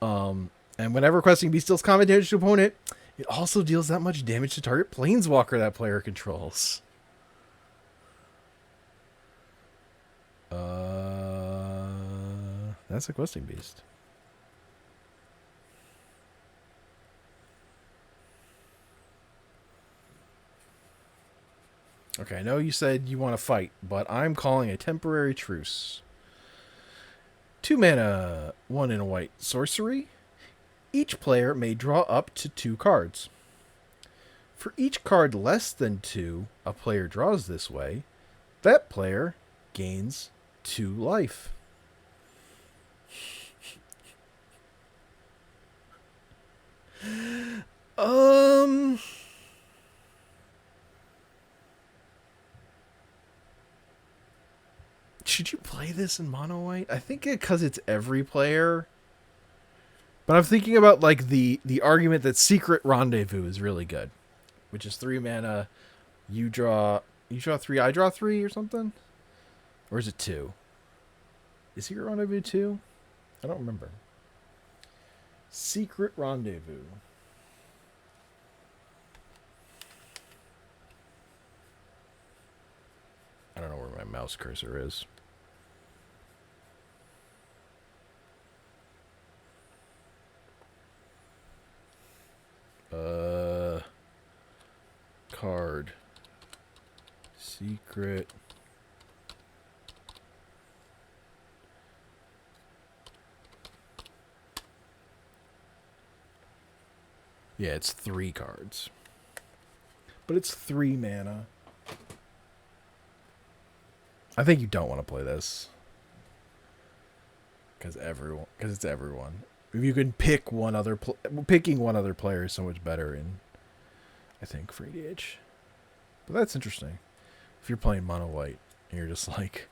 And whenever Questing Beast deals combat damage to opponent, it also deals that much damage to target Planeswalker that player controls. That's a Questing Beast. Okay, I know you said you want to fight, but I'm calling a temporary truce. 2 mana, 1 in a white sorcery. Each player may draw up to 2 cards. For each card less than 2 a player draws this way, that player gains 2 life. Should you play this in mono white? I think because it's every player. But I'm thinking about like the argument that Secret Rendezvous is really good, which is 3 mana. You draw 3, I draw 3 or something? Or is it 2? Is Secret Rendezvous 2? I don't remember. Secret Rendezvous. I don't know where my mouse cursor is. Card. Secret. Yeah, it's 3 cards. But it's 3 mana. I think you don't want to play this. Because it's everyone. If you can pick one other picking one other player is so much better in, I think, for EDH. But that's interesting. If you're playing mono white and you're just like,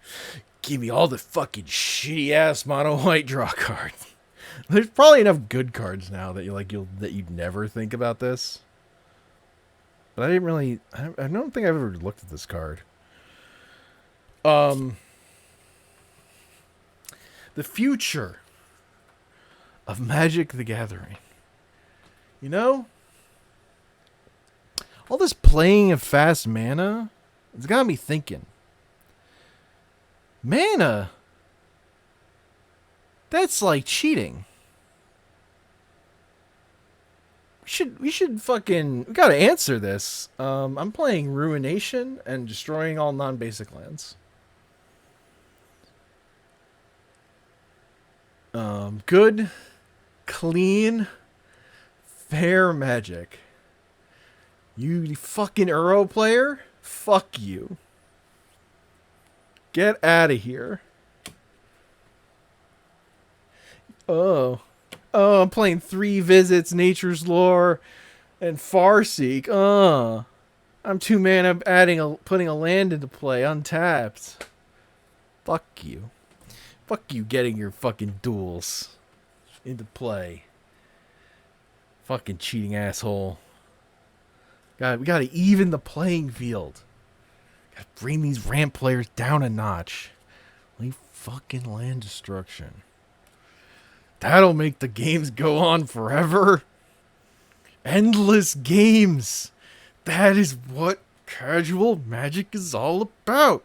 give me all the fucking shitty ass mono white draw cards. There's probably enough good cards now that you'd never think about this. But I don't think I've ever looked at this card. The future of Magic the Gathering. You know? All this playing of fast mana, it's got me thinking. Mana? That's like cheating. We gotta answer this. I'm playing Ruination and destroying all non-basic lands. Good, clean, fair Magic. You fucking Euro player? Fuck you. Get out of here. Oh, I'm playing 3 Visits, Nature's Lore, and Farseek. I'm 2 mana putting a land into play, untapped. Fuck you. Fuck you getting your fucking duels into play. Fucking cheating asshole. God, we gotta even the playing field. Gotta bring these ramp players down a notch. Leave fucking land destruction. That'll make the games go on forever. Endless games. That is what casual magic is all about.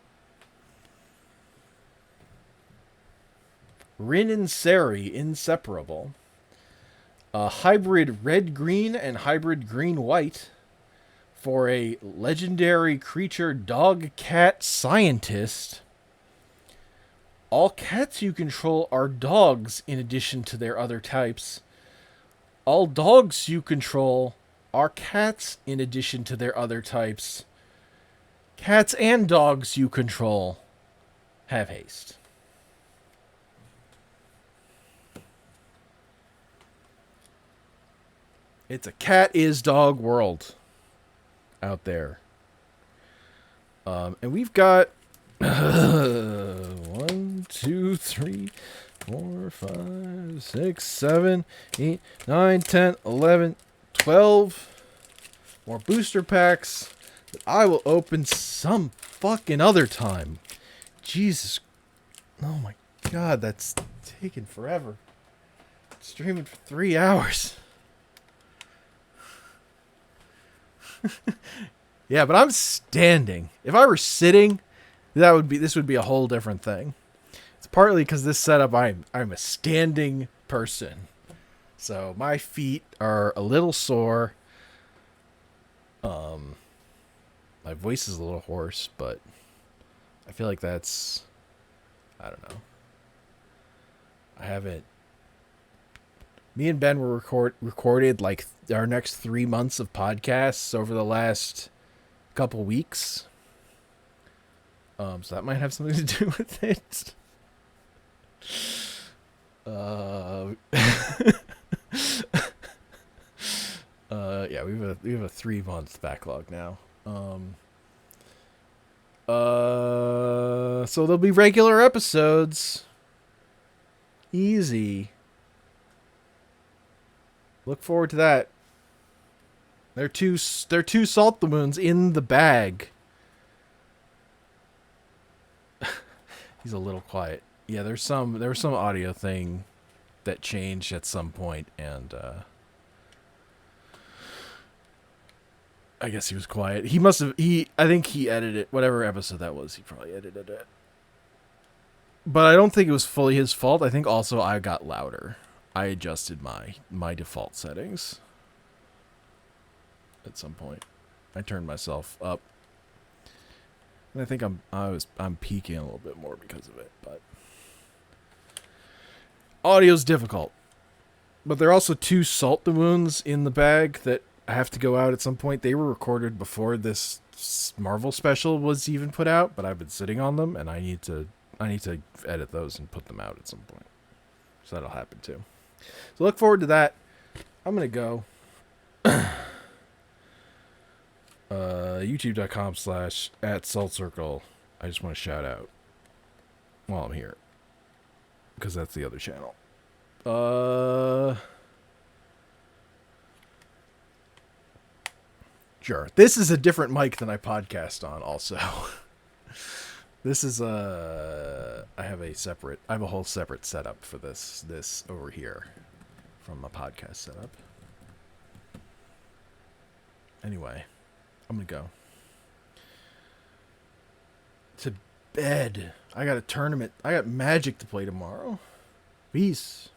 Rin and Seri, inseparable. A hybrid red-green and hybrid green-white for a legendary creature dog-cat scientist. All cats you control are dogs in addition to their other types. All dogs you control are cats in addition to their other types. Cats and dogs you control have haste. It's a cat is dog world out there. And we've got 1, 2, 3, 4, 5, 6, 7, 8, 9, 10, 11, 12 more booster packs that I will open some fucking other time. Jesus. Oh my god, that's taking forever. Streaming for 3 hours. Yeah, but I'm standing. If I were sitting, this would be a whole different thing. It's partly because this setup I'm a standing person. So my feet are a little sore. My voice is a little hoarse, but I feel like that's, I don't know. I haven't. Me and Ben were recorded like our next 3 months of podcasts over the last couple weeks. So that might have something to do with it. Yeah, we have a 3 month backlog now. So there'll be regular episodes. Easy. Look forward to that. There are two salt the moons in the bag. He's a little quiet. Yeah, there was some audio thing that changed at some point, and I guess he was quiet. I think he edited whatever episode that was. He probably edited it. But I don't think it was fully his fault. I think also I got louder. I adjusted my default settings at some point. I turned myself up. And I think I'm peaking a little bit more because of it, but audio's difficult. But there are also 2 salt the moons in the bag that have to go out at some point. They were recorded before this Marvel special was even put out, but I've been sitting on them, and I need to edit those and put them out at some point. So that'll happen too. So look forward to that. I'm gonna go. YouTube.com/@saltcircle. I just want to shout out while I'm here, because that's the other channel. Sure. This is a different mic than I podcast on. Also, this is I have a whole separate setup for this over here from my podcast setup. Anyway, I'm gonna go to bed. I got a tournament. I got Magic to play tomorrow. Peace.